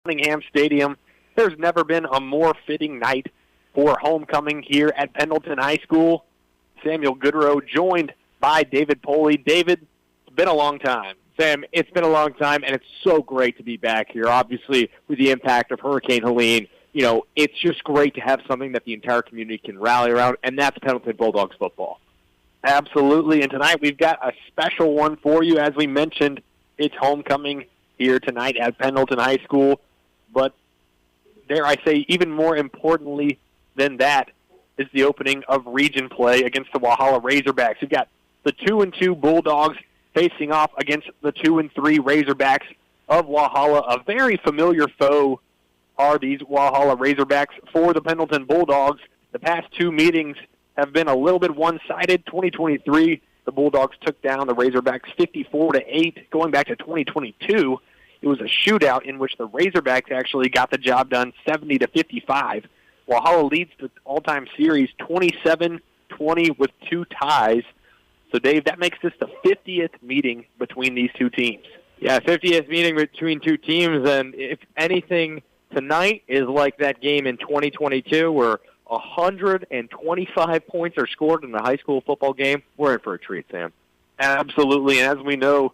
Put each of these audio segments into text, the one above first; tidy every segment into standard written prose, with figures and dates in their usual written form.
Cunningham Stadium. There's never been a more fitting night for homecoming here at Pendleton High School. Samuel Goodrow joined by David Poley. David, it's been a long time. Sam, it's been a long time, and it's so great to be back here. Obviously, with the impact of Hurricane Helene, it's just great to have something that the entire community can rally around, and that's Pendleton Bulldogs football. Absolutely, and tonight we've got a special one for you. As we mentioned, it's homecoming here tonight at Pendleton High School, but dare I say, even more importantly than that is the opening of region play against the Walhalla Razorbacks. We've got the 2-2 Bulldogs facing off against the 2-3 Razorbacks of Walhalla. A very familiar foe are these Walhalla Razorbacks for the Pendleton Bulldogs. The past two meetings have been a little bit one-sided. 2023, the Bulldogs took down the Razorbacks 54-8. Going back to 2022, it was a shootout in which the Razorbacks actually got the job done 70-55. Walhalla leads the all-time series 27-20 with two ties. So, Dave, that makes this the 50th meeting between these two teams. Yeah, 50th meeting between two teams, and if anything, tonight is like that game in 2022 where 125 points are scored in the high school football game. We're in for a treat, Sam. Absolutely, and as we know,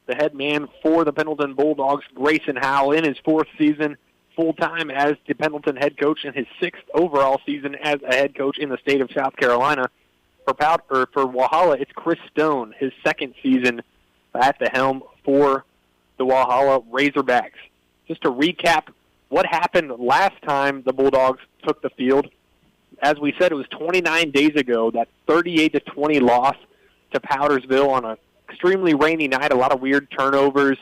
the head man for the Pendleton Bulldogs, Grayson Howell, in his fourth season full-time as the Pendleton head coach and his sixth overall season as a head coach in the state of South Carolina. For Walhalla, it's Chris Stone, his second season at the helm for the Walhalla Razorbacks. Just to recap what happened last time the Bulldogs took the field, as we said, it was 29 days ago, that 38-20 loss to Powdersville on an extremely rainy night, a lot of weird turnovers.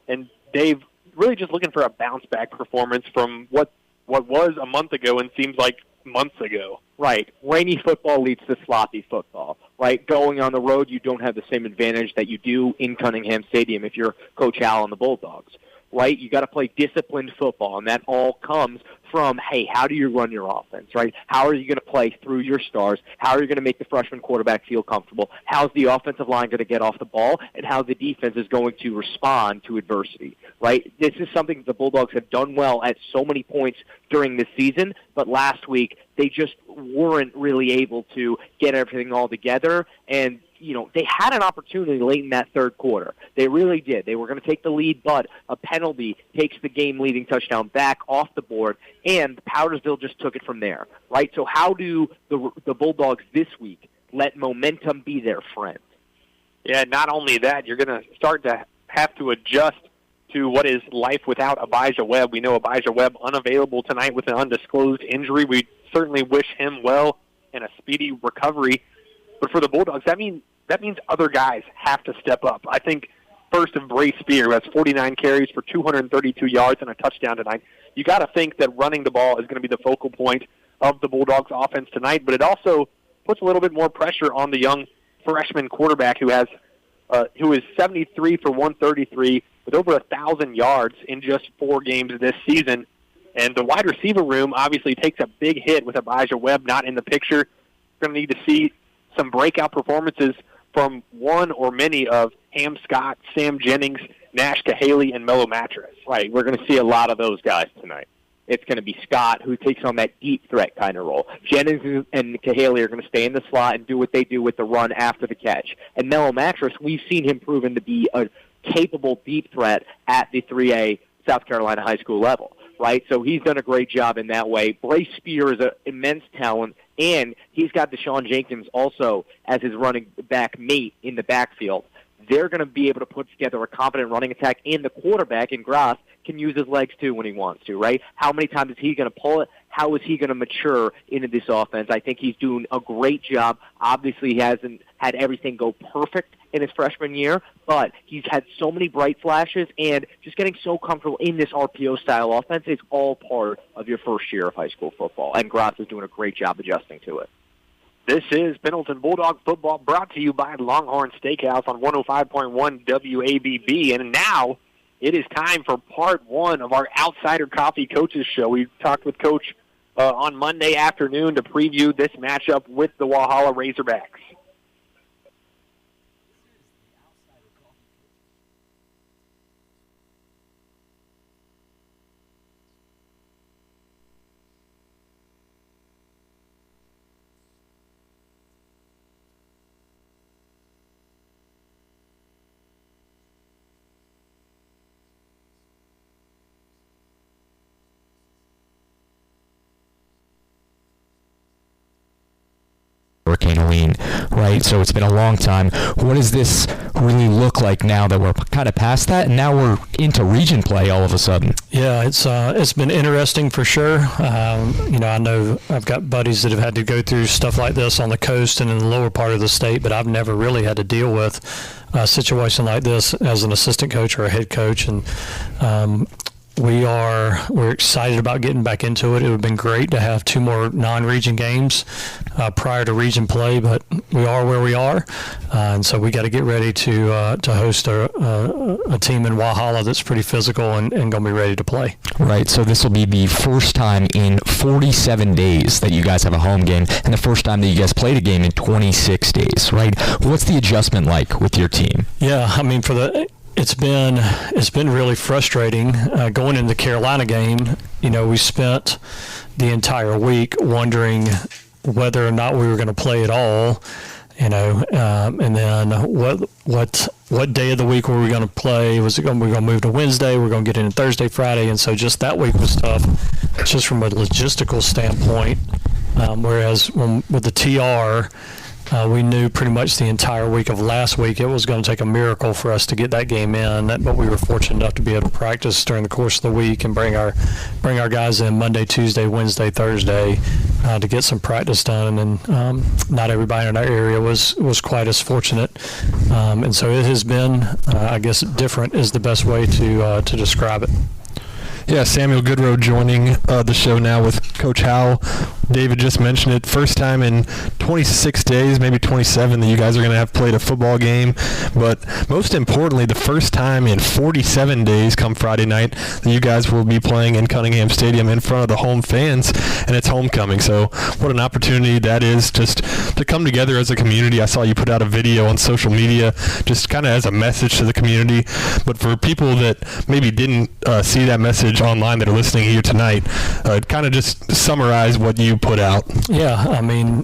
And Dave, really just looking for a bounce-back performance from what was a month ago and seems like months ago. Right. Rainy football leads to sloppy football. Right. Going on the road, you don't have the same advantage that you do in Cunningham Stadium if you're Coach Howell and the Bulldogs. Right? You got to play disciplined football, and that all comes from, hey, how do you run your offense, right? How are you going to play through your stars? How are you going to make the freshman quarterback feel comfortable? How's the offensive line going to get off the ball? And how the defense is going to respond to adversity, right? This is something that the Bulldogs have done well at so many points during this season, but last week they just weren't really able to get everything all together, and they had an opportunity late in that third quarter. They really did. They were going to take the lead, but a penalty takes the game-leading touchdown back off the board, and Powdersville just took it from there, right? So how do the Bulldogs this week let momentum be their friend? Yeah, not only that, you're going to start to have to adjust to what is life without Abijah Webb. We know Abijah Webb unavailable tonight with an undisclosed injury. We certainly wish him well and a speedy recovery. But for the Bulldogs, that means other guys have to step up. I think first of Bray Spear, who has 49 carries for 232 yards and a touchdown tonight. You got to think that running the ball is going to be the focal point of the Bulldogs' offense tonight, but it also puts a little bit more pressure on the young freshman quarterback who is 73 for 133 with over 1,000 yards in just 4 games this season. And the wide receiver room obviously takes a big hit with Abijah Webb not in the picture. We're going to need to see some breakout performances from one or many of Ham Scott, Sam Jennings, Nash Cahaley, and Mellow Mattress. Right, we're going to see a lot of those guys tonight. It's going to be Scott, who takes on that deep threat kind of role. Jennings and Cahaley are going to stay in the slot and do what they do with the run after the catch. And Mellow Mattress, we've seen him proven to be a capable deep threat at the 3A South Carolina high school level. Right, so he's done a great job in that way. Bray Spear is an immense talent, and he's got Deshaun Jenkins also as his running back mate in the backfield. They're going to be able to put together a competent running attack, and the quarterback in Groff can use his legs too when he wants to, right? How many times is he going to pull it? How is he going to mature into this offense? I think he's doing a great job. Obviously, he hasn't had everything go perfect in his freshman year, but he's had so many bright flashes, and just getting so comfortable in this RPO-style offense is all part of your first year of high school football, and Groff is doing a great job adjusting to it. This is Pendleton Bulldog football brought to you by Longhorn Steakhouse on 105.1 WABB, and now it is time for part one of our Outsider Coffee Coaches Show. We talked with Coach on Monday afternoon to preview this matchup with the Walhalla Razorbacks. Hurricane Helene, right? So it's been a long time. What does this really look like now that we're kind of past that, and now we're into region play all of a sudden? Yeah, it's been interesting for sure. I know I've got buddies that have had to go through stuff like this on the coast and in the lower part of the state, but I've never really had to deal with a situation like this as an assistant coach or a head coach, and we're excited about getting back into it. It would have been great to have 2 more non-region games prior to region play, but we are where we are, and so we got to get ready to host a team in Walhalla that's pretty physical and going to be ready to play. Right, so this will be the first time in 47 days that you guys have a home game, and the first time that you guys played a game in 26 days, right? What's the adjustment like with your team? Yeah, I mean, it's been really frustrating going into the Carolina game. We spent the entire week wondering whether or not we were going to play at all. And then what day of the week were we going to play? Was it going to move to Wednesday? We're going to get in Thursday, Friday, and so just that week was tough, just from a logistical standpoint. Whereas with the TR. We knew pretty much the entire week of last week it was going to take a miracle for us to get that game in, but we were fortunate enough to be able to practice during the course of the week and bring our guys in Monday, Tuesday, Wednesday, Thursday to get some practice done. And not everybody in our area was quite as fortunate, and so it has been, I guess, different is the best way to describe it. Yeah, Samuel Goodrow joining the show now with Coach Howell. David just mentioned it. First time in 26 days, maybe 27, that you guys are going to have played a football game. But most importantly, the first time in 47 days come Friday night that you guys will be playing in Cunningham Stadium in front of the home fans, and it's homecoming. So what an opportunity that is, just to come together as a community. I saw you put out a video on social media just kind of as a message to the community. But for people that maybe didn't see that message online that are listening here tonight, kind of just summarize what you put out. Yeah, I mean,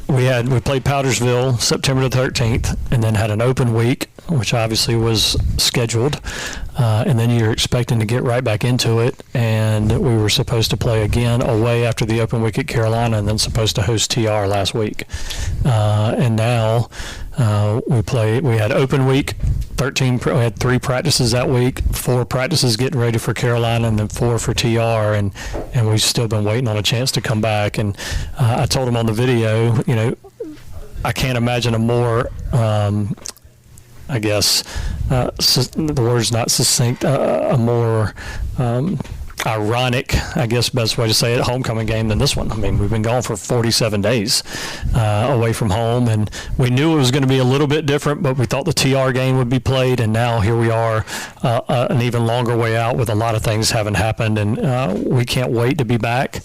we played Powdersville September the 13th, and then had an open week, which obviously was scheduled, and then you're expecting to get right back into it, and we were supposed to play again away after the open week at Carolina, and then supposed to host TR last week, and now we had open week, we had 3 practices that week, 4 practices getting ready for Carolina, and then 4 for TR, and we've still been waiting on a chance to come back. And I told him on the video, I can't imagine a more, I guess, the word's not succinct, a more ironic, I guess best way to say it, homecoming game than this one. I mean, we've been gone for 47 days away from home, and we knew it was going to be a little bit different, but we thought the TR game would be played, and now here we are an even longer way out with a lot of things haven't happened, and we can't wait to be back.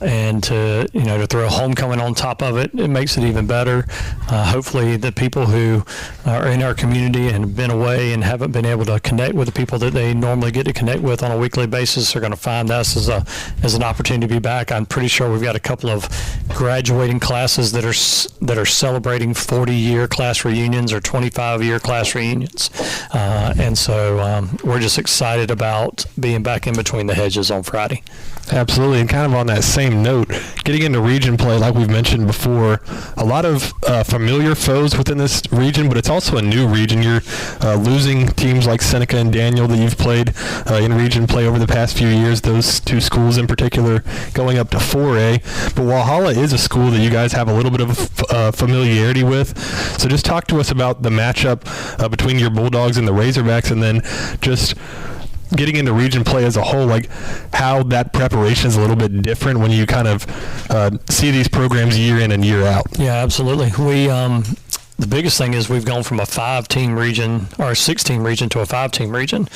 And to throw homecoming on top of it, it makes it even better. Hopefully the people who are in our community and have been away and haven't been able to connect with the people that they normally get to connect with on a weekly basis are going to find us as an opportunity to be back. I'm pretty sure we've got a couple of graduating classes that are celebrating 40-year class reunions or 25-year class reunions, and so we're just excited about being back in between the hedges on Friday. Absolutely, and kind of on that same note, getting into region play, like we've mentioned before, a lot of familiar foes within this region, but it's also a new region. You're losing teams like Seneca and Daniel that you've played in region play over the past few years, those 2 schools in particular going up to 4A. But Walhalla is a school that you guys have a little bit of familiarity with. So just talk to us about the matchup between your Bulldogs and the Razorbacks, and then just getting into region play as a whole, like how that preparation is a little bit different when you kind of see these programs year in and year out. Yeah, absolutely. We the biggest thing is we've gone from a 5-team region or a 6-team region to a 5-team region,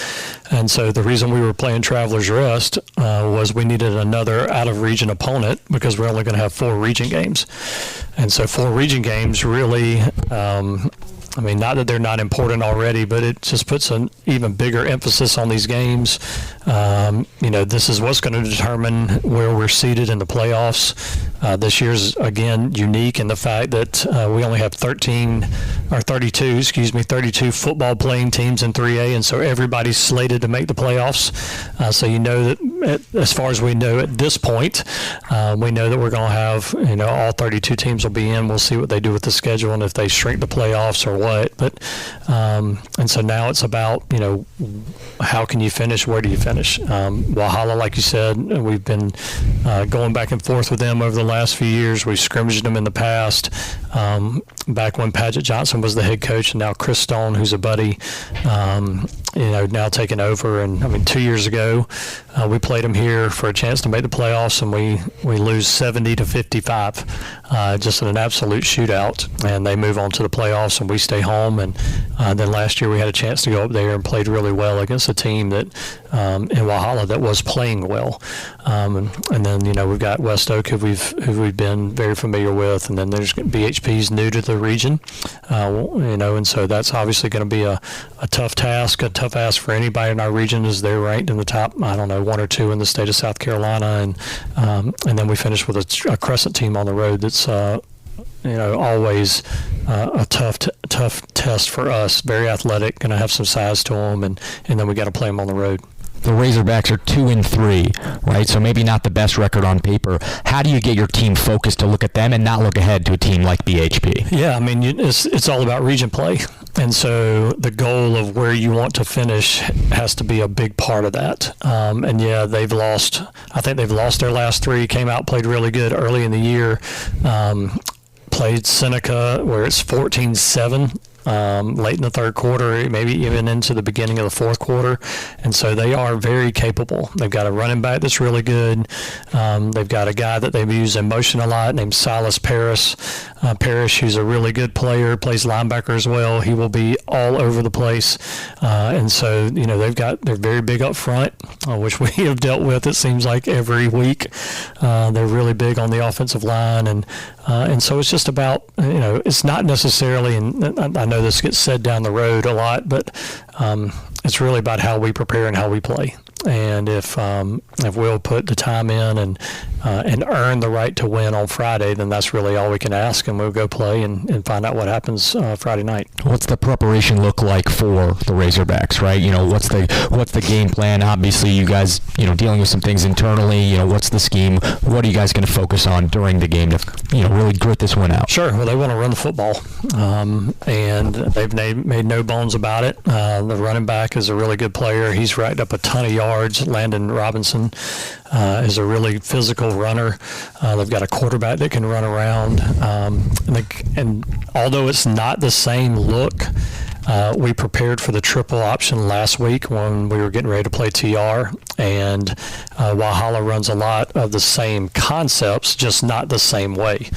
and so the reason we were playing Travelers Rest was we needed another out-of-region opponent because we're only going to have 4 region games, and so 4 region games really. I mean, not that they're not important already, but it just puts an even bigger emphasis on these games. This is what's going to determine where we're seated in the playoffs. This year's, again, unique in the fact that we only have 32 football playing teams in 3A, and so everybody's slated to make the playoffs. So you know that as far as we know at this point, we know that we're going to have, all 32 teams will be in. We'll see what they do with the schedule and if they shrink the playoffs or what. But and so now it's about, how can you finish? Where do you finish? Walhalla, like you said, we've been going back and forth with them over the last few years. We've scrimmaged them in the past, back when Paget Johnson was the head coach, and now Chris Stone, who's a buddy, now taking over. And 2 years ago, we played them here for a chance to make the playoffs, and we lose 70-55, just in an absolute shootout. And they move on to the playoffs, and we stay home. And then last year we had a chance to go up there and played really well against a team that in Walhalla that was playing well. And then we've got West Oak, who we've been very familiar with, and then there's BHP's new to the region, and so that's obviously going to be a tough task, a tough ask for anybody in our region, as they're ranked in the top, 1 or 2 in the state of South Carolina, and then we finish with a Crescent team on the road that's always a tough test for us. Very athletic, going to have some size to them, and then we got to play them on the road. The Razorbacks are 2-3, right? So maybe not the best record on paper. How do you get your team focused to look at them and not look ahead to a team like BHP? Yeah, it's all about region play. And so the goal of where you want to finish has to be a big part of that. And yeah, they've lost. I think they've lost their last 3, came out, played really good early in the year. Played Seneca, where it's 14-7. Late in the third quarter, maybe even into the beginning of the fourth quarter. And so they are very capable. They've got a running back that's really good. They've got a guy that they've used in motion a lot named Silas Parrish, who's a really good player, plays linebacker as well. He will be all over the place. And so, they're very big up front, which we have dealt with, it seems like, every week. They're really big on the offensive line. And so it's just about, it's not necessarily, and I know this gets said down the road a lot, but it's really about how we prepare and how we play. And if we'll put the time in and earn the right to win on Friday, then that's really all we can ask, and we'll go play and find out what happens Friday night. What's the preparation look like for the Razorbacks, right? What's the game plan? Obviously, you guys, dealing with some things internally. What's the scheme? What are you guys going to focus on during the game to, really grit this one out? Sure. Well, they want to run the football, and they've made no bones about it. The running back is a really good player. He's racked up a ton of yards. Landon Robinson is a really physical runner. They've got a quarterback that can run around. And although it's not the same look, we prepared for the triple option last week when we were getting ready to play TR, and Walhalla runs a lot of the same concepts, just not the same way.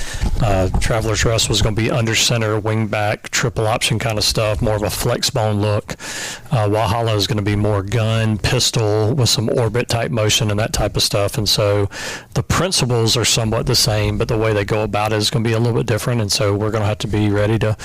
Travelers Rest was going to be under center, wing back, triple option kind of stuff, more of a flex bone look. Walhalla is going to be more gun, pistol with some orbit type motion and that type of stuff. And so the principles are somewhat the same, but the way they go about it is going to be a little bit different. And so we're going to have to be ready to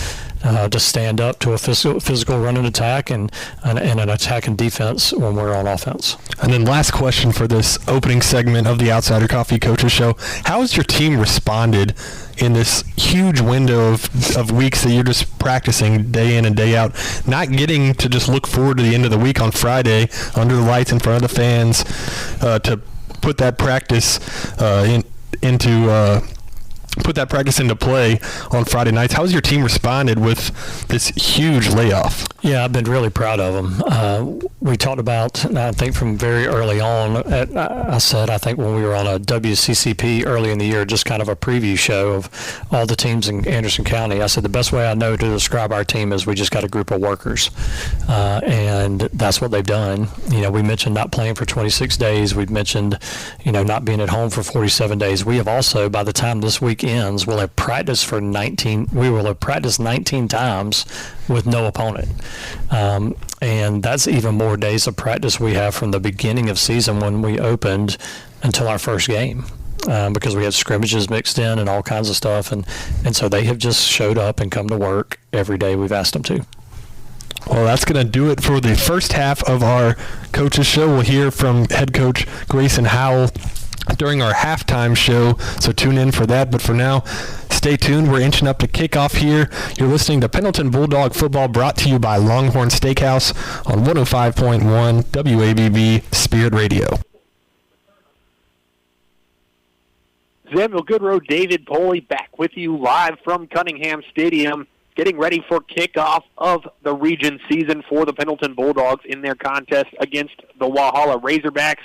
stand up to a physical run and attack and an attack and defense when we're on offense. And then last question for this opening segment of the Outsider Coffee Coaches Show. How has your team responded in this huge window of weeks that you're just practicing day in and day out, not getting to just look forward to the end of the week on Friday under the lights in front of the fans to put that practice into play on Friday nights? How has your team responded with this huge layoff? Yeah, I've been really proud of them. We talked about, and I think from very early on, I think when we were on a WCCP early in the year, just kind of a preview show of all the teams in Anderson County, I said the best way I know to describe our team is we just got a group of workers. And that's what they've done. We mentioned not playing for 26 days. We've mentioned, not being at home for 47 days. We have also, by the time this week ends, we'll have practiced 19 times with no opponent. And that's even more days of practice we have from the beginning of season when we opened until our first game, because we had scrimmages mixed in and all kinds of stuff. And so they have just showed up and come to work every day we've asked them to. Well, that's going to do it for the first half of our coaches show. We'll hear from head coach Grayson Howell during our halftime show, so tune in for that. But for now, stay tuned. We're inching up to kickoff here. You're listening to Pendleton Bulldog Football, brought to you by Longhorn Steakhouse on 105.1 WABB Spirit Radio. Samuel Goodrow, David Poley back with you live from Cunningham Stadium, getting ready for kickoff of the region season for the Pendleton Bulldogs in their contest against the Walhalla Razorbacks.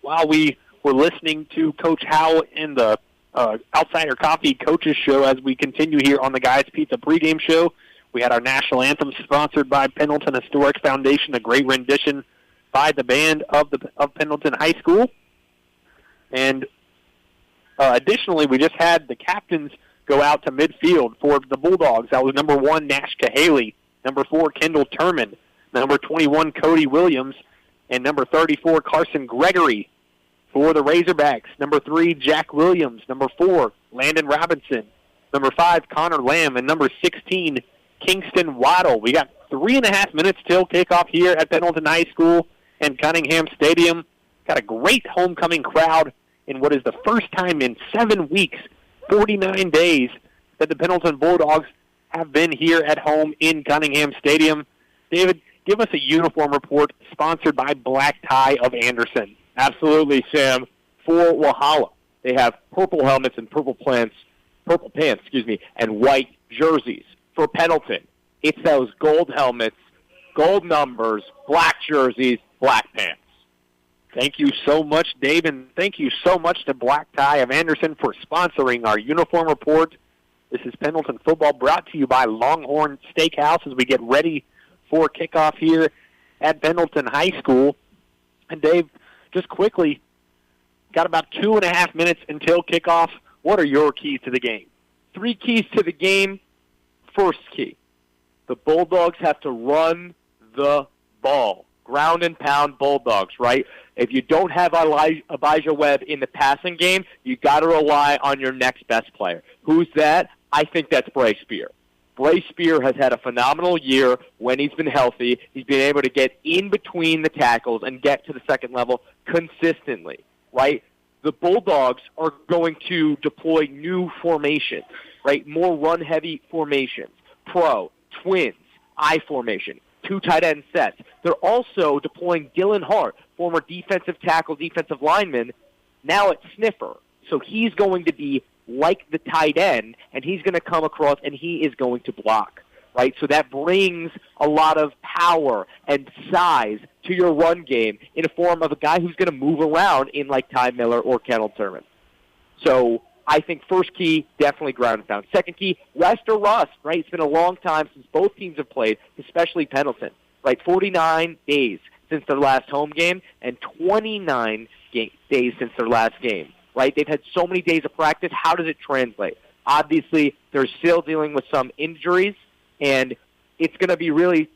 While we were listening to Coach Howe in the Outsider Coffee Coaches Show as we continue here on the Guys Pizza pregame show, we had our national anthem sponsored by Pendleton Historic Foundation, a great rendition by the band of Pendleton High School. And additionally, we just had the captains go out to midfield for the Bulldogs. That was number 1, Nash Cahaley, number 4, Kendall Turman, number 21, Cody Williams, and number 34, Carson Gregory for the Razorbacks. Number 3, Jack Williams, number 4, Landon Robinson, number 5, Connor Lamb, and number 16, Kingston Waddle. We got 3.5 minutes till kickoff here at Pendleton High School and Cunningham Stadium. Got a great homecoming crowd in what is the first time in 7 weeks, 49 days, that the Pendleton Bulldogs have been here at home in Cunningham Stadium. David, give us a uniform report sponsored by Black Tie of Anderson. Absolutely, Sam. For Walhalla, they have purple helmets and purple pants, and white jerseys. For Pendleton, it's those gold helmets, gold numbers, black jerseys, black pants. Thank you so much, Dave, and thank you so much to Black Tie of Anderson for sponsoring our uniform report. This is Pendleton Football, brought to you by Longhorn Steakhouse as we get ready for kickoff here at Pendleton High School. And Dave, just quickly, got about 2.5 minutes until kickoff. What are your keys to the game? 3 keys to the game. First key, the Bulldogs have to run the ball. Ground and pound Bulldogs, right? If you don't have Abijah Webb in the passing game, you got to rely on your next best player. Who's that? I think that's Bray Spear. Bray Spear has had a phenomenal year when he's been healthy. He's been able to get in between the tackles and get to the second level consistently, right? The Bulldogs are going to deploy new formations, right? More run-heavy formations, pro, twins, I formation, 2 tight end sets. They're also deploying Dylan Hart, former defensive tackle, defensive lineman, now at sniffer. So he's going to be like the tight end, and he's going to come across, and he is going to block, right? So that brings a lot of power and size to your run game in the form of a guy who's going to move around in like Ty Miller or Kendall Turman. So I think first key, definitely ground and pound. Second key, rest or rust, right? It's been a long time since both teams have played, especially Pendleton, right? 49 days since their last home game and 29 days since their last game, right? They've had so many days of practice. How does it translate? Obviously, they're still dealing with some injuries, and it's going to be really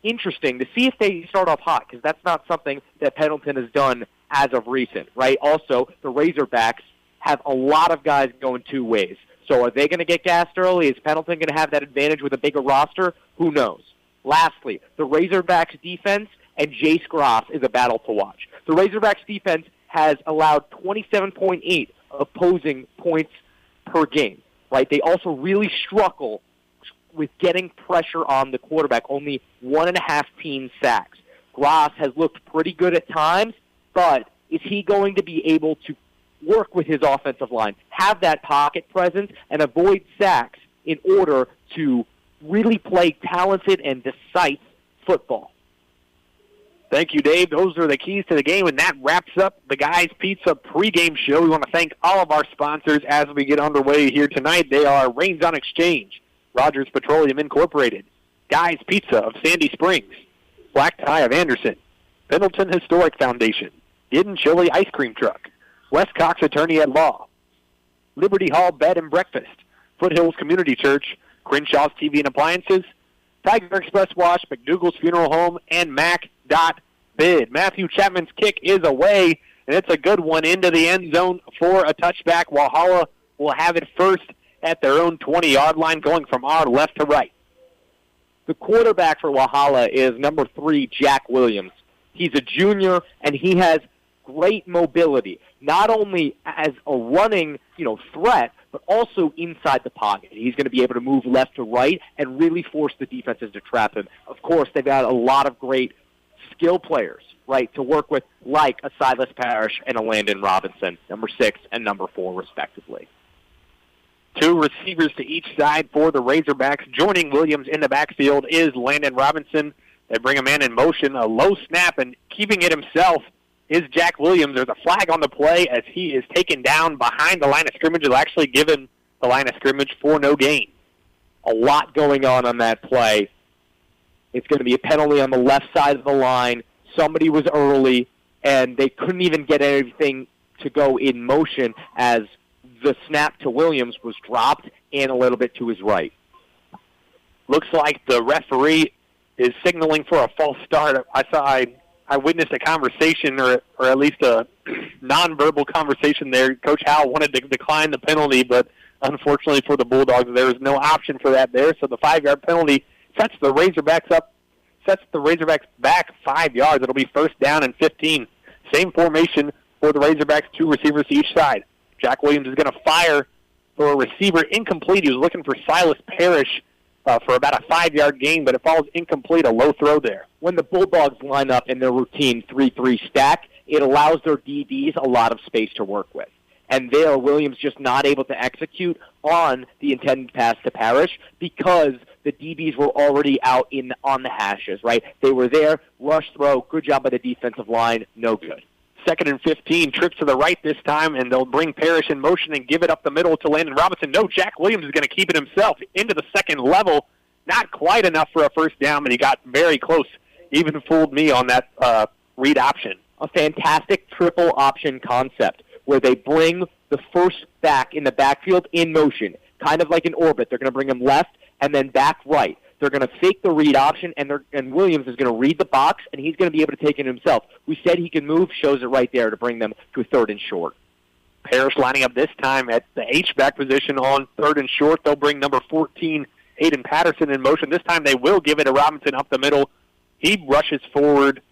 interesting to see if they start off hot, because that's not something that Pendleton has done as of recent, right? Also, the Razorbacks have a lot of guys going 2 ways. So are they going to get gassed early? Is Pendleton going to have that advantage with a bigger roster? Who knows? Lastly, the Razorbacks defense and Jace Groff is a battle to watch. The Razorbacks defense has allowed 27.8 opposing points per game, right? They also really struggle with getting pressure on the quarterback, only 1.5 teen sacks. Groff has looked pretty good at times, but is he going to be able to work with his offensive line, have that pocket presence, and avoid sacks in order to really play talented and decisive football? Thank you, Dave. Those are the keys to the game, and that wraps up the Guys Pizza pregame show. We want to thank all of our sponsors as we get underway here tonight. They are Rains on Exchange, Rogers Petroleum Incorporated, Guys Pizza of Sandy Springs, Black Tie of Anderson, Pendleton Historic Foundation, Gettin Chili Ice Cream Truck, West Cox Attorney at Law, Liberty Hall Bed and Breakfast, Foothills Community Church, Crenshaws TV and Appliances, Tiger Express Wash, McDougald's Funeral Home, and Mac.bid. Matthew Chapman's kick is away, and it's a good one into the end zone for a touchback. Walhalla will have it first at their own 20-yard line, going from our left to right. The quarterback for Walhalla is number 3, Jack Williams. He's a junior, and he has great mobility, not only as a running, threat, but also inside the pocket. He's going to be able to move left to right and really force the defenses to trap him. Of course, they've got a lot of great skill players, right, to work with, like a Silas Parrish and a Landon Robinson, number 6 and number 4, respectively. 2 receivers to each side for the Razorbacks. Joining Williams in the backfield is Landon Robinson. They bring a man in motion, a low snap, and keeping it himself is Jack Williams. There's a flag on the play as he is taken down behind the line of scrimmage. He'll actually give him the line of scrimmage for no gain. A lot going on that play. It's going to be a penalty on the left side of the line. Somebody was early, and they couldn't even get anything to go in motion as the snap to Williams was dropped and a little bit to his right. Looks like the referee is signaling for a false start. I witnessed a conversation, or at least a nonverbal conversation there. Coach Howell wanted to decline the penalty, but unfortunately for the Bulldogs, there was no option for that there. So the 5-yard penalty sets the Razorbacks back 5 yards. It'll be first down and 15. Same formation for the Razorbacks, 2 receivers to each side. Jack Williams is going to fire for a receiver incomplete. He was looking for Silas Parrish for about a 5-yard gain, but it falls incomplete, a low throw there. When the Bulldogs line up in their routine 3-3 stack, it allows their DBs a lot of space to work with. And there, Williams just not able to execute on the intended pass to Parrish because the DBs were already out on the hashes, right? They were there, rush throw, good job by the defensive line, no good. 2nd and 15, trips to the right this time, and they'll bring Parrish in motion and give it up the middle to Landon Robinson. No, Jack Williams is going to keep it himself into the second level. Not quite enough for a first down, but he got very close. Even fooled me on that read option. A fantastic triple option concept where they bring the first back in the backfield in motion, kind of like an orbit. They're going to bring him left and then back right. They're going to fake the read option, and Williams is going to read the box, and he's going to be able to take it himself. We said he can move, shows it right there to bring them to a 3rd and short. Parrish lining up this time at the H-back position on 3rd and short. They'll bring number 14, Hayden Patterson, in motion. This time they will give it to Robinson up the middle. He rushes forward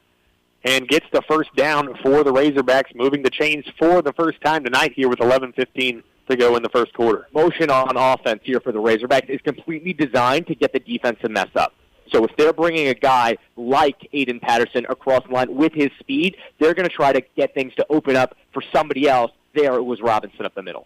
and gets the first down for the Razorbacks, moving the chains for the first time tonight here with 11:15 to go in the first quarter. Motion on offense here for the Razorbacks is completely designed to get the defense to mess up. So if they're bringing a guy like Aiden Patterson across the line with his speed, they're going to try to get things to open up for somebody else. There it was Robinson up the middle.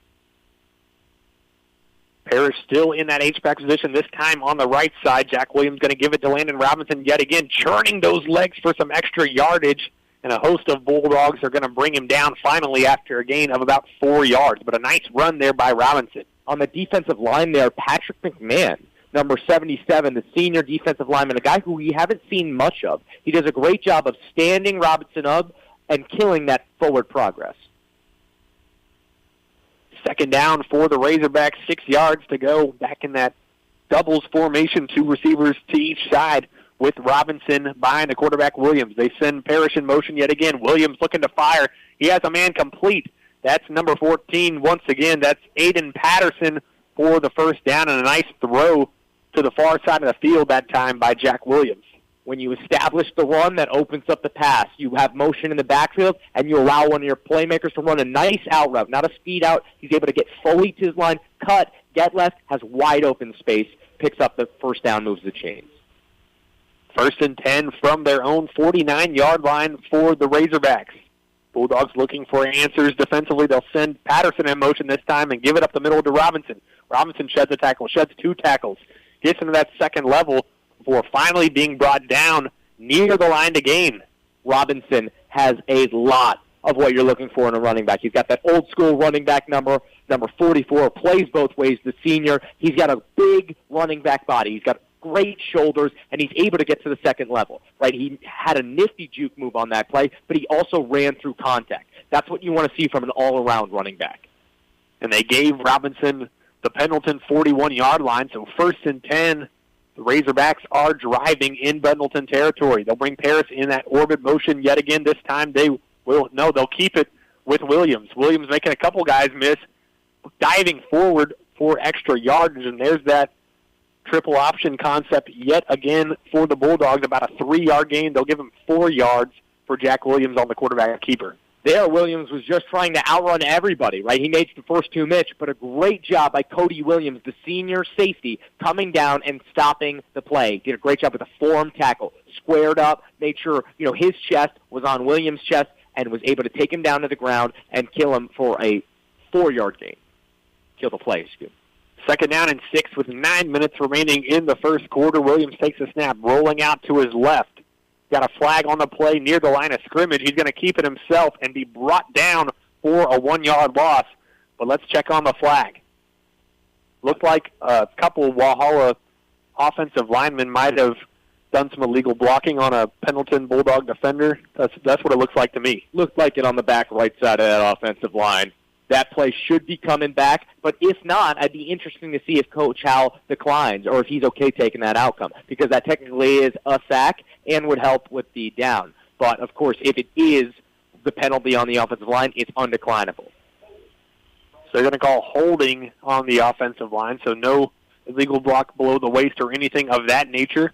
Parrish still in that H-back position, this time on the right side. Jack Williams going to give it to Landon Robinson yet again, churning those legs for some extra yardage. And a host of Bulldogs are going to bring him down finally after a gain of about 4 yards. But a nice run there by Robinson. On the defensive line there, Patrick McMahon, number 77, the senior defensive lineman, a guy who we haven't seen much of. He does a great job of standing Robinson up and killing that forward progress. 2nd down for the Razorbacks, 6 yards to go. Back in that doubles formation, 2 receivers to each side, with Robinson behind the quarterback, Williams. They send Parrish in motion yet again. Williams looking to fire. He has a man complete. That's number 14 once again. That's Aiden Patterson for the first down, and a nice throw to the far side of the field that time by Jack Williams. When you establish the run, that opens up the pass. You have motion in the backfield, and you allow one of your playmakers to run a nice out route, not a speed out. He's able to get fully to his line, cut, get left, has wide open space, picks up the first down, moves the chains. 1st and 10 from their own 49-yard line for the Razorbacks. Bulldogs looking for answers defensively. They'll send Patterson in motion this time and give it up the middle to Robinson. Robinson sheds a tackle, sheds 2 tackles, gets into that second level before finally being brought down near the line to gain. Robinson has a lot of what you're looking for in a running back. He's got that old-school running back number 44, plays both ways, the senior. He's got a big running back body. He's got great shoulders, and he's able to get to the second level, right? He had a nifty juke move on that play, but he also ran through contact. That's what you want to see from an all-around running back. And they gave Robinson the Pendleton 41-yard line, so 1st and 10. The Razorbacks are driving in Pendleton territory. They'll bring Parrish in that orbit motion yet again. This time they'll keep it with Williams. Williams making a couple guys miss, diving forward for extra yardage, and there's that triple option concept yet again for the Bulldogs. About a 3-yard gain. They'll give him 4 yards for Jack Williams on the quarterback keeper. There, Williams was just trying to outrun everybody, right? He made the first two mitch, but a great job by Cody Williams, the senior safety, coming down and stopping the play. Did a great job with a forearm tackle, squared up, made sure his chest was on Williams' chest, and was able to take him down to the ground and kill him for a 4-yard gain. Kill the play, excuse me. 2nd down and 6 with 9 minutes remaining in the first quarter. Williams takes a snap, rolling out to his left. Got a flag on the play near the line of scrimmage. He's going to keep it himself and be brought down for a 1-yard loss. But let's check on the flag. Looked like a couple Walhalla offensive linemen might have done some illegal blocking on a Pendleton Bulldog defender. That's what it looks like to me. Looked like it on the back right side of that offensive line. That play should be coming back, but if not, I'd be interested to see if Coach Howell declines or if he's okay taking that outcome, because that technically is a sack and would help with the down. But, of course, if it is the penalty on the offensive line, it's undeclinable. So they're going to call holding on the offensive line, so no illegal block below the waist or anything of that nature.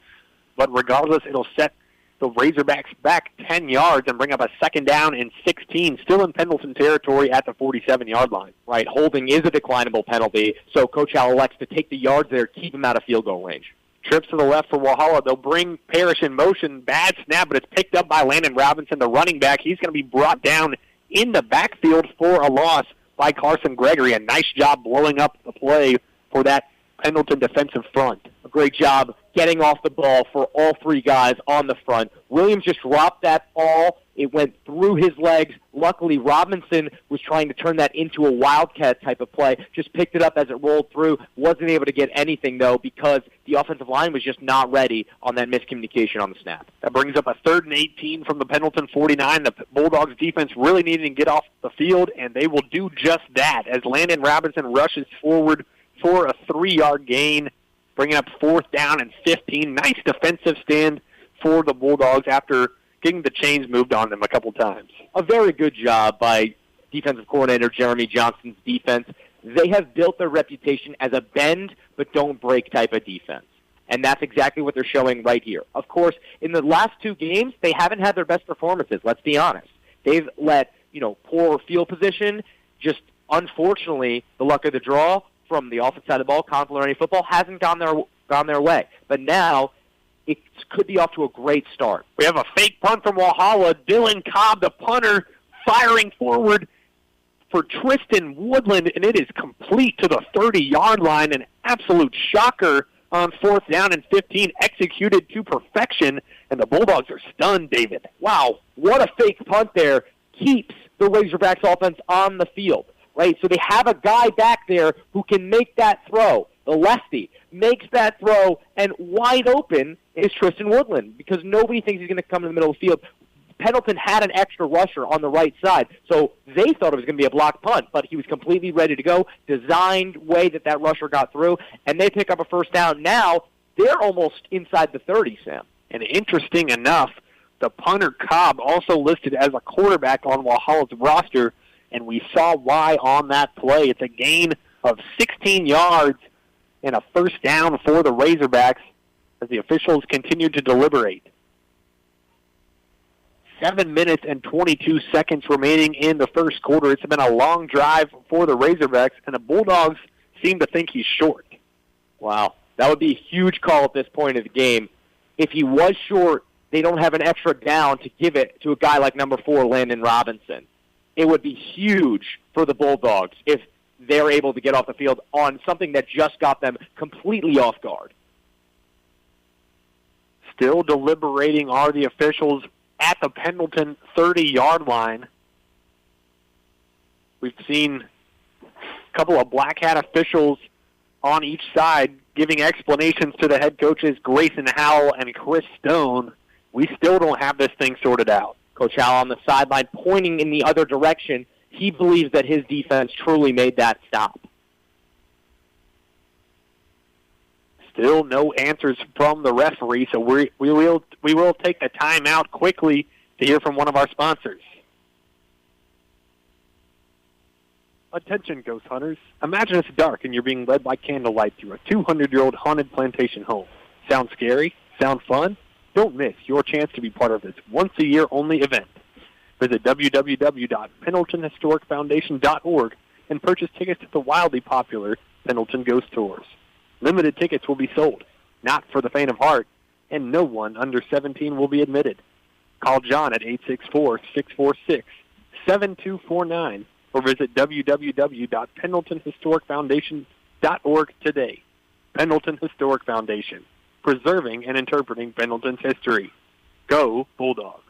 But regardless, it'll set the Razorbacks back 10 yards and bring up a 2nd down and 16, still in Pendleton territory at the 47-yard line. Right, holding is a declinable penalty, so Coach Howell elects to take the yards there, keep him out of field goal range. Trips to the left for Walhalla. They'll bring Parrish in motion. Bad snap, but it's picked up by Landon Robinson, the running back. He's going to be brought down in the backfield for a loss by Carson Gregory. A nice job blowing up the play for that Pendleton defensive front. A great job getting off the ball for all 3 guys on the front. Williams just dropped that ball. It went through his legs. Luckily, Robinson was trying to turn that into a wildcat type of play. Just picked it up as it rolled through. Wasn't able to get anything, though, because the offensive line was just not ready on that miscommunication on the snap. That brings up a 3rd and 18 from the Pendleton 49. The Bulldogs defense really needing to get off the field, and they will do just that as Landon Robinson rushes forward for a 3-yard gain, bringing up 4th down and 15. Nice defensive stand for the Bulldogs after getting the chains moved on them a couple times. A very good job by defensive coordinator Jeremy Johnson's defense. They have built their reputation as a bend but don't break type of defense. And that's exactly what they're showing right here. Of course, in the last 2 games, they haven't had their best performances, let's be honest. They've let, poor field position, just unfortunately, the luck of the draw from the offensive side of the ball, complementary football, hasn't gone their way. But now, it could be off to a great start. We have a fake punt from Walhalla. Dylan Cobb, the punter, firing forward for Tristan Woodland, and it is complete to the 30-yard line. An absolute shocker on 4th down and 15, executed to perfection, and the Bulldogs are stunned, David. Wow, what a fake punt there. Keeps the Razorbacks offense on the field. Right, so they have a guy back there who can make that throw. The lefty makes that throw, and wide open is Tristan Woodland because nobody thinks he's going to come in the middle of the field. Pendleton had an extra rusher on the right side, so they thought it was going to be a blocked punt, but he was completely ready to go, designed way that rusher got through, and they pick up a 1st down. Now they're almost inside the 30, Sam. And interesting enough, the punter Cobb also listed as a quarterback on Walhalla's roster, and we saw why on that play. It's a gain of 16 yards and a 1st down for the Razorbacks as the officials continue to deliberate. 7 minutes and 22 seconds remaining in the first quarter. It's been a long drive for the Razorbacks, and the Bulldogs seem to think he's short. Wow, that would be a huge call at this point of the game. If he was short, they don't have an extra down to give it to a guy like number 4, Landon Robinson. It would be huge for the Bulldogs if they're able to get off the field on something that just got them completely off guard. Still deliberating are the officials at the Pendleton 30-yard line. We've seen a couple of black hat officials on each side giving explanations to the head coaches, Grayson Howell and Chris Stone. We still don't have this thing sorted out. Coach Howell on the sideline pointing in the other direction. He believes that his defense truly made that stop. Still no answers from the referee, so we will take the timeout quickly to hear from one of our sponsors. Attention, ghost hunters. Imagine it's dark and you're being led by candlelight through a 200-year-old haunted plantation home. Sound scary? Sound fun? Don't miss your chance to be part of this once-a-year only event. Visit www.pendletonhistoricfoundation.org and purchase tickets to the wildly popular Pendleton Ghost Tours. Limited tickets will be sold, not for the faint of heart, and no one under 17 will be admitted. Call John at 864-646-7249 or visit www.pendletonhistoricfoundation.org today. Pendleton Historic Foundation, preserving and interpreting Pendleton's history. Go Bulldogs.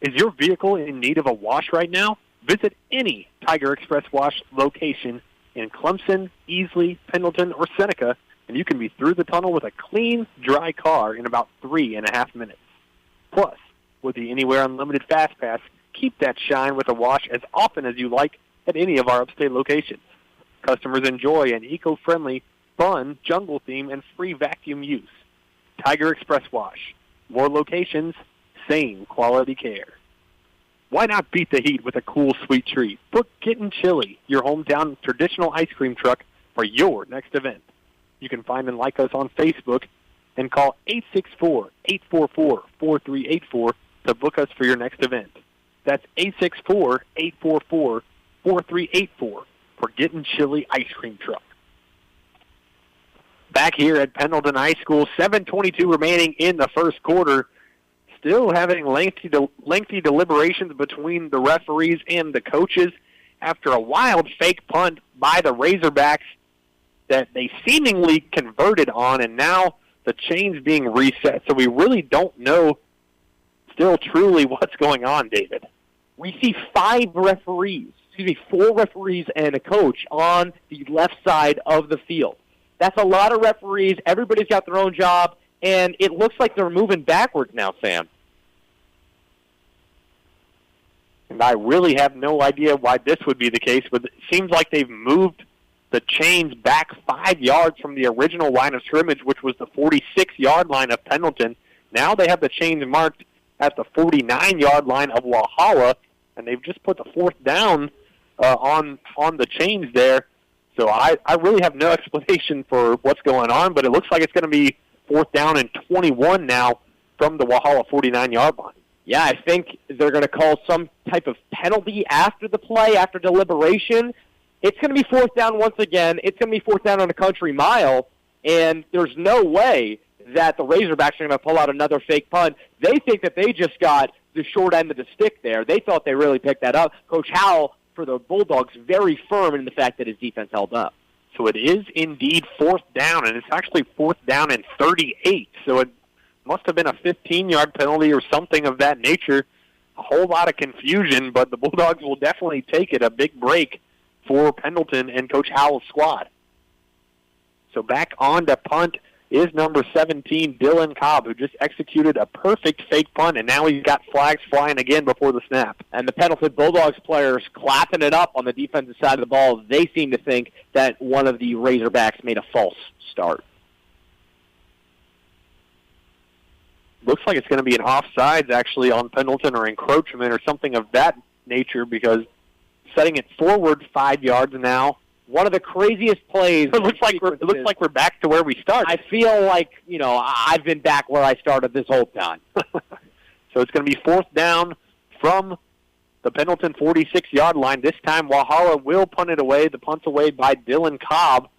Is your vehicle in need of a wash right now? Visit any Tiger Express Wash location in Clemson, Easley, Pendleton, or Seneca, and you can be through the tunnel with a clean, dry car in about 3.5 minutes. Plus, with the Anywhere Unlimited Fast Pass, keep that shine with a wash as often as you like at any of our upstate locations. Customers enjoy an eco-friendly, fun, jungle theme, and free vacuum use. Tiger Express Wash. More locations, same quality care. Why not beat the heat with a cool, sweet treat? Book Gettin Chili, your hometown traditional ice cream truck, for your next event. You can find and like us on Facebook and call 864-844-4384 to book us for your next event. That's 864-844-4384 for Gettin Chili ice cream truck. Back here at Pendleton High School, 7:22 remaining in the first quarter. Still having lengthy deliberations between the referees and the coaches after a wild fake punt by the Razorbacks that they seemingly converted on, and now the chain's being reset. So we really don't know still truly what's going on, David. We see 4 referees and a coach on the left side of the field. That's a lot of referees. Everybody's got their own job, and it looks like they're moving backwards now, Sam. And I really have no idea why this would be the case, but it seems like they've moved the chains back 5 yards from the original line of scrimmage, which was the 46-yard line of Pendleton. Now they have the chains marked at the 49-yard line of Walhalla, and they've just put the 4th down on the chains there. So I really have no explanation for what's going on, but it looks like it's going to be 4th down and 21 now from the Walhalla 49-yard line. Yeah, I think they're going to call some type of penalty after the play, after deliberation. It's going to be 4th down once again. It's going to be 4th down on a country mile, and there's no way that the Razorbacks are going to pull out another fake punt. They think that they just got the short end of the stick there. They thought they really picked that up. Coach Howell, for the Bulldogs, very firm in the fact that his defense held up. So it is indeed 4th down, and it's actually 4th down and 38. So it must have been a 15-yard penalty or something of that nature. A whole lot of confusion, but the Bulldogs will definitely take it. A big break for Pendleton and Coach Howell's squad. So back on to punt is number 17, Dylan Cobb, who just executed a perfect fake punt, and now he's got flags flying again before the snap. And the Pendleton Bulldogs players clapping it up on the defensive side of the ball. They seem to think that one of the Razorbacks made a false start. Looks like it's going to be an offsides, actually, on Pendleton, or encroachment or something of that nature, because setting it forward 5 yards now. One of the craziest plays. It looks like we're back to where we started. I feel like, I've been back where I started this whole time. So it's going to be 4th down from the Pendleton 46-yard line. This time, Walhalla will punt it away. The punt's away by Dylan Cobb.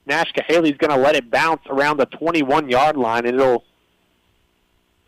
Nash Cahaley's going to let it bounce around the 21-yard line, and it'll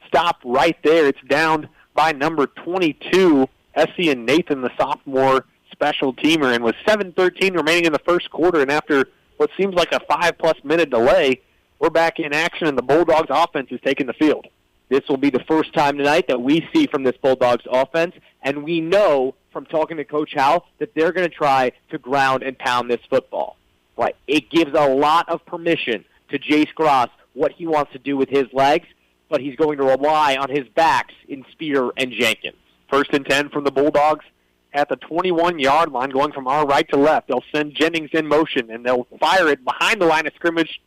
stop right there. It's down by number 22, Essie and Nathan, the sophomore special teamer, and with 7:13 remaining in the first quarter, and after what seems like a 5+ minute delay, we're back in action, and the Bulldogs offense is taking the field. This will be the first time tonight that we see from this Bulldogs offense, and we know from talking to Coach Howell that they're going to try to ground and pound this football. Right. It gives a lot of permission to Jace Gross what he wants to do with his legs, but he's going to rely on his backs in Spear and Jenkins. 1st and 10 from the Bulldogs at the 21-yard line, going from our right to left. They'll send Jennings in motion, and they'll fire it behind the line of scrimmage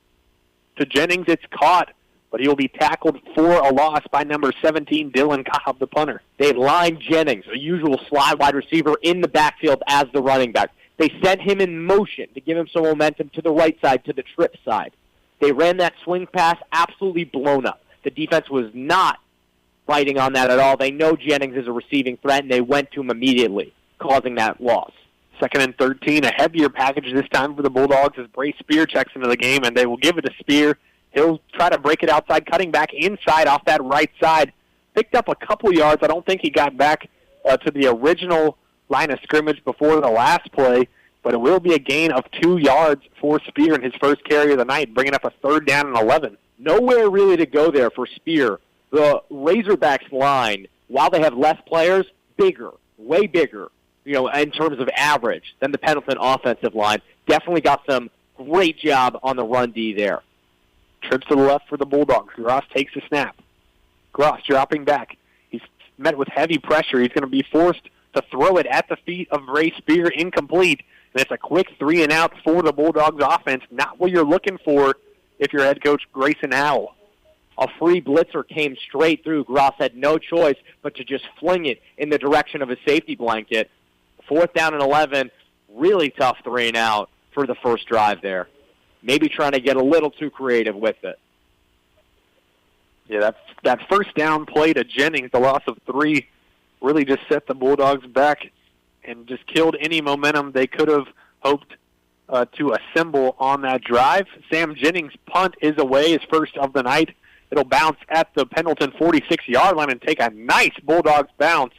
to Jennings. It's caught, but he'll be tackled for a loss by number 17, Dylan Cobb, the punter. They lined Jennings, a usual slot wide receiver, in the backfield as the running back. They sent him in motion to give him some momentum to the right side, to the trip side. They ran that swing pass absolutely blown up. The defense was not biting on that at all. They know Jennings is a receiving threat, and they went to him immediately, causing that loss. 2nd and 13, a heavier package this time for the Bulldogs as Bray Spear checks into the game, and they will give it to Spear. He'll try to break it outside, cutting back inside off that right side. Picked up a couple yards. I don't think he got back to the original line of scrimmage before the last play, but it will be a gain of 2 yards for Spear in his first carry of the night, bringing up a 3rd down and 11. Nowhere really to go there for Spear. The Razorbacks line, while they have less players, bigger, way bigger, in terms of average than the Pendleton offensive line. Definitely got some great job on the run D there. Trips to the left for the Bulldogs. Gross takes the snap. Gross dropping back. He's met with heavy pressure. He's going to be forced to throw it at the feet of Ray Spear, incomplete. And it's a quick 3-and-out for the Bulldogs offense. Not what you're looking for if you're head coach Grayson Howell. A free blitzer came straight through. Gross had no choice but to just fling it in the direction of his safety blanket. 4th down and 11, really tough 3-and-out for the first drive there. Maybe trying to get a little too creative with it. Yeah, that first down play to Jennings, the loss of 3, really just set the Bulldogs back and just killed any momentum they could have hoped to assemble on that drive. Sam Jennings' punt is away, his first of the night. It'll bounce at the Pendleton 46-yard line and take a nice Bulldogs bounce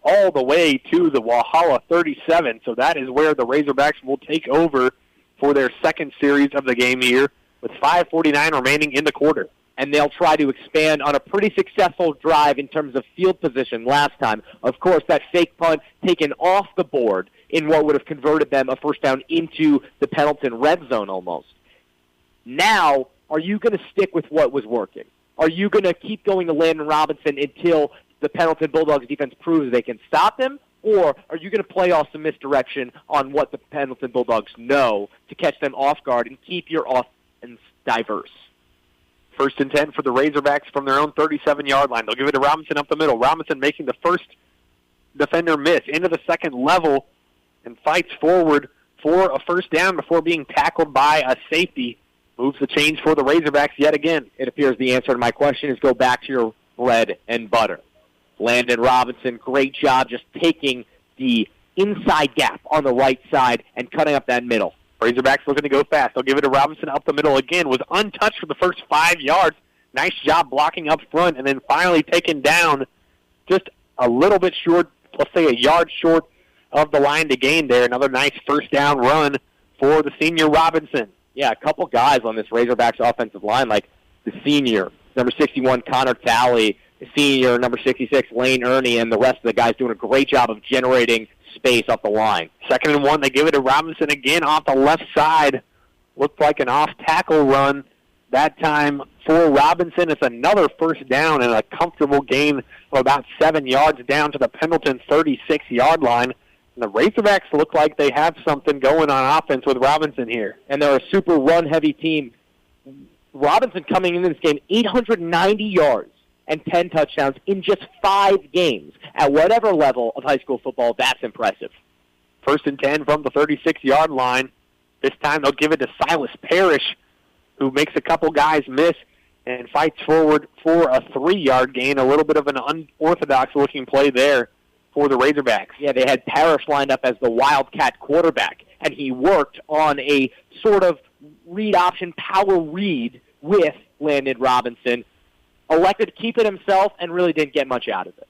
all the way to the Walhalla 37. So that is where the Razorbacks will take over for their second series of the game here with 5:49 remaining in the quarter. And they'll try to expand on a pretty successful drive in terms of field position last time. Of course, that fake punt taken off the board in what would have converted them a first down into the Pendleton red zone almost. Now, are you going to stick with what was working? Are you going to keep going to Landon Robinson until the Pendleton Bulldogs defense proves they can stop him? Or are you going to play off some misdirection on what the Pendleton Bulldogs know to catch them off guard and keep your offense diverse? 1st and 10 for the Razorbacks from their own 37-yard line. They'll give it to Robinson up the middle. Robinson making the first defender miss into the second level and fights forward for a first down before being tackled by a safety. Moves the chains for the Razorbacks yet again. It appears the answer to my question is go back to your bread and butter. Landon Robinson, great job just taking the inside gap on the right side and cutting up that middle. Razorbacks looking to go fast. They'll give it to Robinson up the middle again. Was untouched for the first 5 yards. Nice job blocking up front, and then finally taken down just a little bit short, let's say a yard short of the line to gain there. Another nice first down run for the senior Robinson. Yeah, a couple guys on this Razorbacks offensive line, like the senior, number 61, Connor Talley, the senior, number 66, Lane Ernie, and the rest of the guys doing a great job of generating space up the line. 2nd and 1, they give it to Robinson again off the left side. Looked like an off-tackle run that time for Robinson. It's another first down and a comfortable gain of about 7 yards down to the Pendleton 36-yard line. And the Razorbacks look like they have something going on offense with Robinson here. And they're a super run-heavy team. Robinson coming into this game, 890 yards and 10 touchdowns in just 5 games. At whatever level of high school football, that's impressive. 1st and 10 from the 36-yard line. This time they'll give it to Silas Parrish, who makes a couple guys miss and fights forward for a 3-yard gain. A little bit of an unorthodox-looking play there for the Razorbacks. Yeah, they had Parrish lined up as the Wildcat quarterback, and he worked on a sort of read option power read with Landon Robinson. Elected to keep it himself and really didn't get much out of it.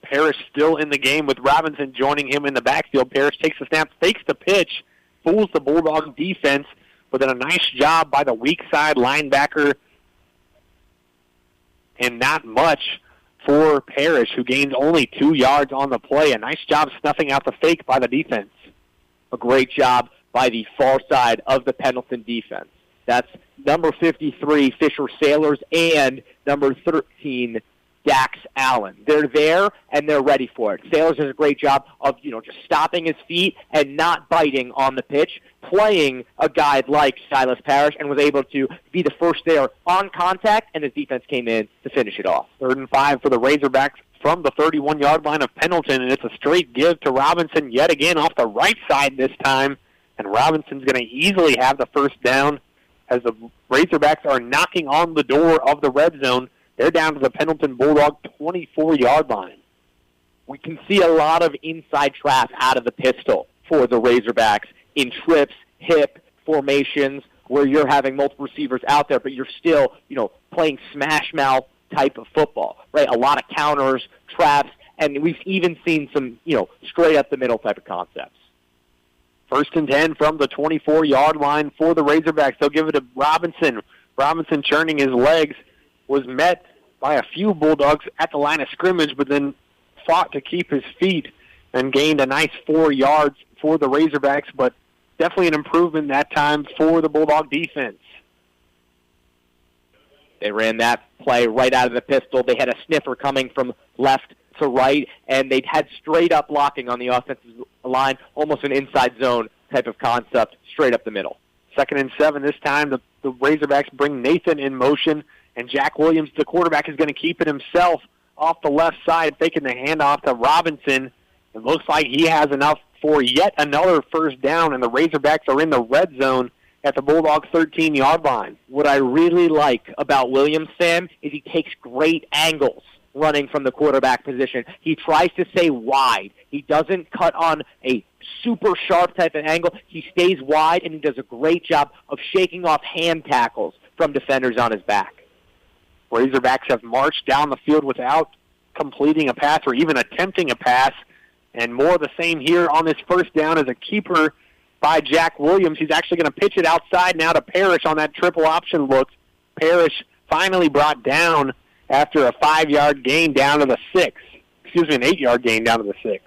Parrish still in the game with Robinson joining him in the backfield. Parrish takes the snap, fakes the pitch, fools the Bulldog defense, but then a nice job by the weak side linebacker, and not much for Parrish, who gains only 2 yards on the play. A nice job snuffing out the fake by the defense. A great job by the far side of the Pendleton defense. That's number 53, Fisher Sailors, and number 13, Dax Allen. They're there, and they're ready for it. Sailors does a great job of, just stopping his feet and not biting on the pitch, playing a guy like Silas Parrish, and was able to be the first there on contact, and his defense came in to finish it off. 3rd and 5 for the Razorbacks from the 31-yard line of Pendleton, and it's a straight give to Robinson yet again off the right side this time, and Robinson's going to easily have the first down as the Razorbacks are knocking on the door of the red zone. They're down to the Pendleton Bulldog 24-yard line. We can see a lot of inside trap out of the pistol for the Razorbacks in trips, hip formations, where you're having multiple receivers out there, but you're still, playing smash mouth type of football, right? A lot of counters, traps, and we've even seen some, straight up the middle type of concepts. 1st and 10 from the 24-yard line for the Razorbacks. They'll give it to Robinson. Robinson, churning his legs, was met by a few Bulldogs at the line of scrimmage, but then fought to keep his feet and gained a nice 4 yards for the Razorbacks, but definitely an improvement that time for the Bulldog defense. They ran that play right out of the pistol. They had a sniffer coming from left to right, and they had straight-up blocking on the offensive line, almost an inside zone type of concept, straight up the middle. 2nd and 7 this time. The Razorbacks bring Nathan in motion, and Jack Williams, the quarterback, is going to keep it himself off the left side, faking the handoff to Robinson. It looks like he has enough for yet another 1st down, and the Razorbacks are in the red zone at the Bulldog 13-yard line. What I really like about Williams, Sam, is he takes great angles running from the quarterback position. He tries to stay wide. He doesn't cut on a super sharp type of angle. He stays wide, and he does a great job of shaking off hand tackles from defenders on his back. Razorbacks have marched down the field without completing a pass or even attempting a pass, and more of the same here on this 1st down as a keeper by Jack Williams. He's actually going to pitch it outside now to Parrish on that triple option look. Parrish finally brought down after a 5-yard gain down to the 6. An 8-yard gain down to the 6.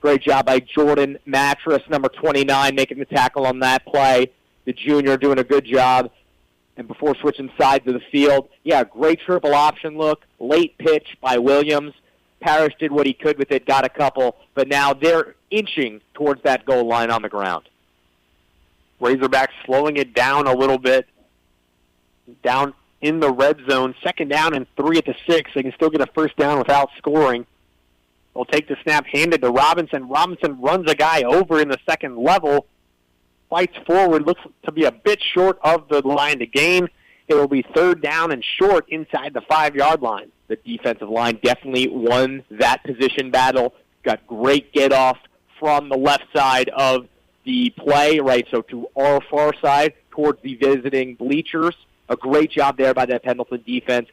Great job by Jordan Mattress, number 29, making the tackle on that play. The junior doing a good job. And before switching sides of the field, great triple option look, late pitch by Williams. Parrish did what he could with it, got a couple, but now they're inching towards that goal line on the ground. Razorbacks slowing it down a little bit, down in the red zone. 2nd down and 3 at the 6. They can still get a 1st down without scoring. They'll take the snap, handed to Robinson. Robinson runs a guy over in the 2nd level, fights forward, looks to be a bit short of the line to gain. It will be 3rd down and short inside the 5-yard line. The defensive line definitely won that position battle. Got great get-off from the left side of the play, right, so to our far side towards the visiting bleachers. A great job there by that Pendleton defense.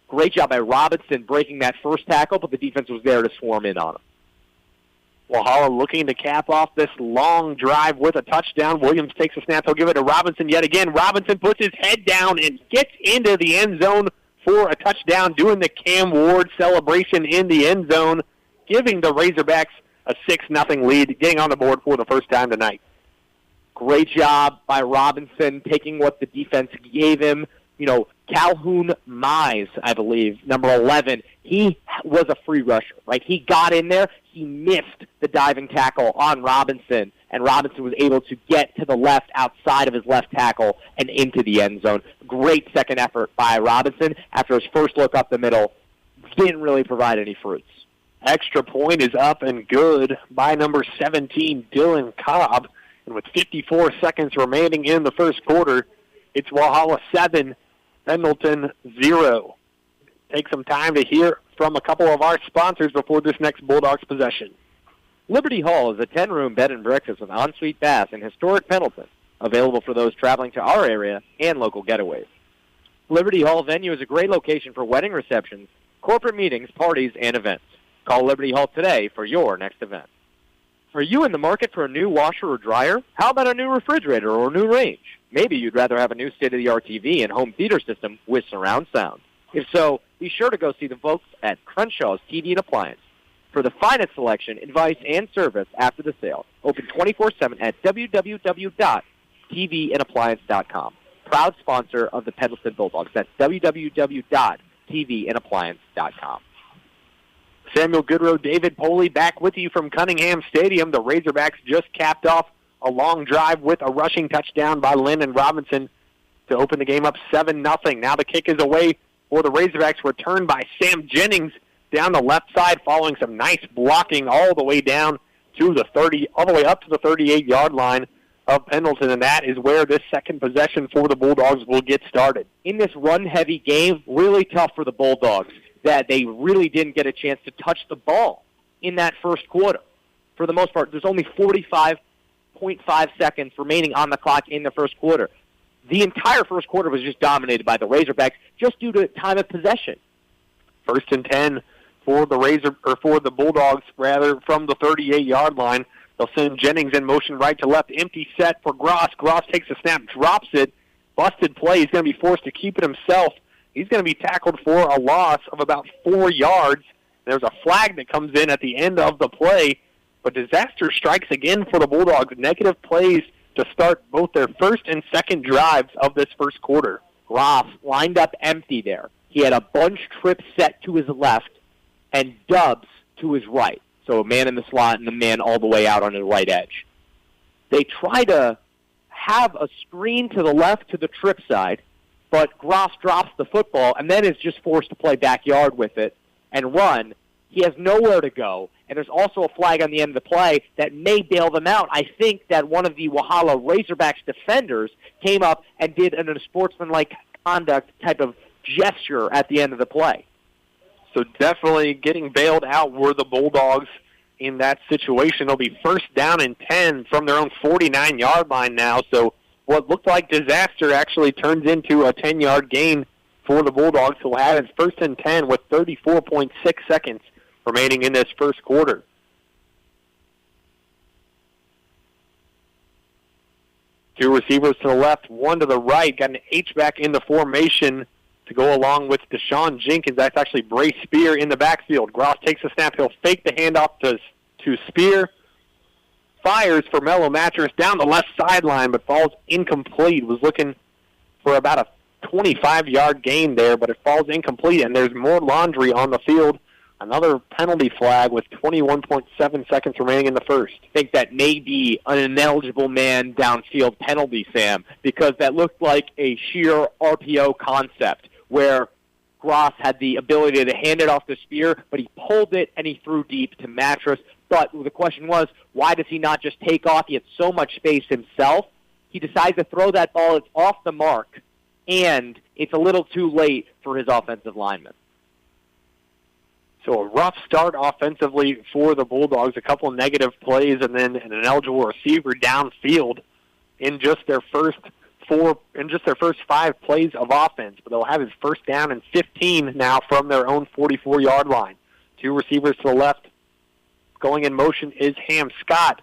Great job by Robinson breaking that 1st tackle, but the defense was there to swarm in on him. Walhalla looking to cap off this long drive with a touchdown. Williams takes a snap. He'll give it to Robinson yet again. Robinson puts his head down and gets into the end zone for a touchdown, doing the Cam Ward celebration in the end zone, giving the Razorbacks a 6-0 lead, getting on the board for the 1st time tonight. Great job by Robinson, taking what the defense gave him. Calhoun Mize, I believe, number 11, he was a free rusher, right? He got in there. He missed the diving tackle on Robinson, and Robinson was able to get to the left outside of his left tackle and into the end zone. Great second effort by Robinson after his first look up the middle. Didn't really provide any fruits. Extra point is up and good by number 17, Dylan Cobb. And with 54 seconds remaining in the 1st quarter, it's Walhalla 7, Pendleton 0. Take some time to hear from a couple of our sponsors before this next Bulldogs possession. Liberty Hall is a 10-room bed and breakfast with ensuite bath in historic Pendleton, available for those traveling to our area and local getaways. Liberty Hall venue is a great location for wedding receptions, corporate meetings, parties, and events. Call Liberty Hall today for your next event. Are you in the market for a new washer or dryer? How about a new refrigerator or a new range? Maybe you'd rather have a new state-of-the-art TV and home theater system with surround sound. If so, be sure to go see the folks at Crenshaws TV and Appliance for the finest selection, advice, and service after the sale. Open 24/7 at www.tvandappliance.com. Proud sponsor of the Pendleton Bulldogs. That's www.tvandappliance.com. Samuel Goodrow, David Poley back with you from Cunningham Stadium. The Razorbacks just capped off a long drive with a rushing touchdown by Lyndon Robinson to open the game up 7-0. Now the kick is away for the Razorbacks, returned by Sam Jennings down the left side, following some nice blocking all the way down to the 30, all the way up to the 38-yard line of Pendleton, and that is where this second possession for the Bulldogs will get started. In this run-heavy game, really tough for the Bulldogs that they really didn't get a chance to touch the ball in that first quarter. For the most part, there's only 45.5 seconds remaining on the clock in the first quarter. The entire first quarter was just dominated by the Razorbacks just due to time of possession. 1st and 10 for the Bulldogs, from the 38-yard line. They'll send Jennings in motion right to left. Empty set for Gross. Gross takes a snap, drops it. Busted play. He's going to be forced to keep it himself. He's going to be tackled for a loss of about 4 yards. There's a flag that comes in at the end of the play, but disaster strikes again for the Bulldogs. Negative plays to start both their first and second drives of this first quarter. Gross lined up empty there. He had a bunch trip set to his left and Dubs to his right. So a man in the slot and a man all the way out on the right edge. They try to have a screen to the left to the trip side, but Gross drops the football and then is just forced to play backyard with it and run. He has nowhere to go, and there's also a flag on the end of the play that may bail them out. I think that one of the Walhalla Razorbacks defenders came up and did a sportsmanlike conduct type of gesture at the end of the play. So definitely getting bailed out were the Bulldogs in that situation. It'll be 1st down and 10 from their own 49-yard line now. So what looked like disaster actually turns into a 10-yard gain for the Bulldogs, who will have it 1st and 10 with 34.6 seconds remaining in this first quarter. Two receivers to the left, one to the right. Got an H-back in the formation to go along with Deshaun Jenkins. That's actually Bray Spear in the backfield. Gross takes a snap. He'll fake the handoff to Spear. Fires for Mellow Mattress down the left sideline, but falls incomplete. Was looking for about a 25-yard gain there, but it falls incomplete, and there's more laundry on the field. Another penalty flag with 21.7 seconds remaining in the first. I think that may be an ineligible man downfield penalty, Sam, because that looked like a sheer RPO concept where Gross had the ability to hand it off to Spear, but he pulled it and he threw deep to Mattress. But the question was, why does he not just take off? He had so much space himself. He decides to throw that ball. It's off the mark, and it's a little too late for his offensive lineman. So a rough start offensively for the Bulldogs. A couple negative plays and then an ineligible receiver downfield in just their first 5 plays of offense. But they'll have his 1st down and 15 now from their own 44-yard line. 2 receivers to the left. Going in motion is Ham Scott.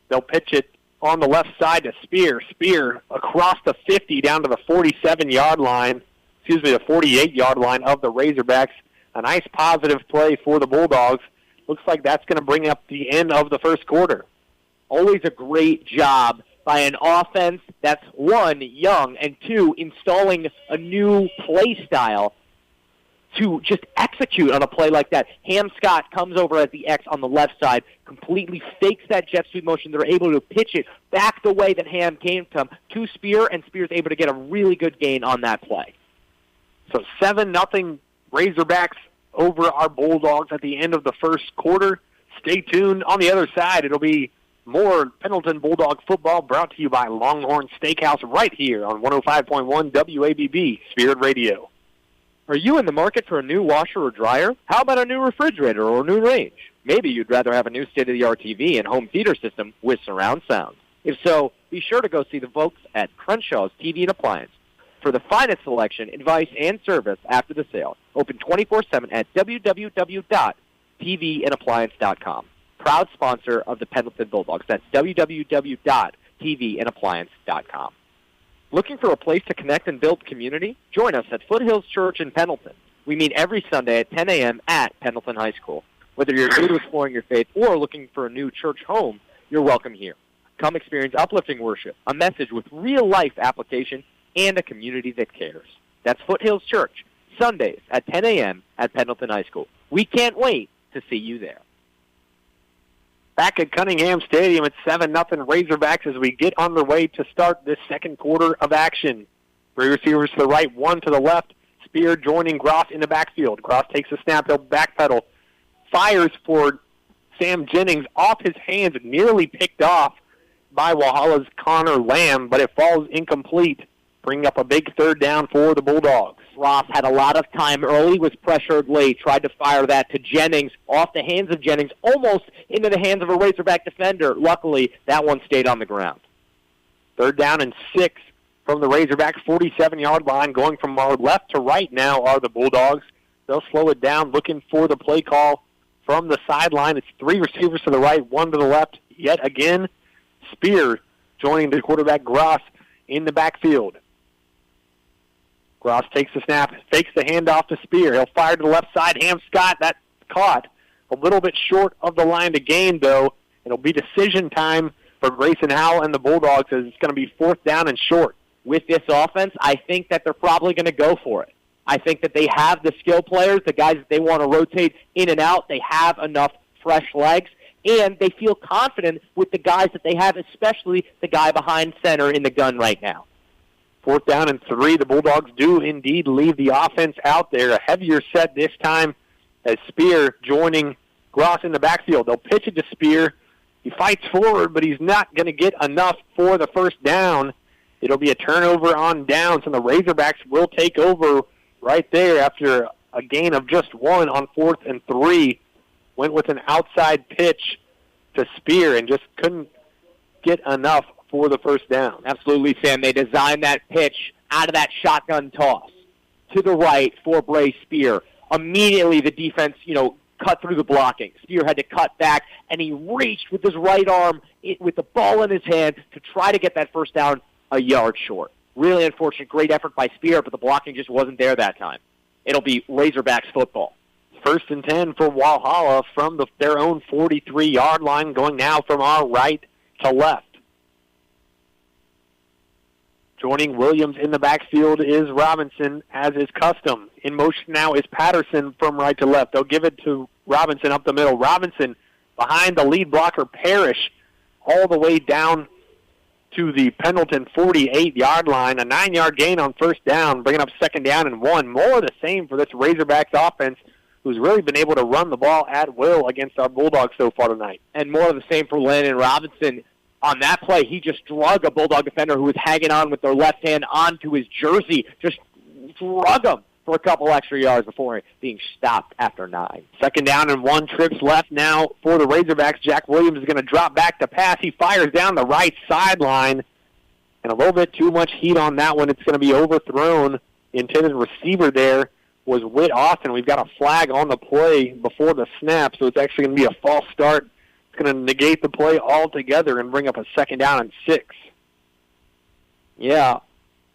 They'll pitch it on the left side to Spear. Spear across the 50 down to the 47-yard line. The 48-yard line of the Razorbacks. A nice positive play for the Bulldogs. Looks like that's going to bring up the end of the first quarter. Always a great job by an offense that's, 1, young, and 2, installing a new play style to just execute on a play like that. Ham Scott comes over as the X on the left side, completely fakes that jet sweep motion. They're able to pitch it back the way that Ham came to Spear, and Spear's able to get a really good gain on that play. So 7-0 Razorbacks over our Bulldogs at the end of the first quarter. Stay tuned. On the other side, it'll be more Pendleton Bulldog football brought to you by Longhorn Steakhouse right here on 105.1 WABB Spirit Radio. Are you in the market for a new washer or dryer? How about a new refrigerator or a new range? Maybe you'd rather have a new state-of-the-art TV and home theater system with surround sound. If so, be sure to go see the folks at Crenshaws TV and Appliance for the finest selection, advice, and service after the sale. Open 24/7 at www.tvandappliance.com. Proud sponsor of the Pendleton Bulldogs. That's www.tvandappliance.com. Looking for a place to connect and build community? Join us at Foothills Church in Pendleton. We meet every Sunday at 10 a.m. at Pendleton High School. Whether you're new to exploring your faith or looking for a new church home, you're welcome here. Come experience uplifting worship, a message with real-life application, and a community that cares. That's Foothills Church, Sundays at 10 a.m. at Pendleton High School. We can't wait to see you there. Back at Cunningham Stadium, it's 7-0 Razorbacks as we get underway to start this second quarter of action. 3 receivers to the right, 1 to the left. Spear joining Gross in the backfield. Gross takes a snap, he'll backpedal. Fires for Sam Jennings off his hands, nearly picked off by Walhalla's Connor Lamb, but it falls incomplete, bringing up a big third down for the Bulldogs. Ross had a lot of time early, was pressured late, tried to fire that to Jennings, off the hands of Jennings, almost into the hands of a Razorback defender. Luckily, that one stayed on the ground. Third down and 6 from the Razorbacks' 47-yard line. Going from our left to right now are the Bulldogs. They'll slow it down, looking for the play call from the sideline. It's 3 receivers to the right, 1 to the left. Yet again, Spear joining the quarterback Gross in the backfield. Gross takes the snap, fakes the handoff to Spear. He'll fire to the left side. Ham Scott, that caught a little bit short of the line to gain, though. It'll be decision time for Grayson Howell and the Bulldogs as it's going to be 4th down and short. With this offense, I think that they're probably going to go for it. I think that they have the skill players, the guys that they want to rotate in and out. They have enough fresh legs, and they feel confident with the guys that they have, especially the guy behind center in the gun right now. 4th down and 3. The Bulldogs do indeed leave the offense out there. A heavier set this time as Spear joining Gross in the backfield. They'll pitch it to Spear. He fights forward, but he's not going to get enough for the first down. It'll be a turnover on downs, and the Razorbacks will take over right there after a gain of just 1 on 4th and 3. Went with an outside pitch to Spear and just couldn't get enough for the first down. Absolutely, Sam. They designed that pitch out of that shotgun toss to the right for Bray Spear. Immediately the defense, cut through the blocking. Spear had to cut back, and he reached with his right arm with the ball in his hand to try to get that first down a yard short. Really unfortunate. Great effort by Spear, but the blocking just wasn't there that time. It'll be Razorbacks football. 1st and 10 for Walhalla from their own 43-yard line, going now from our right to left. Joining Williams in the backfield is Robinson, as is custom. In motion now is Patterson from right to left. They'll give it to Robinson up the middle. Robinson behind the lead blocker, Parrish, all the way down to the Pendleton 48-yard line. A 9-yard gain on first down, bringing up 2nd down and 1. More of the same for this Razorbacks offense, who's really been able to run the ball at will against our Bulldogs so far tonight. And more of the same for Landon Robinson. On that play, he just drug a Bulldog defender who was hanging on with their left hand onto his jersey, just drug him for a couple extra yards before being stopped after 9. 2nd down and 1, trips left now for the Razorbacks. Jack Williams is going to drop back to pass. He fires down the right sideline, and a little bit too much heat on that one. It's going to be overthrown. The intended receiver there was Whit Austin. We've got a flag on the play before the snap, so it's actually going to be a false start. It's going to negate the play altogether and bring up a 2nd down and 6. Yeah,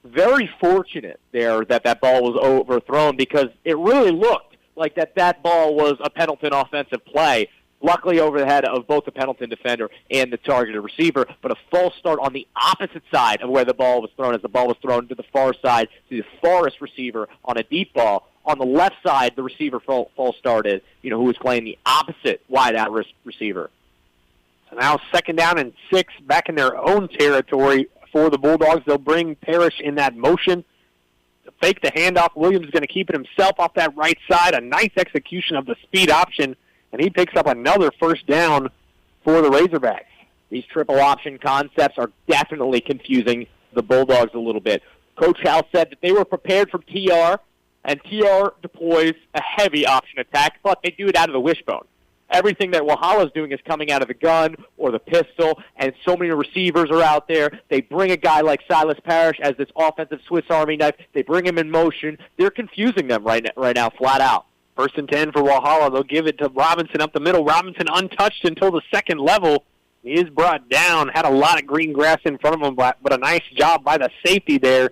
very fortunate there that ball was overthrown, because it really looked like that ball was a Pendleton offensive play. Luckily over the head of both the Pendleton defender and the targeted receiver, but a false start on the opposite side of where the ball was thrown, as the ball was thrown to the far side to the Forest receiver on a deep ball. On the left side, the receiver false started, who was playing the opposite wide-out receiver. So now 2nd down and 6, back in their own territory for the Bulldogs. They'll bring Parrish in that motion. To fake the handoff, Williams is going to keep it himself off that right side. A nice execution of the speed option, and he picks up another first down for the Razorbacks. These triple option concepts are definitely confusing the Bulldogs a little bit. Coach Hal said that they were prepared for TR, and TR deploys a heavy option attack, but they do it out of the wishbone. Everything that Walhalla is doing is coming out of the gun or the pistol, and so many receivers are out there. They bring a guy like Silas Parrish as this offensive Swiss Army knife. They bring him in motion. They're confusing them right now, flat out. 1st and 10 for Walhalla. They'll give it to Robinson up the middle. Robinson untouched until the 2nd level. He is brought down. Had a lot of green grass in front of him, but a nice job by the safety there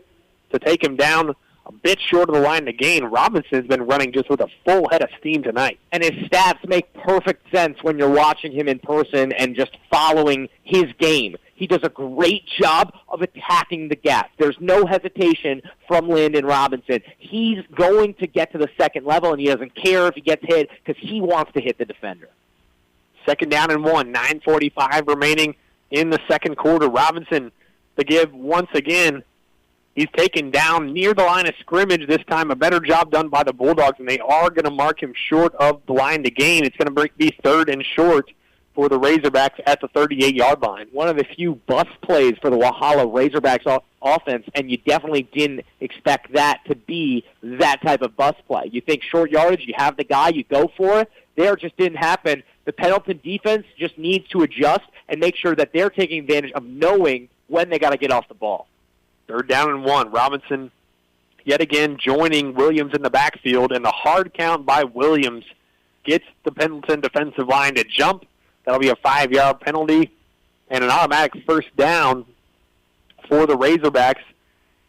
to take him down a bit short of the line to gain. Robinson's been running just with a full head of steam tonight. And his stats make perfect sense when you're watching him in person and just following his game. He does a great job of attacking the gap. There's no hesitation from Landon Robinson. He's going to get to the 2nd level, and he doesn't care if he gets hit because he wants to hit the defender. 2nd down and 1, 9:45 remaining in the 2nd quarter. Robinson to give once again. He's taken down near the line of scrimmage this time. A better job done by the Bulldogs, and they are going to mark him short of the line to gain. It's going to be 3rd and short for the Razorbacks at the 38-yard line. One of the few bust plays for the Walhalla Razorbacks offense, and you definitely didn't expect that to be that type of bust play. You think short yardage, you have the guy, you go for it. There just didn't happen. The Pendleton defense just needs to adjust and make sure that they're taking advantage of knowing when they got to get off the ball. 3rd down and 1. Robinson yet again joining Williams in the backfield, and the hard count by Williams gets the Pendleton defensive line to jump. That'll be a 5-yard penalty and an automatic first down for the Razorbacks,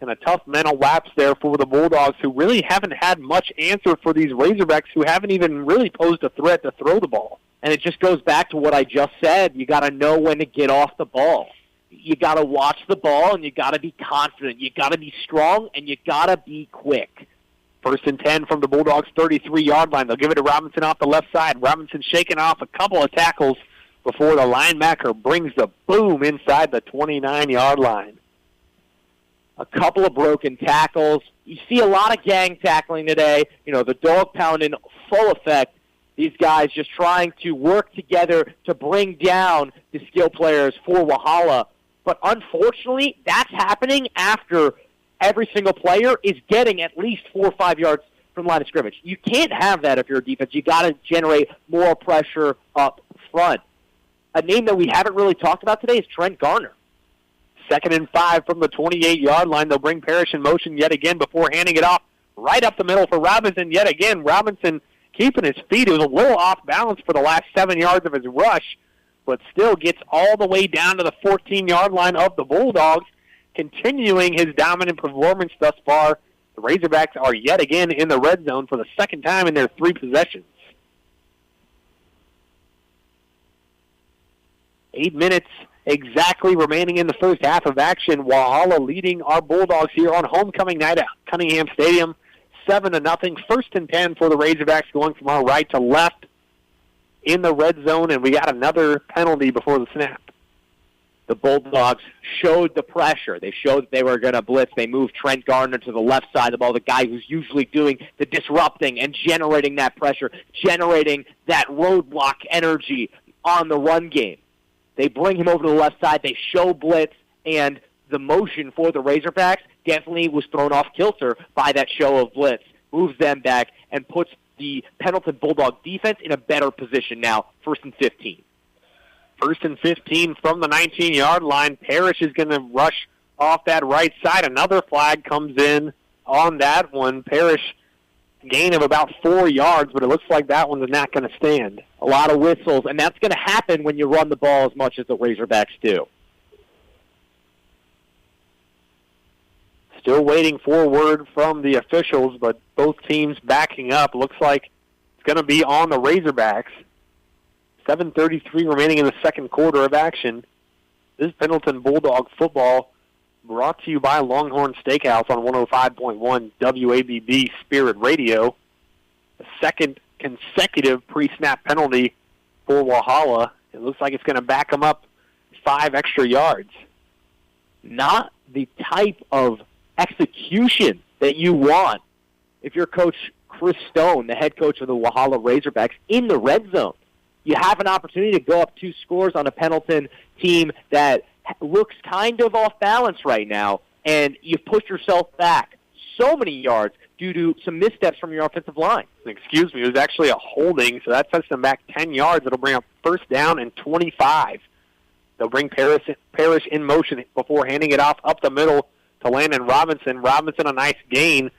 and a tough mental lapse there for the Bulldogs, who really haven't had much answer for these Razorbacks, who haven't even really posed a threat to throw the ball. And it just goes back to what I just said. You got to know when to get off the ball. You got to watch the ball, and you got to be confident. You got to be strong, and you got to be quick. 1st and 10 from the Bulldogs' 33-yard line. They'll give it to Robinson off the left side. Robinson shaking off a couple of tackles before the linebacker brings the boom inside the 29-yard line. A couple of broken tackles. You see a lot of gang tackling today. You know, the dog pound in full effect. These guys just trying to work together to bring down the skill players for Walhalla. But unfortunately, that's happening after every single player is getting at least 4 or 5 yards from the line of scrimmage. You can't have that if you're a defense. You got to generate more pressure up front. A name that we haven't really talked about today is Trent Garner. 2nd and 5 from the 28-yard line. They'll bring Parrish in motion yet again before handing it off right up the middle for Robinson yet again. Robinson keeping his feet. It was a little off balance for the last 7 yards of his rush, but still gets all the way down to the 14-yard line of the Bulldogs, continuing his dominant performance thus far. The Razorbacks are yet again in the red zone for the second time in their 3 possessions. 8 minutes exactly remaining in the first half of action. Walhalla leading our Bulldogs here on homecoming night at Cunningham Stadium, 7-0. 1st and 10 for the Razorbacks, going from our right to left in the red zone, and we got another penalty before the snap. The Bulldogs showed the pressure. They showed that they were going to blitz. They moved Trent Garner to the left side of the ball, the guy who's usually doing the disrupting and generating that pressure, generating that roadblock energy on the run game. They bring him over to the left side. They show blitz, and the motion for the Razorbacks definitely was thrown off kilter by that show of blitz. Moves them back and puts the Pendleton Bulldog defense in a better position now, 1st and 15. 1st and 15 from the 19-yard line. Parrish is going to rush off that right side. Another flag comes in on that one. Parrish, gain of about 4 yards, but it looks like that one's not going to stand. A lot of whistles, and that's going to happen when you run the ball as much as the Razorbacks do. Still waiting for word from the officials, but both teams backing up. Looks like it's going to be on the Razorbacks. 7:33 remaining in the second quarter of action. This is Pendleton Bulldog football, brought to you by Longhorn Steakhouse on 105.1 WABB Spirit Radio. The second consecutive pre-snap penalty for Walhalla. It looks like it's going to back them up 5 extra yards. Not the type of execution that you want if you're Coach Chris Stone, the head coach of the Walhalla Razorbacks, in the red zone. You have an opportunity to go up 2 scores on a Pendleton team that looks kind of off balance right now, and you've pushed yourself back so many yards due to some missteps from your offensive line. Excuse me, it was actually a holding, so that sets them back 10 yards. It'll bring up 1st down and 25. They'll bring Parrish in motion before handing it off up the middle to Landon Robinson. Robinson, a nice gain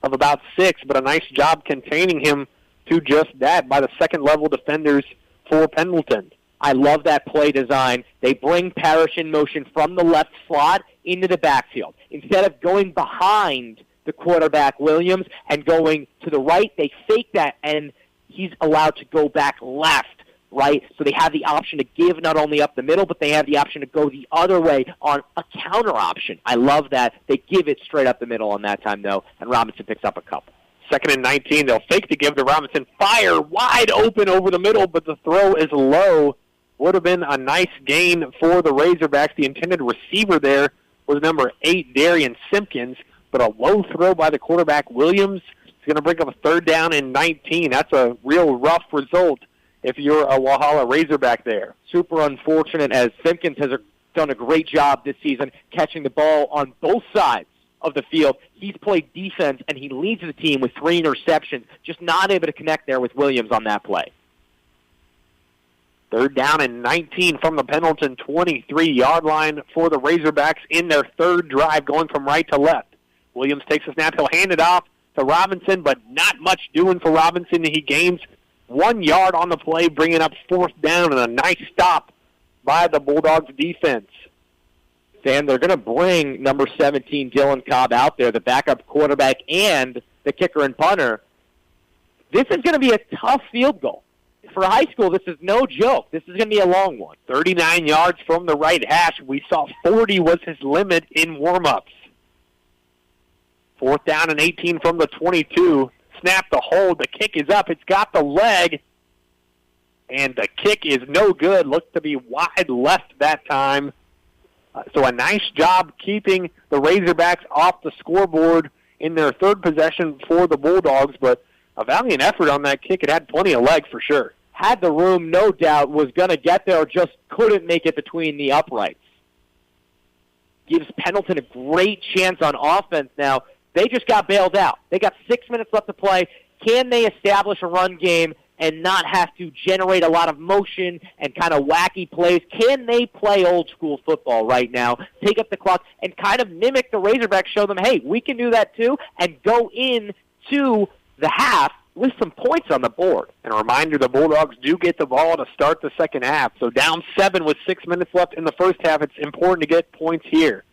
of about 6, but a nice job containing him to just that by the second-level defenders for Pendleton. I love that play design. They bring Parrish in motion from the left slot into the backfield. Instead of going behind the quarterback, Williams, and going to the right, they fake that, and he's allowed to go back left, right? So they have the option to give not only up the middle, but they have the option to go the other way on a counter option. I love that. They give it straight up the middle on that time, though, and Robinson picks up a couple. 2nd and 19. They'll fake to give to Robinson. Fire wide open over the middle, but the throw is low. Would have been a nice gain for the Razorbacks. The intended receiver there was number 8, Darian Simpkins, but a low throw by the quarterback, Williams. It's going to bring up a 3rd down and 19. That's a real rough result if you're a Walhalla Razorback there. Super unfortunate, as Simpkins has done a great job this season catching the ball on both sides of the field. He's played defense, and he leads the team with 3 interceptions, just not able to connect there with Williams on that play. 3rd down and 19 from the Pendleton 23-yard line for the Razorbacks in their 3rd drive, going from right to left. Williams takes a snap. He'll hand it off to Robinson, but not much doing for Robinson. He gains 1 yard on the play, bringing up 4th down, and a nice stop by the Bulldogs defense. Sam, they're going to bring number 17, Dylan Cobb, out there, the backup quarterback and the kicker and punter. This is going to be a tough field goal. For high school, this is no joke. This is going to be a long one. 39 yards from the right hash. We saw 40 was his limit in warm-ups. 4th down and 18 from the 22. Snap the hold. The kick is up. It's got the leg. And the kick is no good. Looked to be wide left that time. So a nice job keeping the Razorbacks off the scoreboard in their 3rd possession for the Bulldogs, but a valiant effort on that kick. It had plenty of leg for sure. Had the room, no doubt, was going to get there, just couldn't make it between the uprights. Gives Pendleton a great chance on offense now. They just got bailed out. They got 6 minutes left to play. Can they establish a run game and not have to generate a lot of motion and kind of wacky plays? Can they play old-school football right now, take up the clock, and kind of mimic the Razorbacks, show them, hey, we can do that too, and go into the half with some points on the board? And a reminder, the Bulldogs do get the ball to start the second half. So down 7 with 6 minutes left in the first half, it's important to get points here.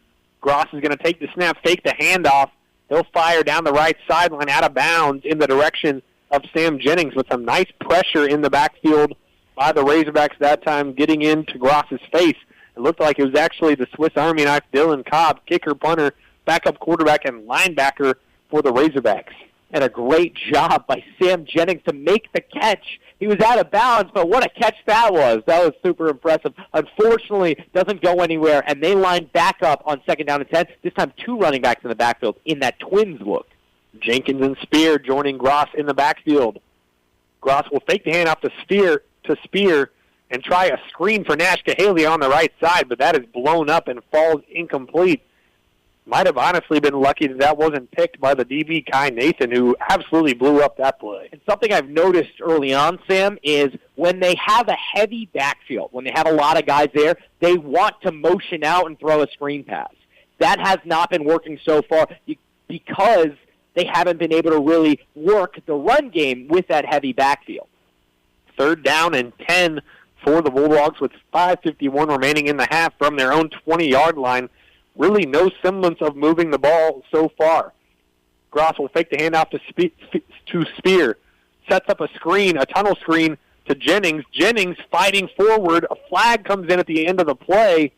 Gross is going to take the snap, fake the handoff. He'll fire down the right sideline out of bounds in the direction of Sam Jennings with some nice pressure in the backfield by the Razorbacks that time, getting into Gross's face. It looked like it was actually the Swiss Army knife Dylan Cobb, kicker, punter, backup quarterback, and linebacker for the Razorbacks. And a great job by Sam Jennings to make the catch. He was out of bounds, but what a catch that was. That was super impressive. Unfortunately, doesn't go anywhere, and they line back up on 2nd down and 10. This time 2 running backs in the backfield in that twins look. Jenkins and Spear joining Gross in the backfield. Gross will fake the handoff to Spear and try a screen for Nash Cahaley on the right side, but that is blown up and falls incomplete. Might have honestly been lucky that wasn't picked by the DB, Kai Nathan, who absolutely blew up that play. And something I've noticed early on, Sam, is when they have a heavy backfield, when they have a lot of guys there, they want to motion out and throw a screen pass. That has not been working so far because they haven't been able to really work the run game with that heavy backfield. 3rd down and 10 for the Bulldogs with 5:51 remaining in the half from their own 20-yard line. Really no semblance of moving the ball so far. Gross will fake the handoff to Spear. Sets up a screen, a tunnel screen to Jennings. Jennings fighting forward. A flag comes in at the end of the play.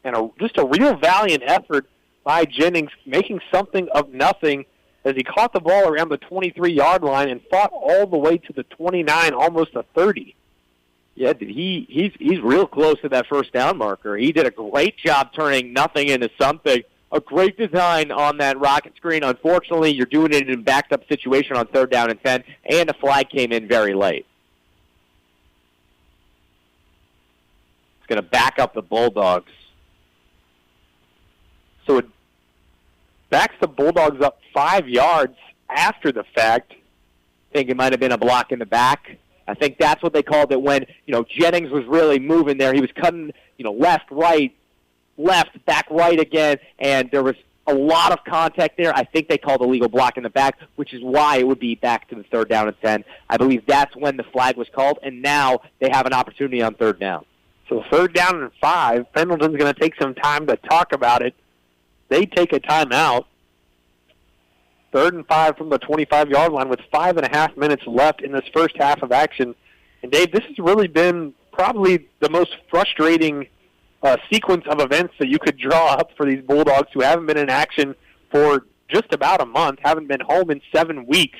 And just a real valiant effort by Jennings, making something of nothing as he caught the ball around the 23-yard line and fought all the way to the 29, almost the 30. Yeah, he's real close to that 1st down marker. He did a great job turning nothing into something. A great design on that rocket screen. Unfortunately, you're doing it in a backed-up situation on 3rd down and 10, and a flag came in very late. It's going to back up the Bulldogs. So it backs the Bulldogs up 5 yards after the fact. I think it might have been a block in the back. I think that's what they called it when, Jennings was really moving there. He was cutting, left, right, left, back, right again, and there was a lot of contact there. I think they called a legal block in the back, which is why it would be back to the 3rd down and 10. I believe that's when the flag was called, and now they have an opportunity on 3rd down. So 3rd down and 5. Pendleton's going to take some time to talk about it. They take a timeout. 3rd and 5 from the 25-yard line with 5.5 minutes left in this first half of action. And, Dave, this has really been probably the most frustrating sequence of events that you could draw up for these Bulldogs who haven't been in action for just about a month, haven't been home in 7 weeks.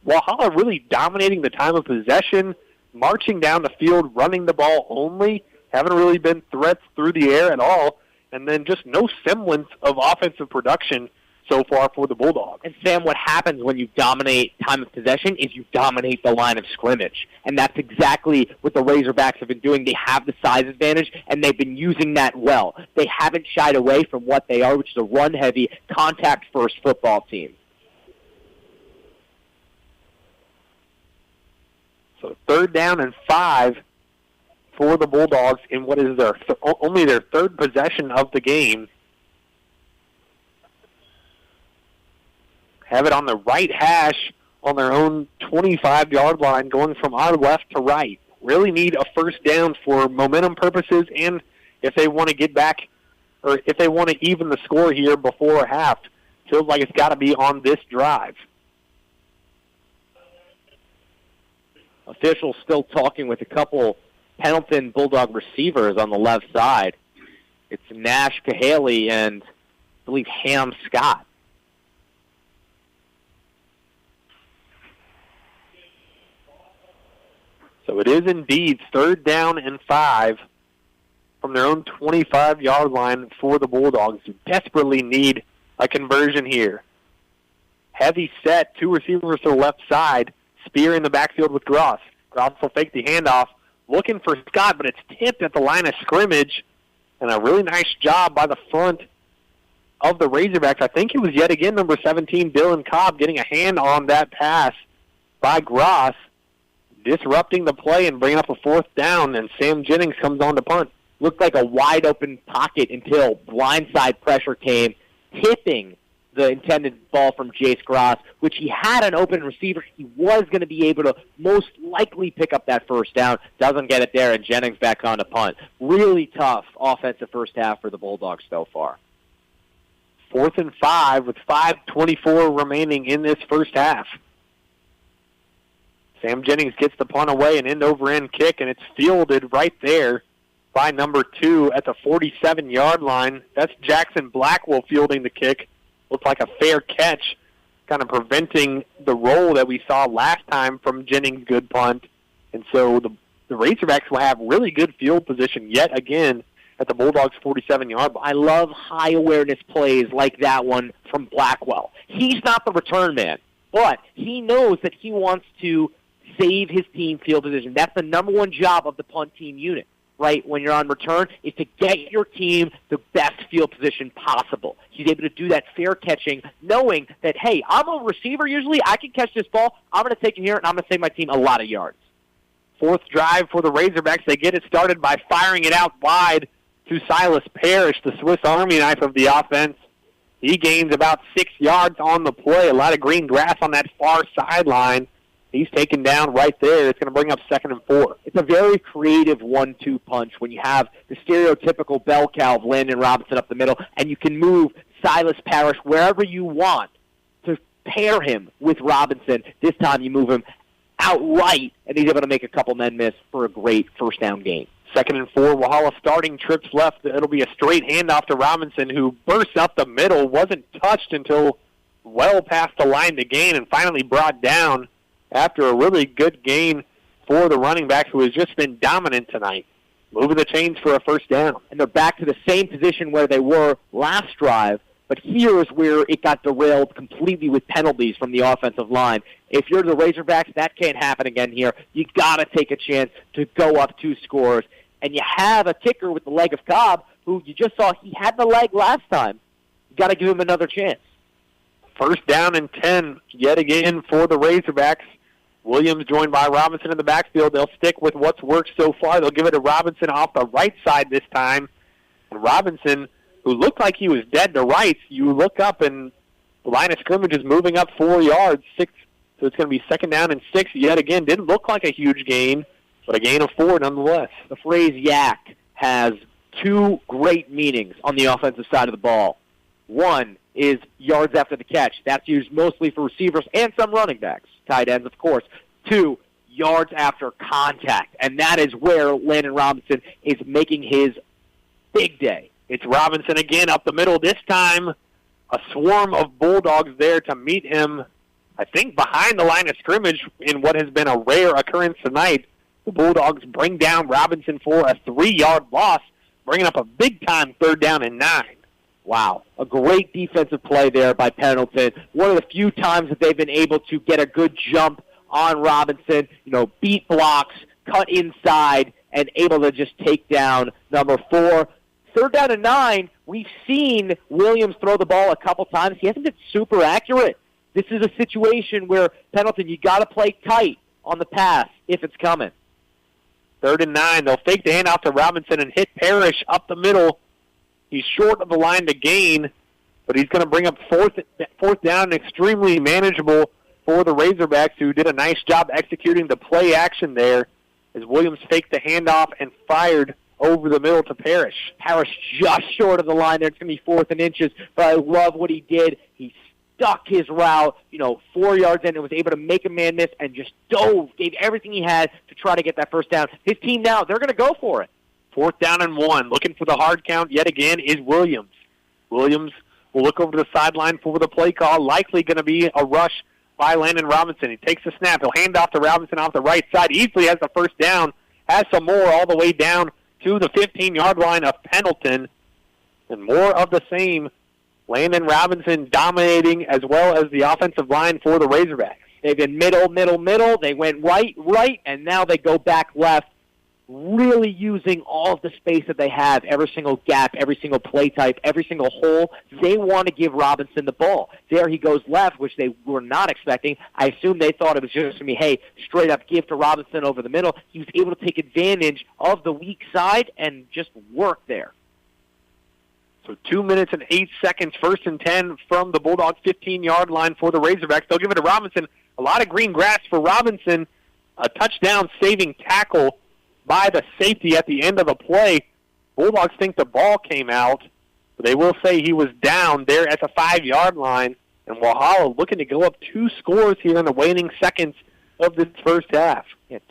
Walhalla really dominating the time of possession, marching down the field, running the ball only, haven't really been threats through the air at all, and then just no semblance of offensive production so far for the Bulldogs. And, Sam, what happens when you dominate time of possession is you dominate the line of scrimmage. And that's exactly what the Razorbacks have been doing. They have the size advantage, and they've been using that well. They haven't shied away from what they are, which is a run-heavy, contact-first football team. So 3rd down and 5 for the Bulldogs in what is only their 3rd possession of the game. Have it on the right hash on their own 25-yard line, going from our left to right. Really need a first down for momentum purposes, and if they want to get back, or if they want to even the score here before half. Feels like it's got to be on this drive. Officials still talking with a couple Pendleton Bulldog receivers on the left side. It's Nash Cahaley and, I believe, Ham Scott. So it is indeed 3rd down and 5 from their own 25-yard line for the Bulldogs, who desperately need a conversion here. Heavy set, 2 receivers to the left side, Spear in the backfield with Gross. Gross will fake the handoff, looking for Scott, but it's tipped at the line of scrimmage, and a really nice job by the front of the Razorbacks. I think it was yet again number 17, Dylan Cobb, getting a hand on that pass by Gross, disrupting the play and bringing up a 4th down, and Sam Jennings comes on to punt. Looked like a wide-open pocket until blindside pressure came, tipping the intended ball from Jace Gross, which he had an open receiver. He was going to be able to most likely pick up that first down. Doesn't get it there, and Jennings back on to punt. Really tough offensive first half for the Bulldogs so far. 4th and 5 with 5:24 remaining in this first half. Sam Jennings gets the punt away, an end-over-end kick, and it's fielded right there by number 2 at the 47-yard line. That's Jackson Blackwell fielding the kick. Looks like a fair catch, kind of preventing the roll that we saw last time from Jennings' good punt. And so the Razorbacks will have really good field position yet again at the Bulldogs' 47-yard line. I love high-awareness plays like that one from Blackwell. He's not the return man, but he knows that he wants to save his team field position. That's the number one job of the punt team unit, right, when you're on return, is to get your team the best field position possible. He's able to do that fair catching, knowing that, hey, I'm a receiver usually. I can catch this ball. I'm going to take it here, and I'm going to save my team a lot of yards. 4th drive for the Razorbacks. They get it started by firing it out wide to Silas Parrish, the Swiss Army knife of the offense. He gains about 6 yards on the play. A lot of green grass on that far sideline. He's taken down right there. It's going to bring up 2nd and 4. It's a very creative 1-2 punch when you have the stereotypical bell cow of Landon Robinson up the middle, and you can move Silas Parrish wherever you want to pair him with Robinson. This time you move him outright, and he's able to make a couple men miss for a great first down gain. 2nd and 4, Walhalla starting trips left. It'll be a straight handoff to Robinson, who bursts up the middle, wasn't touched until well past the line to gain, and finally brought down after a really good gain for the running backs, who has just been dominant tonight, moving the chains for a first down. And they're back to the same position where they were last drive, but here is where it got derailed completely with penalties from the offensive line. If you're the Razorbacks, that can't happen again here. You got to take a chance to go up 2 scores. And you have a kicker with the leg of Cobb, who you just saw he had the leg last time. You got to give him another chance. First down and 10 yet again for the Razorbacks. Williams joined by Robinson in the backfield. They'll stick with what's worked so far. They'll give it to Robinson off the right side this time. And Robinson, who looked like he was dead to rights, you look up and the line of scrimmage is moving up 4 yards. 6, so it's going to be 2nd down and 6 yet again. Didn't look like a huge gain, but a gain of 4 nonetheless. The phrase yak has 2 great meanings on the offensive side of the ball. One is yards after the catch. That's used mostly for receivers and some running backs, tight ends, of course. 2, yards after contact, and that is where Landon Robinson is making his big day. It's Robinson again up the middle. This time, a swarm of Bulldogs there to meet him, I think, behind the line of scrimmage in what has been a rare occurrence tonight. The Bulldogs bring down Robinson for a 3-yard loss, bringing up a big-time 3rd down and 9. Wow, a great defensive play there by Pendleton. One of the few times that they've been able to get a good jump on Robinson, beat blocks, cut inside, and able to just take down number 4. 3rd down and 9, we've seen Williams throw the ball a couple times. He hasn't been super accurate. This is a situation where, Pendleton, you got to play tight on the pass if it's coming. 3rd and 9, they'll fake the handoff to Robinson and hit Parrish up the middle. He's short of the line to gain, but he's going to bring up fourth down, extremely manageable for the Razorbacks, who did a nice job executing the play action there as Williams faked the handoff and fired over the middle to Parrish. Parrish just short of the line there. It's going to be 4th and inches, but I love what he did. He stuck his route, 4 yards in and was able to make a man miss and just dove, gave everything he had to try to get that first down. His team now, they're going to go for it. 4th down and 1. Looking for the hard count yet again is Williams. Williams will look over the sideline for the play call. Likely going to be a rush by Landon Robinson. He takes the snap. He'll hand off to Robinson off the right side. Easily has the first down. Has some more all the way down to the 15-yard line of Pendleton. And more of the same. Landon Robinson dominating as well as the offensive line for the Razorbacks. They've been middle. They went right, and now they go back left. Really using all of the space that they have, every single gap, every single play type, every single hole. They want to give Robinson the ball. There he goes left, which they were not expecting. I assume they thought it was just going to be, straight up give to Robinson over the middle. He was able to take advantage of the weak side and just work there. So 2 minutes and 8 seconds, 1st and 10 from the Bulldogs' 15-yard line for the Razorbacks. They'll give it to Robinson. A lot of green grass for Robinson. A touchdown-saving tackle by the safety at the end of the play. Bulldogs think the ball came out, but they will say he was down there at the 5-yard line. And Walhalla looking to go up 2 scores here in the waning seconds of this first half.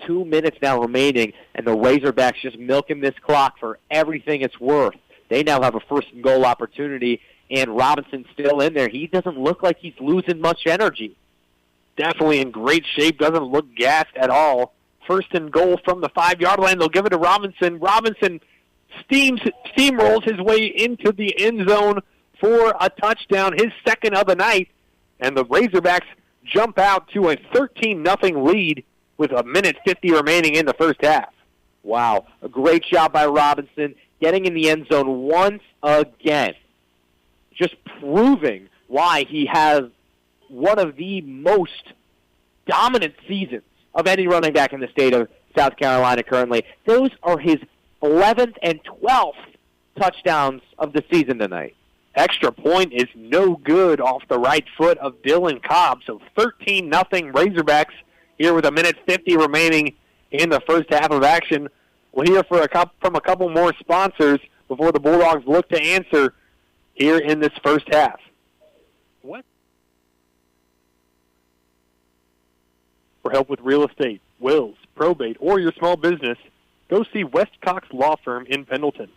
2 minutes now remaining, and the Razorbacks just milking this clock for everything it's worth. They now have a 1st and goal opportunity, and Robinson's still in there. He doesn't look like he's losing much energy. Definitely in great shape, doesn't look gassed at all. 1st and goal from the 5-yard line. They'll give it to Robinson. Robinson steamrolls his way into the end zone for a touchdown, his 2nd of the night. And the Razorbacks jump out to a 13-0 lead with 1:50 remaining in the first half. Wow, a great job by Robinson, getting in the end zone once again. Just proving why he has one of the most dominant seasons of any running back in the state of South Carolina currently. Those are his 11th and 12th touchdowns of the season tonight. Extra point is no good off the right foot of Dylan Cobb. So 13-0 Razorbacks here with 1:50 remaining in the first half of action. We'll hear from a couple more sponsors before the Bulldogs look to answer here in this first half. What? For help with real estate, wills, probate, or your small business, go see West Cox Law Firm in Pendleton.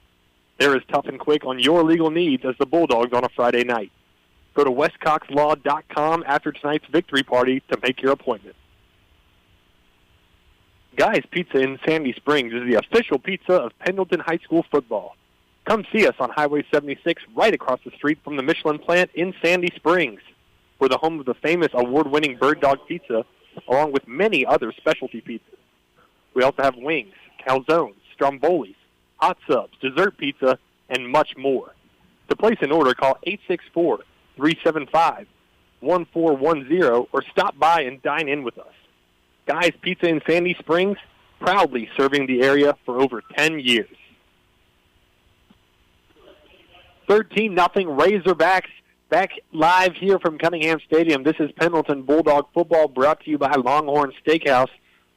They're as tough and quick on your legal needs as the Bulldogs on a Friday night. Go to westcoxlaw.com after tonight's victory party to make your appointment. Guy's Pizza in Sandy Springs is the official pizza of Pendleton High School football. Come see us on Highway 76 right across the street from the Michelin plant in Sandy Springs. We're the home of the famous award-winning Bird Dog Pizza, along with many other specialty pizzas. We also have wings, calzones, strombolis, hot subs, dessert pizza, and much more. To place an order, call 864-375-1410 or stop by and dine in with us. Guy's Pizza in Sandy Springs, proudly serving the area for over 10 years. 13-0 Razorbacks. Back live here from Cunningham Stadium. This is Pendleton Bulldog football brought to you by Longhorn Steakhouse.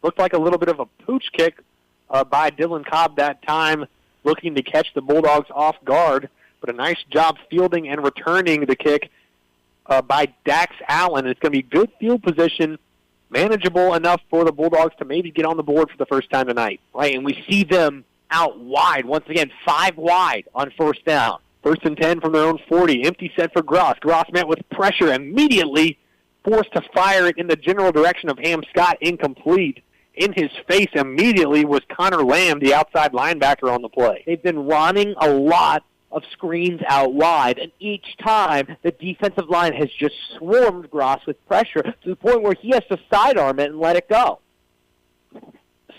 Looked like a little bit of a pooch kick by Dylan Cobb that time, looking to catch the Bulldogs off guard. But a nice job fielding and returning the kick by Dax Allen. It's going to be good field position, manageable enough for the Bulldogs to maybe get on the board for the first time tonight. Right, and we see them out wide. Once again, 5 wide on 1st down. 1st and 10 from their own 40. Empty set for Gross. Gross met with pressure, immediately forced to fire it in the general direction of Ham Scott, incomplete. In his face immediately was Connor Lamb, the outside linebacker on the play. They've been running a lot of screens out wide, and each time the defensive line has just swarmed Gross with pressure to the point where he has to sidearm it and let it go.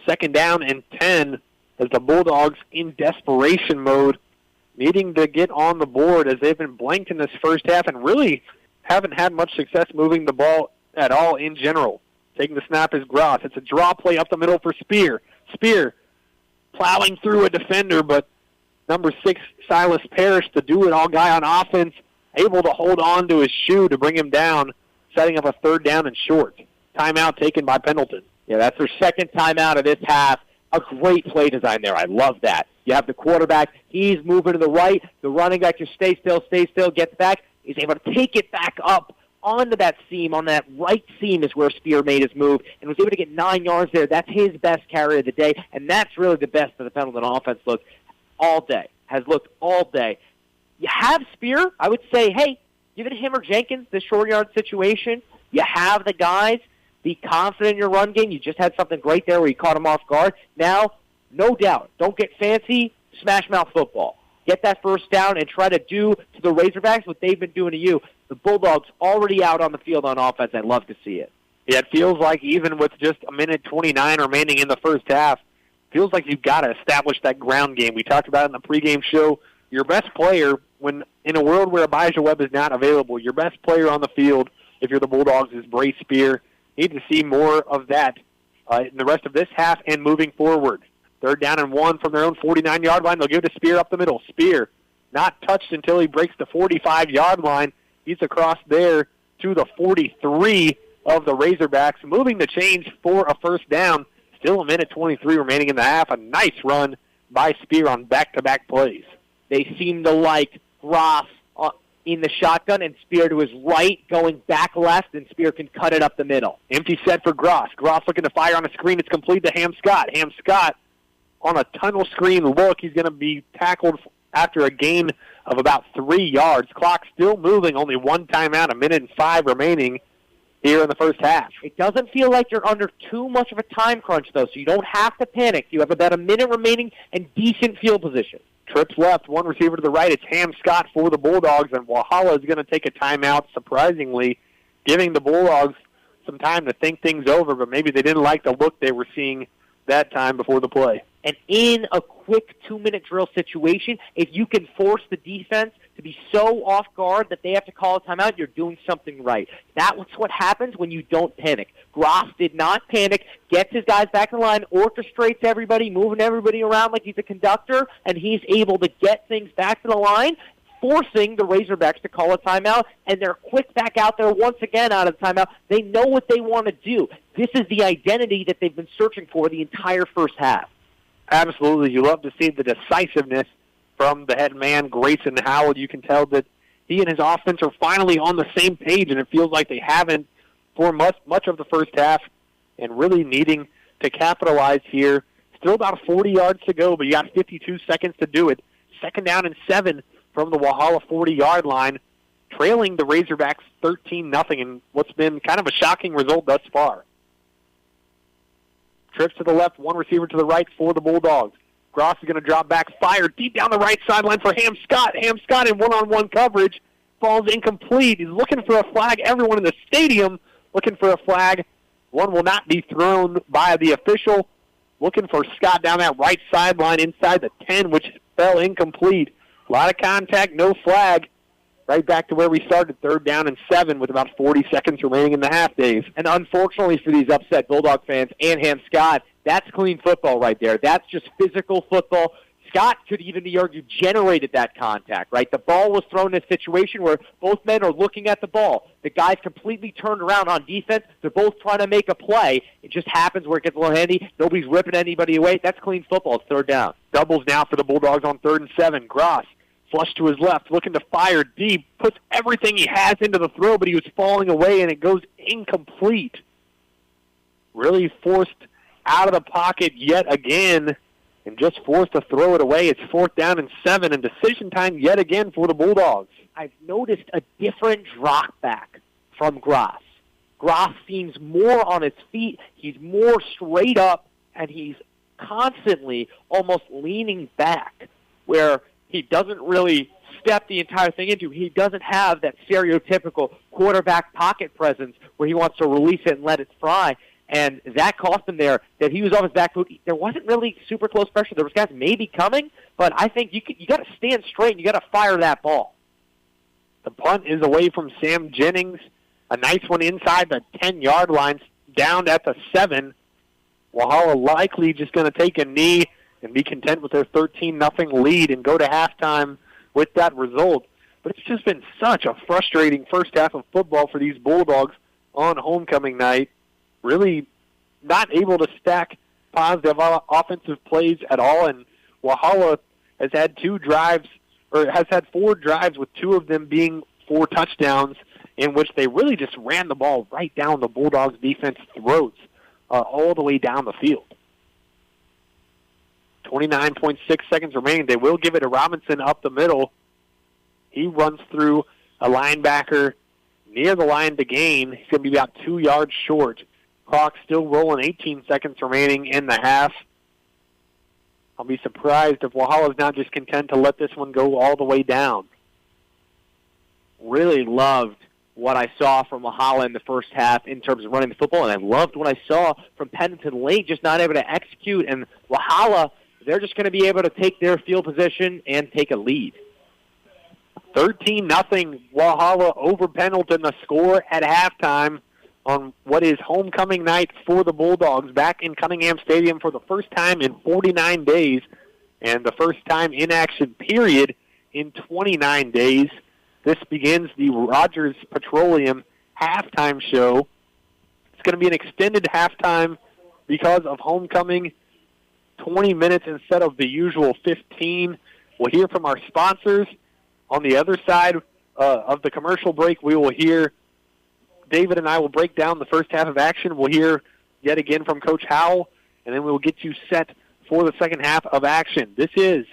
2nd down and 10 as the Bulldogs in desperation mode, needing to get on the board as they've been blanked in this first half and really haven't had much success moving the ball at all in general. Taking the snap is Gross. It's a draw play up the middle for Spear. Spear plowing through a defender, but number 6, Silas Parrish, the do-it-all guy on offense, able to hold on to his shoe to bring him down, setting up a 3rd down and short. Timeout taken by Pendleton. Yeah, that's their 2nd timeout of this half. A great play design there. I love that. You have the quarterback. He's moving to the right. The running back just stay still, gets back. He's able to take it back up onto that seam. On that right seam is where Spear made his move and was able to get 9 yards there. That's his best carry of the day, and that's really the best that the Pendleton offense has looked all day. You have Spear. I would say, hey, give it to him or Jenkins, this short yard situation. You have the guys. Be confident in your run game. You just had something great there where you caught him off guard. Now, no doubt, don't get fancy, smash mouth football. Get that 1st down and try to do to the Razorbacks what they've been doing to you. The Bulldogs already out on the field on offense. I'd love to see it. Yeah, it feels like even with just a minute 29 remaining in the first half, feels like you've got to establish that ground game. We talked about it in the pregame show. Your best player, when in a world where Abijah Webb is not available, your best player on the field, if you're the Bulldogs, is Brace Spear. Need to see more of that in the rest of this half and moving forward. 3rd down and 1 from their own 49-yard line. They'll give it to Spear up the middle. Spear not touched until he breaks the 45-yard line. He's across there to the 43 of the Razorbacks, moving the chains for a 1st down. Still a minute 23 remaining in the half. A nice run by Spear on back-to-back plays. They seem to like Gross in the shotgun and Spear to his right, going back left, and Spear can cut it up the middle. Empty set for Gross. Gross looking to fire on a screen. It's complete to Ham Scott. Ham Scott on a tunnel screen look. He's going to be tackled after a gain of about 3 yards. Clock still moving. Only 1 timeout, a minute and 5 remaining here in the first half. It doesn't feel like you're under too much of a time crunch, though, so you don't have to panic. You have about a minute remaining and decent field position. Trips left, 1 receiver to the right. It's Ham Scott for the Bulldogs, and Walhalla is going to take a timeout, surprisingly, giving the Bulldogs some time to think things over, but maybe they didn't like the look they were seeing that time before the play. And in a quick 2-minute drill situation, if you can force the defense to be so off guard that they have to call a timeout, you're doing something right. That's what happens when you don't panic. Gross did not panic, gets his guys back in line, orchestrates everybody, moving everybody around like he's a conductor, and he's able to get things back to the line, forcing the Razorbacks to call a timeout, and they're quick back out there once again out of the timeout. They know what they want to do. This is the identity that they've been searching for the entire first half. Absolutely. You love to see the decisiveness from the head man, Grayson Howell. You can tell that he and his offense are finally on the same page, and it feels like they haven't for much of the first half, and really needing to capitalize here. Still about 40 yards to go, but you got 52 seconds to do it. 2nd down and 7 from the Walhalla 40-yard line, trailing the Razorbacks 13-0 in what's been kind of a shocking result thus far. Trips to the left, 1 receiver to the right for the Bulldogs. Gross is going to drop back, fire deep down the right sideline for Ham Scott. Ham Scott in one-on-one coverage falls incomplete. He's looking for a flag. Everyone in the stadium looking for a flag. One will not be thrown by the official. Looking for Scott down that right sideline inside the 10, which fell incomplete. A lot of contact, no flag. Right back to where we started, 3rd down and 7 with about 40 seconds remaining in the half, Dave. And unfortunately for these upset Bulldog fans and Ham Scott, that's clean football right there. That's just physical football. Scott could even be argued generated that contact, right? The ball was thrown in a situation where both men are looking at the ball. The guy's completely turned around on defense. They're both trying to make a play. It just happens where it gets a little handy. Nobody's ripping anybody away. That's clean football. It's 3rd down. Doubles now for the Bulldogs on 3rd and 7. Gross, flush to his left, looking to fire deep, puts everything he has into the throw, but he was falling away, and it goes incomplete. Really forced out of the pocket yet again, and just forced to throw it away. It's 4th down and 7, and decision time yet again for the Bulldogs. I've noticed a different drop back from Gross. Gross seems more on his feet. He's more straight up, and he's constantly almost leaning back, where he doesn't really step the entire thing into. He doesn't have that stereotypical quarterback pocket presence where he wants to release it and let it fly. And that cost him there, that he was off his back foot. There wasn't really super close pressure. There was guys maybe coming, but I think you got to stand straight and you got to fire that ball. The punt is away from Sam Jennings. A nice one inside the 10-yard line, down at the 7. Walhalla likely just going to take a knee and be content with their 13-0 lead and go to halftime with that result. But it's just been such a frustrating first half of football for these Bulldogs on homecoming night. Really not able to stack positive offensive plays at all, and Walhalla has had 4 drives with 2 of them being 4 touchdowns, in which they really just ran the ball right down the Bulldogs' defense throats all the way down the field. 29.6 seconds remaining. They will give it to Robinson up the middle. He runs through a linebacker near the line to gain. He's going to be about 2 yards short. Clock still rolling, 18 seconds remaining in the half. I'll be surprised if Walhalla's not just content to let this one go all the way down. Really loved what I saw from Walhalla in the first half in terms of running the football, and I loved what I saw from Pendleton late, just not able to execute. And Walhalla, they're just going to be able to take their field position and take a lead. 13-0 Walhalla over Pendleton, the score at halftime on what is homecoming night for the Bulldogs back in Cunningham Stadium for the first time in 49 days and the first time in action period in 29 days. This begins the Rogers Petroleum halftime show. It's going to be an extended halftime because of homecoming, 20 minutes instead of the usual 15. We'll hear from our sponsors. On the other side of the commercial break, we will hear David and I will break down the first half of action. We'll hear yet again from Coach Howell, and then we'll get you set for the second half of action. This is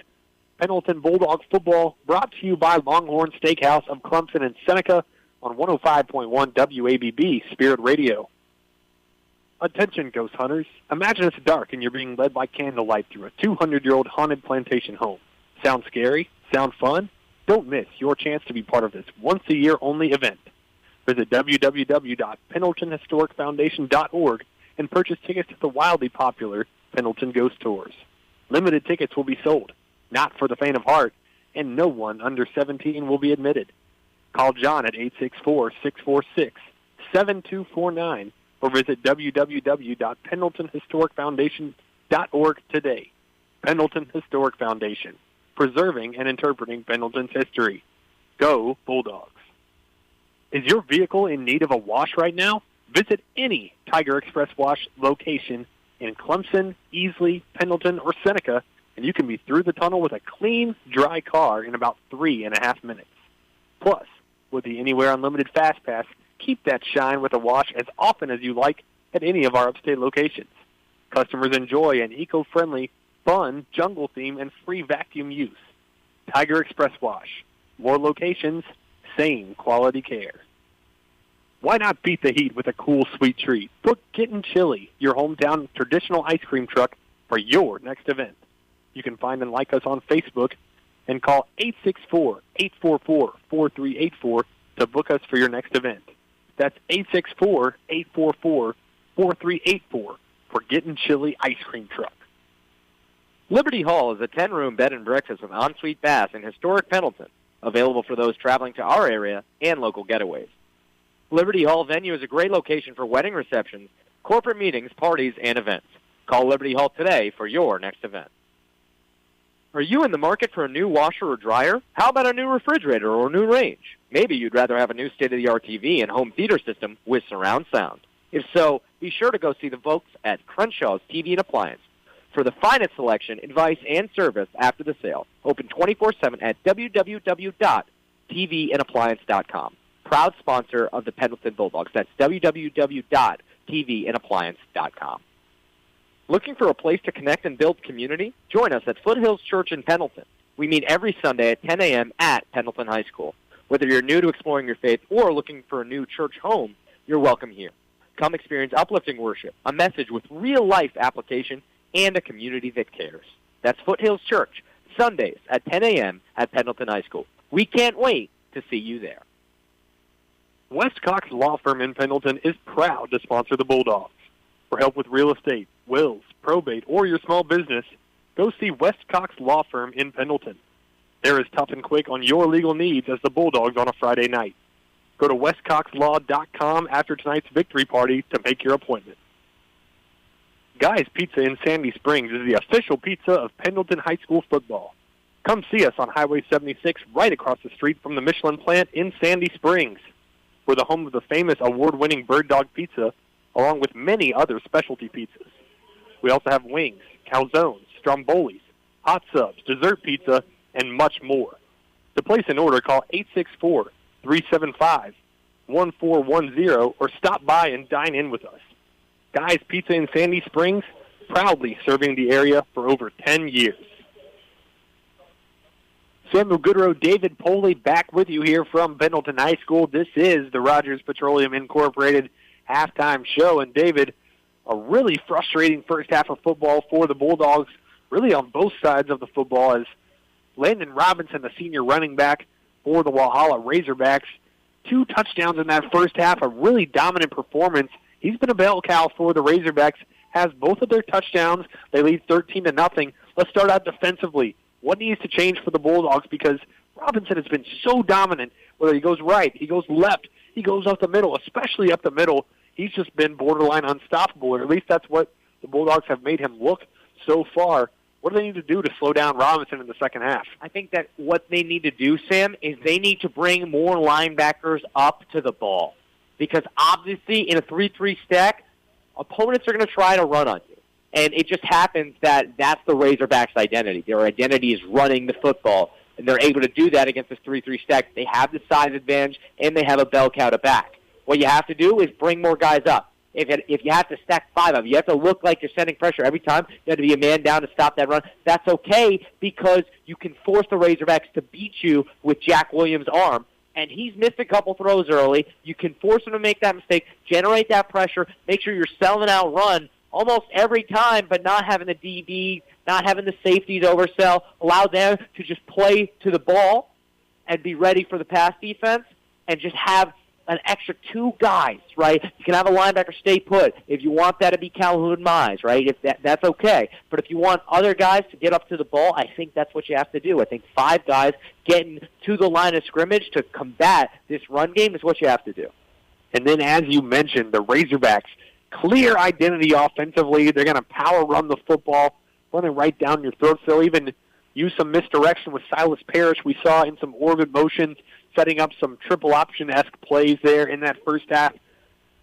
Pendleton Bulldogs football, brought to you by Longhorn Steakhouse of Clemson and Seneca on 105.1 WABB Spirit Radio. Attention, ghost hunters. Imagine it's dark and you're being led by candlelight through a 200-year-old haunted plantation home. Sound scary? Sound fun? Don't miss your chance to be part of this once-a-year only event. Visit www.pendletonhistoricfoundation.org and purchase tickets to the wildly popular Pendleton Ghost Tours. Limited tickets will be sold, not for the faint of heart, and no one under 17 will be admitted. Call John at 864-646-7249 or visit www.pendletonhistoricfoundation.org today. Pendleton Historic Foundation, preserving and interpreting Pendleton's history. Go Bulldogs. Is your vehicle in need of a wash right now? Visit any Tiger Express Wash location in Clemson, Easley, Pendleton, or Seneca, and you can be through the tunnel with a clean, dry car in about 3.5 minutes. Plus, with the Anywhere Unlimited Fast Pass, keep that shine with a wash as often as you like at any of our upstate locations. Customers enjoy an eco-friendly, fun, jungle theme, and free vacuum use. Tiger Express Wash. More locations, same quality care. Why not beat the heat with a cool, sweet treat? Book Gettin Chili, your hometown traditional ice cream truck, for your next event. You can find and like us on Facebook and call 864-844-4384 to book us for your next event. That's 864-844-4384 for Gettin Chili ice cream truck. Liberty Hall is a 10-room bed and breakfast with ensuite baths in historic Pendleton, available for those traveling to our area and local getaways. Liberty Hall venue is a great location for wedding receptions, corporate meetings, parties, and events. Call Liberty Hall today for your next event. Are you in the market for a new washer or dryer? How about a new refrigerator or a new range? Maybe you'd rather have a new state-of-the-art TV and home theater system with surround sound. If so, be sure to go see the folks at Crenshaws TV and Appliance for the finest selection, advice, and service after the sale. Open 24/7 at www.tvandappliance.com. Proud sponsor of the Pendleton Bulldogs. That's www.tvandappliance.com. Looking for a place to connect and build community? Join us at Foothills Church in Pendleton. We meet every Sunday at 10 a.m. at Pendleton High School. Whether you're new to exploring your faith or looking for a new church home, you're welcome here. Come experience uplifting worship, a message with real-life application, and a community that cares. That's Foothills Church, Sundays at 10 a.m. at Pendleton High School. We can't wait to see you there. West Cox Law Firm in Pendleton is proud to sponsor the Bulldogs. For help with real estate, wills, probate, or your small business, go see West Cox Law Firm in Pendleton. They're as tough and quick on your legal needs as the Bulldogs on a Friday night. Go to westcoxlaw.com after tonight's victory party to make your appointment. Guy's Pizza in Sandy Springs is the official pizza of Pendleton High School football. Come see us on Highway 76 right across the street from the Michelin plant in Sandy Springs. We're the home of the famous award-winning Bird Dog Pizza, along with many other specialty pizzas. We also have wings, calzones, strombolis, hot subs, dessert pizza, and much more. To place an order, call 864-375-1410 or stop by and dine in with us. Guy's Pizza in Sandy Springs, proudly serving the area for over 10 years. Samuel Goodrow, David Poley back with you here from Pendleton High School. This is the Rogers Petroleum Incorporated halftime show. And, David, a really frustrating first half of football for the Bulldogs, really on both sides of the football, as Landon Robinson, the senior running back for the Walhalla Razorbacks, 2 touchdowns in that first half, a really dominant performance. He's been a bell cow for the Razorbacks, has both of their touchdowns. They lead 13-0. Let's start out defensively. What needs to change for the Bulldogs? Because Robinson has been so dominant, whether he goes right, he goes left, he goes up the middle, especially up the middle. He's just been borderline unstoppable, or at least that's what the Bulldogs have made him look so far. What do they need to do to slow down Robinson in the second half? I think that what they need to do, Sam, is they need to bring more linebackers up to the ball. Because obviously in a 3-3 stack, opponents are going to try to run on you. And it just happens that that's the Razorbacks' identity. Their identity is running the football, and they're able to do that against this 3-3 stack. They have the size advantage, and they have a bell cow to back. What you have to do is bring more guys up. If you have to stack 5 of you have to look like you're sending pressure every time. You have to be a man down to stop that run. That's okay because you can force the Razorbacks to beat you with Jack Williams' arm. And he's missed a couple throws early. You can force him to make that mistake, generate that pressure, make sure you're selling out run almost every time, but not having the DB, not having the safeties oversell, allow them to just play to the ball and be ready for the pass defense and just have an extra 2 guys, right? You can have a linebacker stay put. If you want that to be Calhoun Mize, right? If that's okay. But if you want other guys to get up to the ball, I think that's what you have to do. I think 5 guys getting to the line of scrimmage to combat this run game is what you have to do. And then, as you mentioned, the Razorbacks, clear identity offensively. They're going to power run the football, run it right down your throat. They'll even use some misdirection with Silas Parrish. We saw in some orbit motions, setting up some triple option-esque plays there in that first half.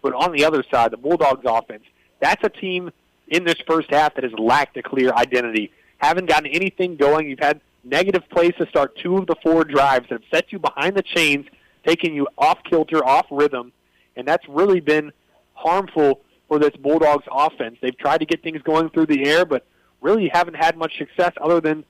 But on the other side, the Bulldogs offense, that's a team in this first half that has lacked a clear identity. Haven't gotten anything going. You've had negative plays to start 2 of the 4 drives that have set you behind the chains, taking you off kilter, off rhythm, and that's really been harmful for this Bulldogs offense. They've tried to get things going through the air, but really haven't had much success other than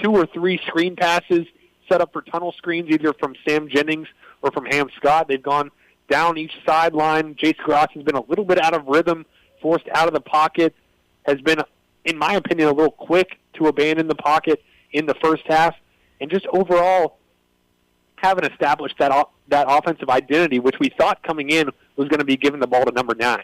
2 or 3 screen passes set up for tunnel screens, either from Sam Jennings or from Ham Scott. They've gone down each sideline. Jace Gross has been a little bit out of rhythm, forced out of the pocket, has been, in my opinion, a little quick to abandon the pocket in the first half, and just overall haven't established that offensive identity, which we thought coming in was going to be giving the ball to number 9.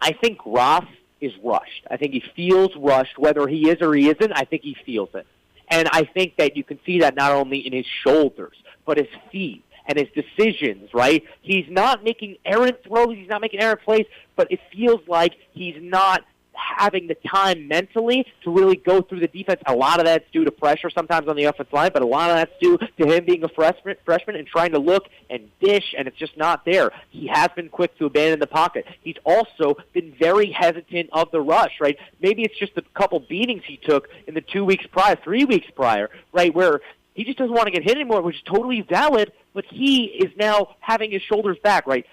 I think Gross is rushed. I think he feels rushed. Whether he is or he isn't, I think he feels it. And I think that you can see that not only in his shoulders, but his feet and his decisions, right? He's not making errant throws. He's not making errant plays, but it feels like he's not having the time mentally to really go through the defense. A lot of that's due to pressure sometimes on the offensive line, but a lot of that's due to him being a freshman and trying to look and dish, and it's just not there. He has been quick to abandon the pocket. He's also been very hesitant of the rush, right? Maybe it's just a couple beatings he took in the 2 weeks prior, 3 weeks prior, right, where he just doesn't want to get hit anymore, which is totally valid, but he is now having his shoulders back, right?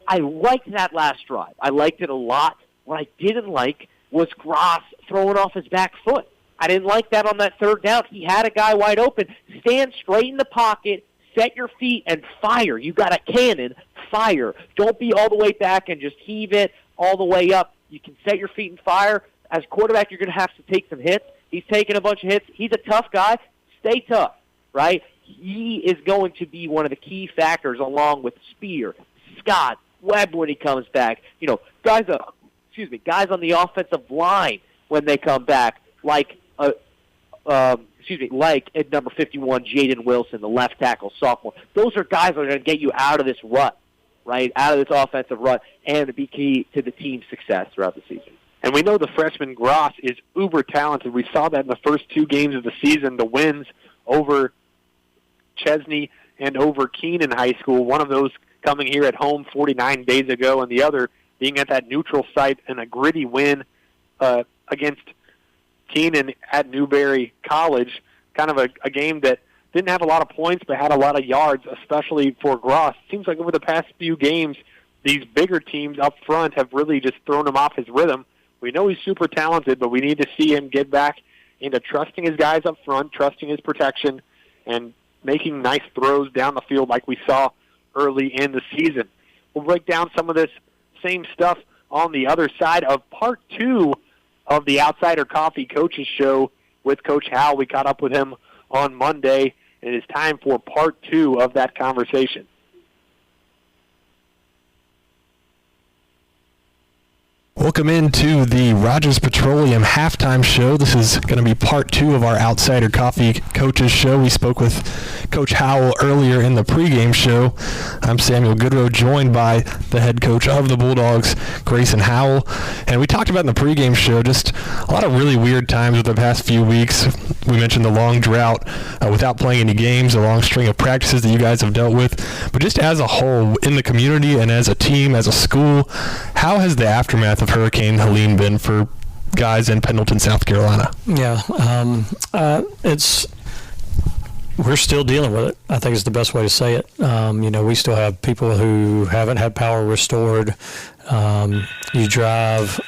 I liked that last drive. I liked it a lot. What I didn't like was Gross throwing off his back foot. I didn't like that on that 3rd down. He had a guy wide open. Stand straight in the pocket, set your feet, and fire. You got a cannon, fire. Don't be all the way back and just heave it all the way up. You can set your feet and fire. As a quarterback, you're going to have to take some hits. He's taking a bunch of hits. He's a tough guy. Stay tough, right? He is going to be one of the key factors along with Spear, Scott, Webb when he comes back. Guys on the offensive line when they come back, like at number 51, Jaden Wilson, the left tackle sophomore. Those are guys that are going to get you out of this rut, right? Out of this offensive rut, and to be key to the team's success throughout the season. And we know the freshman Gross is uber talented. We saw that in the first 2 games of the season, the wins over Chesney and over Keene High School, one of those coming here at home 49 days ago, and the other being at that neutral site in a gritty win against Keene at Newberry College, kind of a game that didn't have a lot of points but had a lot of yards, especially for Gross. Seems like over the past few games, these bigger teams up front have really just thrown him off his rhythm. We know he's super talented, but we need to see him get back into trusting his guys up front, trusting his protection, and making nice throws down the field like we saw early in the season. We'll break down some of this same stuff on the other side of part 2 of the Outsider Coffee Coaches Show with Coach Howell. We caught up with him on Monday, and it is time for part 2 of that conversation. Welcome into the Rogers Petroleum halftime show. This is going to be part 2 of our Outsider Coffee Coaches Show. We spoke with Coach Howell earlier in the pregame show. I'm Samuel Goodrow, joined by the head coach of the Bulldogs, Grayson Howell. And we talked about in the pregame show just a lot of really weird times over the past few weeks. We mentioned the long drought without playing any games, a long string of practices that you guys have dealt with. But just as a whole, in the community and as a team, as a school, how has the aftermath of Hurricane Helene been for guys in Pendleton, South Carolina? Yeah, we're still dealing with it, I think is the best way to say it. We still have people who haven't had power restored. You drive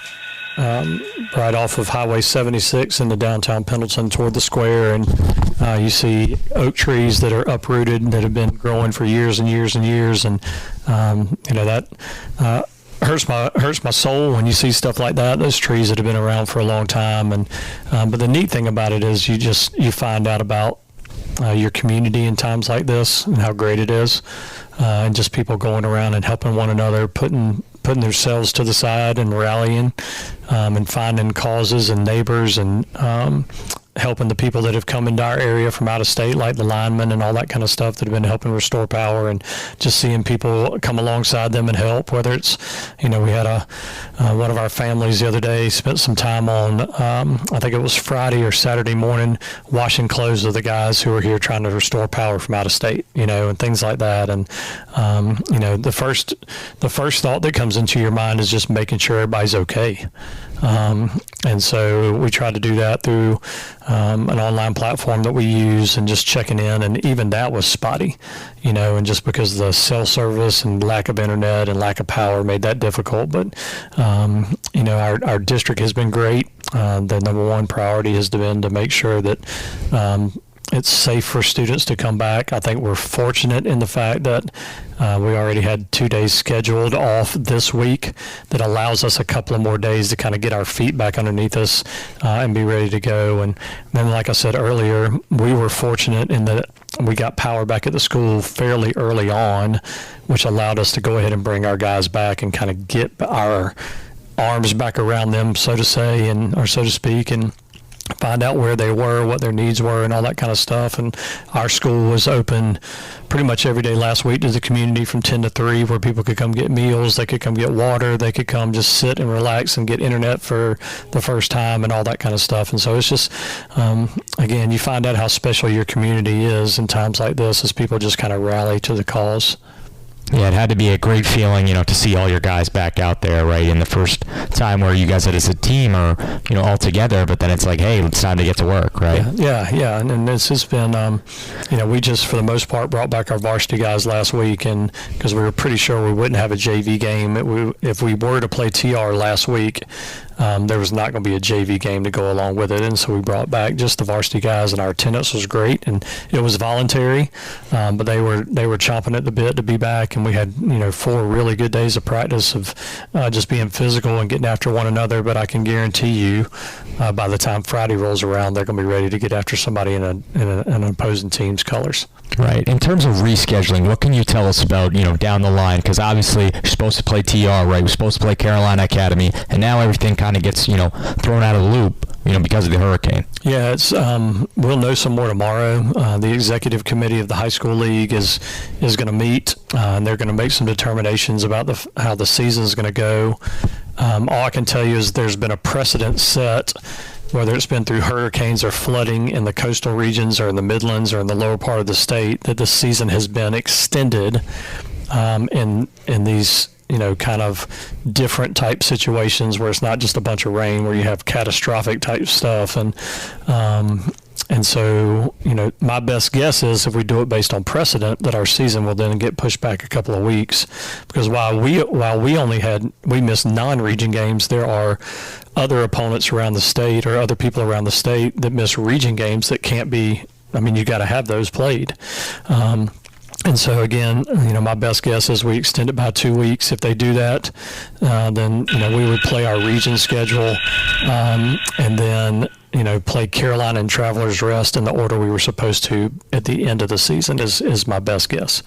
right off of Highway 76 into downtown Pendleton toward the square, and you see oak trees that are uprooted that have been growing for years and years and years, and that hurts my soul when you see stuff like that. Those trees that have been around for a long time, and but the neat thing about it is you find out about your community in times like this and how great it is, and just people going around and helping one another, putting themselves to the side and rallying, and finding causes and neighbors, and helping the people that have come into our area from out of state, like the linemen and all that kind of stuff that have been helping restore power, and just seeing people come alongside them and help. Whether it's, we had one of our families the other day spent some time on, I think it was Friday or Saturday morning, washing clothes of the guys who were here trying to restore power from out of state, and things like that. And, the first thought that comes into your mind is just making sure everybody's okay. And so we try to do that through an online platform that we use, and just checking in, and even that was spotty, and just because the cell service and lack of internet and lack of power made that difficult. But, our district has been great. The number one priority has been to make sure that it's safe for students to come back. I think we're fortunate in the fact that we already had 2 days scheduled off this week that allows us a couple of more days to kind of get our feet back underneath us and be ready to go. And then, like I said earlier, we were fortunate in that we got power back at the school fairly early on, which allowed us to go ahead and bring our guys back and kind of get our arms back around them, so to say, or so to speak, and find out where they were, what their needs were, and all that kind of stuff. And our school was open pretty much every day last week to the community from 10 to 3, where people could come get meals, they could come get water, they could come just sit and relax and get internet for the first time and all that kind of stuff. And so it's just, again, you find out how special your community is in times like this as people just kind of rally to the cause. Yeah, it had to be a great feeling, to see all your guys back out there, right, in the first time where you guys as a team are, all together, but then it's like, hey, it's time to get to work, right? Yeah. And this has been, we just, for the most part, brought back our varsity guys last week, and because we were pretty sure we wouldn't have a JV game. If we were to play TR last week, there was not going to be a JV game to go along with it, and so we brought back just the varsity guys, and our attendance was great, and it was voluntary, but they were chomping at the bit to be back, and we had 4 really good days of practice of just being physical and getting after one another. But I can guarantee you, by the time Friday rolls around, they're going to be ready to get after somebody in an opposing team's colors. Right. In terms of rescheduling, what can you tell us about, down the line? Because obviously you're supposed to play TR, right? We're supposed to play Carolina Academy, and now everything kind of gets, thrown out of the loop, because of the hurricane. Yeah, it's we'll know some more tomorrow. The executive committee of the high school league is going to meet, and they're going to make some determinations about how the season is going to go. All I can tell you is there's been a precedent set, whether it's been through hurricanes or flooding in the coastal regions or in the Midlands or in the lower part of the state, that the season has been extended in these kind of different type situations where it's not just a bunch of rain, where you have catastrophic type stuff. And so, my best guess is if we do it based on precedent, that our season will then get pushed back a couple of weeks, because while we missed non-region games, there are other opponents around the state or other people around the state that miss region games that can't be. You got to have those played. And so again, my best guess is we extend it by 2 weeks. If they do that, then we would play our region schedule, and then play Carolina and Travelers Rest in the order we were supposed to at the end of the season is my best guess.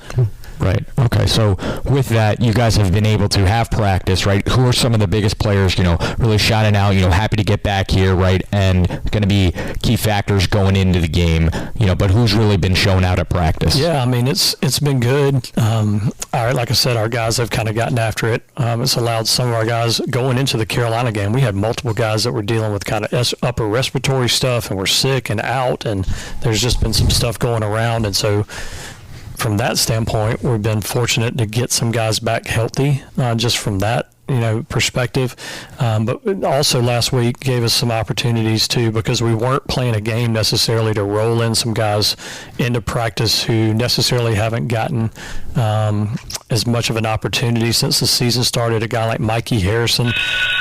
Right. Okay. So with that, you guys have been able to have practice, right? Who are some of the biggest players, really shining out, happy to get back here, right? And going to be key factors going into the game, but who's really been shown out at practice? Yeah. It's been good. Like I said, our guys have kind of gotten after it. It's allowed some of our guys going into the Carolina game. We had multiple guys that were dealing with kind of upper respiratory stuff and were sick and out, and there's just been some stuff going around. And so from that standpoint, we've been fortunate to get some guys back healthy, just from that perspective. But also last week gave us some opportunities too, because we weren't playing a game necessarily, to roll in some guys into practice who necessarily haven't gotten as much of an opportunity since the season started. A guy like Mikey Harrison,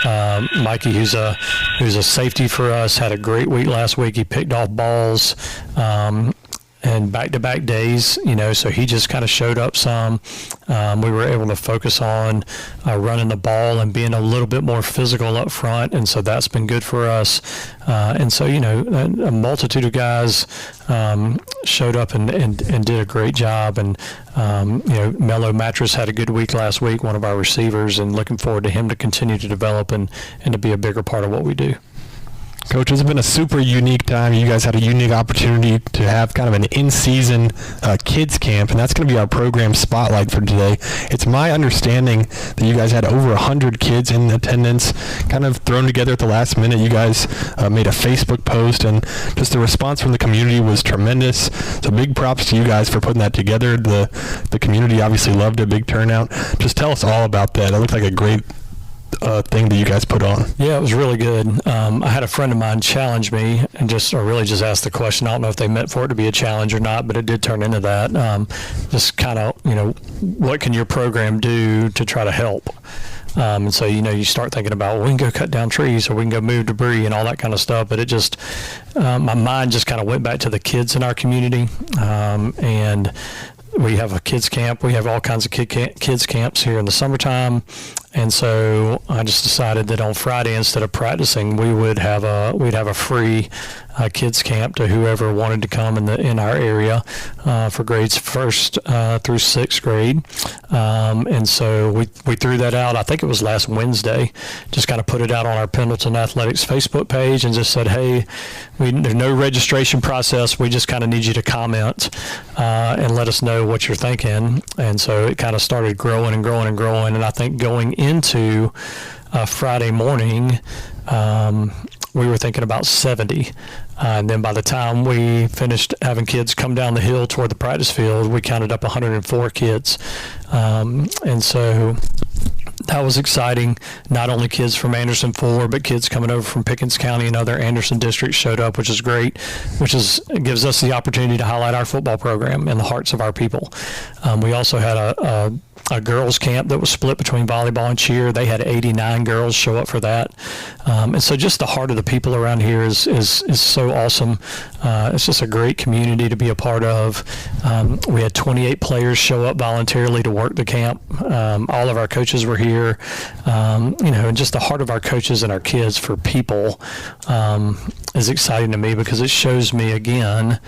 Mikey, who's a safety for us, had a great week last week. He picked off balls. And back-to-back days, so he just kind of showed up some. We were able to focus on running the ball and being a little bit more physical up front, and so that's been good for us. And so, a multitude of guys showed up and did a great job. And, Mello Mattress had a good week last week, one of our receivers, and looking forward to him to continue to develop and to be a bigger part of what we do. Coach, it's been a super unique time. You guys had a unique opportunity to have kind of an in-season kids camp, and that's going to be our program spotlight for today. It's my understanding that you guys had over 100 kids in attendance, kind of thrown together at the last minute. You guys made a Facebook post, and just the response from the community was tremendous. So big props to you guys for putting that together. The community obviously loved it, big turnout. Just tell us all about that. It looked like a great thing that you guys put on. Yeah, it was really good. I had a friend of mine challenge me and just asked the question. I don't know if they meant for it to be a challenge or not, but it did turn into that. Just kind of, what can your program do to try to help? And so, you start thinking about, we can go cut down trees, or we can go move debris and all that kind of stuff. But it just, my mind just kind of went back to the kids in our community. And we have a kids camp. We have all kinds of kids camps here in the summertime. And so I just decided that on Friday, instead of practicing, we'd have a free kids camp to whoever wanted to come in our area for grades 1st through 6th grade. And so we threw that out. I think it was last Wednesday. Just kind of put it out on our Pendleton Athletics Facebook page and just said, hey, there's no registration process. We just kind of need you to comment and let us know what you're thinking. And so it kind of started growing and growing and growing. And I think going into Friday morning, we were thinking about 70. And then by the time we finished having kids come down the hill toward the practice field, we counted up 104 kids. And so that was exciting. Not only kids from Anderson 4, but kids coming over from Pickens County and other Anderson districts showed up, which is great, gives us the opportunity to highlight our football program in the hearts of our people. We also had a girls camp that was split between volleyball and cheer. They had 89 girls show up for that. And so just the heart of the people around here is so awesome. It's just a great community to be a part of. We had 28 players show up voluntarily to work the camp. All of our coaches were here. And just the heart of our coaches and our kids for people is exciting to me, because it shows me again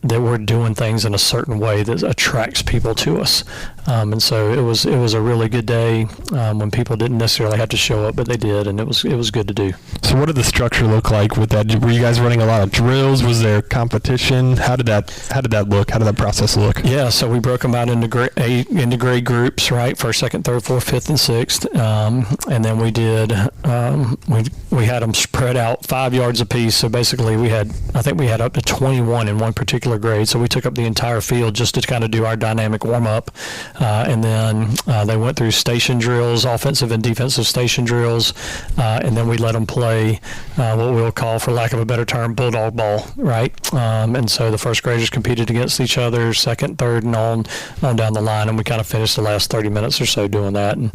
that we're doing things in a certain way that attracts people to us. And so it was a really good day when people didn't necessarily have to show up, but they did, and it was good to do. So what did the structure look like with that? Were you guys running a lot of drills? Was there competition? How did that look? How did that process look? Yeah, so we broke them out into grade groups, right? First, second, third, fourth, fifth, and sixth. And then we did we had them spread out 5 yards apiece. So basically I think we had up to 21 in one particular grade. So we took up the entire field just to kind of do our dynamic warm up. And then they went through station drills, offensive and defensive station drills, and then we let them play what we'll call, for lack of a better term, Bulldog ball, right? And so the first graders competed against each other, second, third, and on down the line, and we kind of finished the last 30 minutes or so doing that, and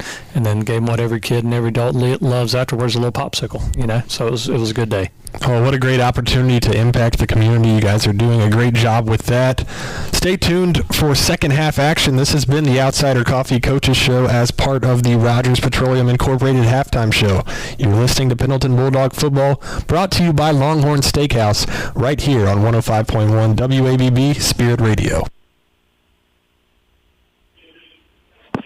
then gave them what every kid and every adult loves afterwards, a little popsicle, so it was a good day. Oh, what a great opportunity to impact the community. You guys are doing a great job with that. Stay tuned for second half action. This has been the Outsider Coffee Coaches Show as part of the Rogers Petroleum Incorporated Halftime Show. You're listening to Pendleton Bulldog Football, brought to you by Longhorn Steakhouse, right here on 105.1 WABB Spirit Radio.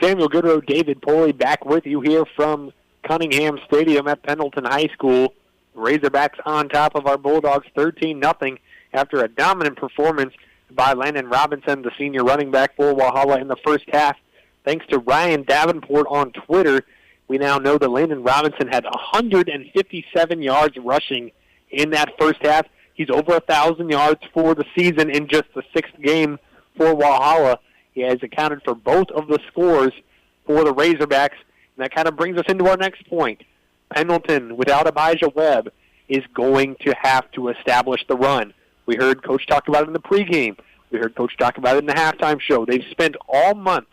Samuel Goodrow, David Poley back with you here from Cunningham Stadium at Pendleton High School. Razorbacks on top of our Bulldogs 13-0 after a dominant performance by Landon Robinson, the senior running back for Walhalla in the first half. Thanks to Ryan Davenport on Twitter, we now know that Landon Robinson had 157 yards rushing in that first half. He's over 1,000 yards for the season in just the sixth game for Walhalla. He has accounted for both of the scores for the Razorbacks, and that kind of brings us into our next point. Pendleton, without Abijah Webb, is going to have to establish the run. We heard Coach talk about it in the pregame. We heard Coach talk about it in the halftime show. They've spent all month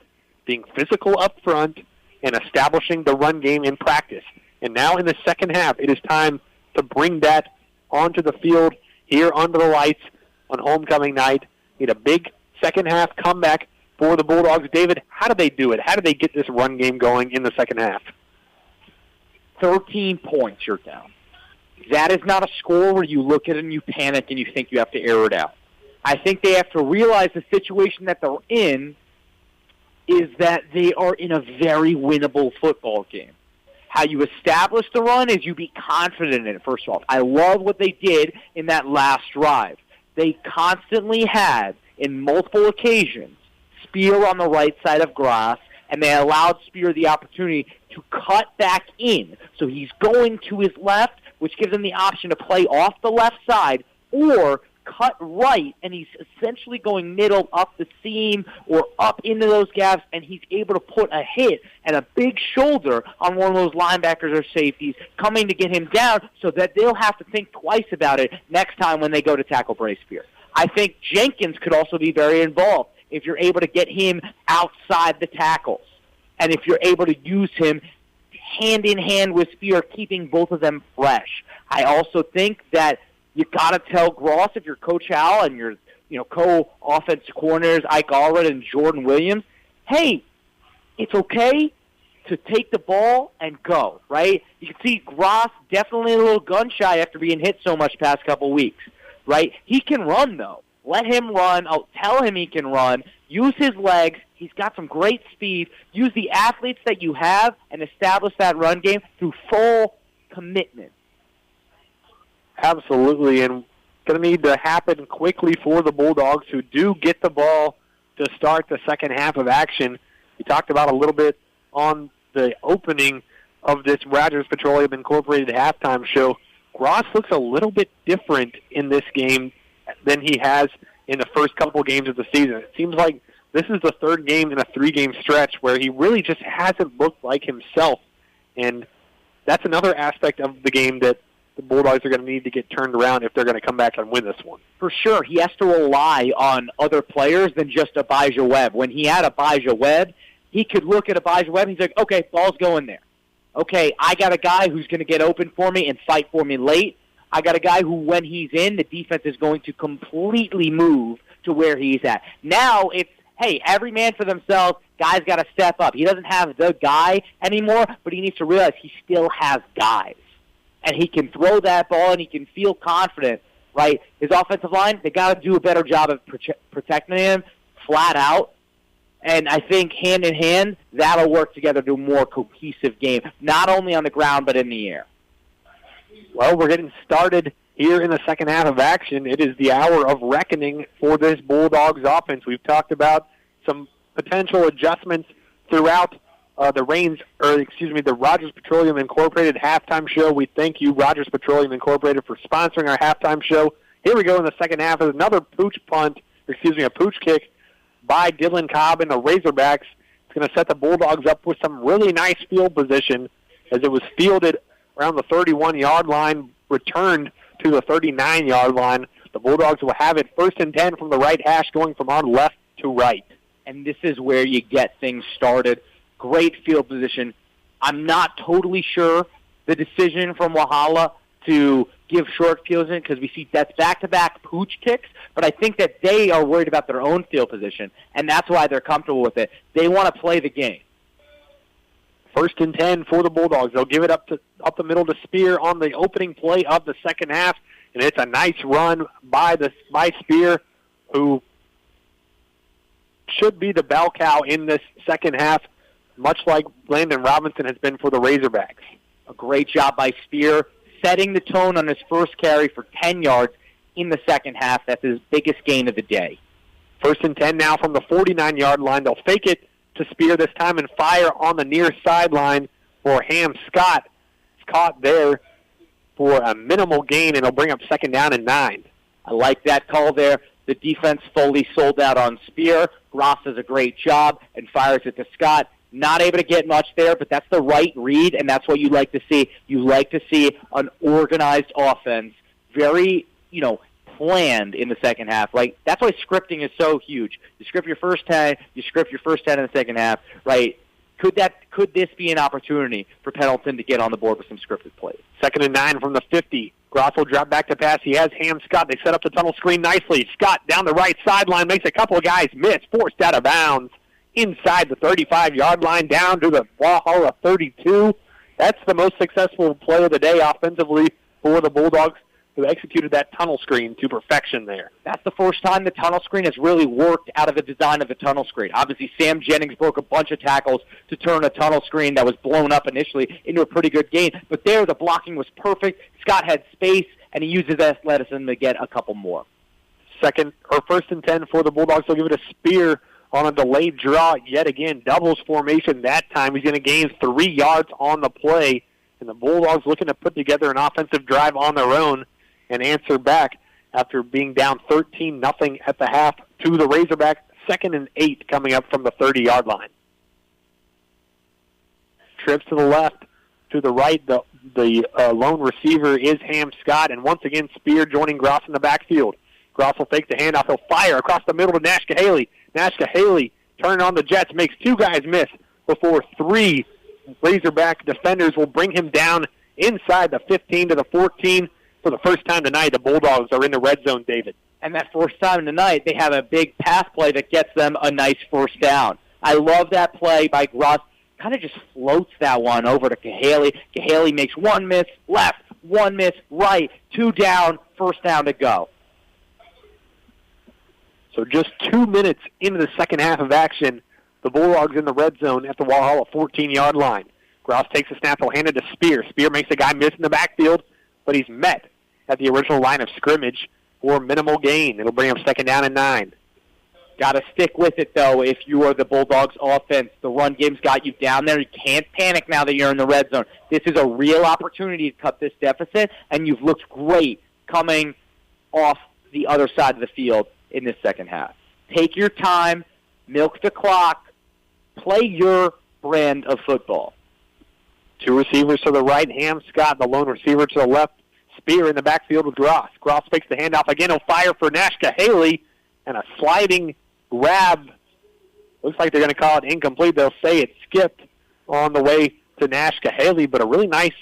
being physical up front and establishing the run game in practice. And now in the second half, it is time to bring that onto the field here under the lights on homecoming night. Need a big second half comeback for the Bulldogs. David, how do they do it? How do they get this run game going in the second half? 13 points you're down. That is not a score where you look at it and you panic and you think you have to air it out. I think they have to realize the situation that they're in is that they are in a very winnable football game. How you establish the run is you be confident in it, first of all. I love what they did in that last drive. They constantly had, in multiple occasions, Spear on the right side of grass, and they allowed Spear the opportunity to cut back in. So he's going to his left, which gives him the option to play off the left side, or cut right, and he's essentially going middle up the seam or up into those gaps, and he's able to put a hit and a big shoulder on one of those linebackers or safeties coming to get him down, so that they'll have to think twice about it next time when they go to tackle Bray Spear. I think Jenkins could also be very involved if you're able to get him outside the tackles, and if you're able to use him hand-in-hand with Spear, keeping both of them fresh. I also think that you got to tell Gross, if you're Coach Hal and your co-offensive coordinators, Ike Allred and Jordan Williams, hey, it's okay to take the ball and go, right? You can see Gross definitely a little gun-shy after being hit so much past couple weeks, right? He can run, though. Let him run. I'll tell him he can run. Use his legs. He's got some great speed. Use the athletes that you have and establish that run game through full commitment. Absolutely, and going to need to happen quickly for the Bulldogs, who do get the ball to start the second half of action. We talked about a little bit on the opening of this Rogers Petroleum Incorporated halftime show. Gross looks a little bit different in this game than he has in the first couple games of the season. It seems like this is the third game in a 3-game stretch where he really just hasn't looked like himself. And that's another aspect of the game that the Bulldogs are going to need to get turned around if they're going to come back and win this one. For sure. He has to rely on other players than just Abijah Webb. When he had Abijah Webb, he could look at Abijah Webb and he's like, okay, ball's going there. Okay, I got a guy who's going to get open for me and fight for me late. I got a guy who, when he's in, the defense is going to completely move to where he's at. Now it's, hey, every man for themselves. Guys got to step up. He doesn't have the guy anymore, but he needs to realize he still has guys. And he can throw that ball and he can feel confident, right? His offensive line, they got to do a better job of protecting him flat out. And I think hand in hand, that'll work together to a more cohesive game, not only on the ground but in the air. Well, we're getting started here in the second half of action. It is the hour of reckoning for this Bulldogs offense. We've talked about some potential adjustments throughout the Rogers Petroleum Incorporated halftime show. We thank you, Rogers Petroleum Incorporated, for sponsoring our halftime show. Here we go in the second half with another a pooch kick by Dylan Cobb and the Razorbacks. It's going to set the Bulldogs up with some really nice field position as it was fielded around the 31-yard line, returned to the 39-yard line. The Bulldogs will have it 1st and 10 from the right hash, going from our left to right. And this is where you get things started. Great field position. I'm not totally sure the decision from Walhalla to give short fields in because we see that's back-to-back pooch kicks, but I think that they are worried about their own field position, and that's why they're comfortable with it. They want to play the game. 1st and 10 for the Bulldogs. They'll give it up the middle to Spear on the opening play of the second half, and it's a nice run by Spear, who should be the bell cow in this second half, much like Landon Robinson has been for the Razorbacks. A great job by Spear, setting the tone on his first carry for 10 yards in the second half. That's his biggest gain of the day. 1st and 10 now from the 49-yard line. They'll fake it to Spear this time and fire on the near sideline for Ham Scott. It's caught there for a minimal gain, and it'll bring up 2nd down and 9. I like that call there. The defense fully sold out on Spear. Ross does a great job and fires it to Scott. Not able to get much there, but that's the right read, and that's what you like to see. You like to see an organized offense, very, planned in the second half. Right? That's why scripting is so huge. You script your first 10, you script your first 10 in the second half, right? Could this be an opportunity for Pendleton to get on the board with some scripted plays? 2nd and 9 from the 50. Gross will drop back to pass. He has Ham Scott. They set up the tunnel screen nicely. Scott down the right sideline makes a couple of guys miss, forced out of bounds inside the 35-yard line down to the Walhalla 32. That's the most successful play of the day offensively for the Bulldogs, who executed that tunnel screen to perfection there. That's the first time the tunnel screen has really worked out of the design of the tunnel screen. Obviously, Sam Jennings broke a bunch of tackles to turn a tunnel screen that was blown up initially into a pretty good gain. But there, the blocking was perfect. Scott had space, and he used his athleticism to get a couple more. 1st and 10 for the Bulldogs. They'll give it a Spear on a delayed draw yet again. Doubles formation that time. He's going to gain 3 yards on the play. And the Bulldogs looking to put together an offensive drive on their own and answer back after being down 13-0 at the half to the Razorbacks. 2nd and 8 coming up from the 30-yard line. Trips to the left, to the right. The lone receiver is Ham Scott. And once again, Spear joining Gross in the backfield. Gross will fake the handoff. He'll fire across the middle to Nash Cahaley. Nash Cahaley turning on the Jets, makes 2 guys miss before 3 Razorback defenders will bring him down inside the 15 to the 14. For the first time tonight, the Bulldogs are in the red zone, David. And that first time tonight, they have a big pass play that gets them a nice first down. I love that play by Gross. Kind of just floats that one over to Cahaley. Cahaley makes 1 miss left, 1 miss right, 2 down, first down to go. So just 2 minutes into the second half of action, the Bulldogs in the red zone at the Walhalla 14-yard line. Gross takes a snap, he'll hand it to Spear. Spear makes a guy miss in the backfield, but he's met at the original line of scrimmage for minimal gain. It'll bring up 2nd down and 9. Got to stick with it, though, if you are the Bulldogs offense. The run game's got you down there. You can't panic now that you're in the red zone. This is a real opportunity to cut this deficit, and you've looked great coming off the other side of the field in this second half. Take your time, milk the clock, play your brand of football. Two receivers to the right, Ham Scott, the lone receiver to the left. Spear in the backfield with Gross. Gross fakes the handoff again. He'll fire for Nash Cahaley, and a sliding grab. Looks like they're going to call it incomplete. They'll say it skipped on the way to Nash Cahaley, but a really nice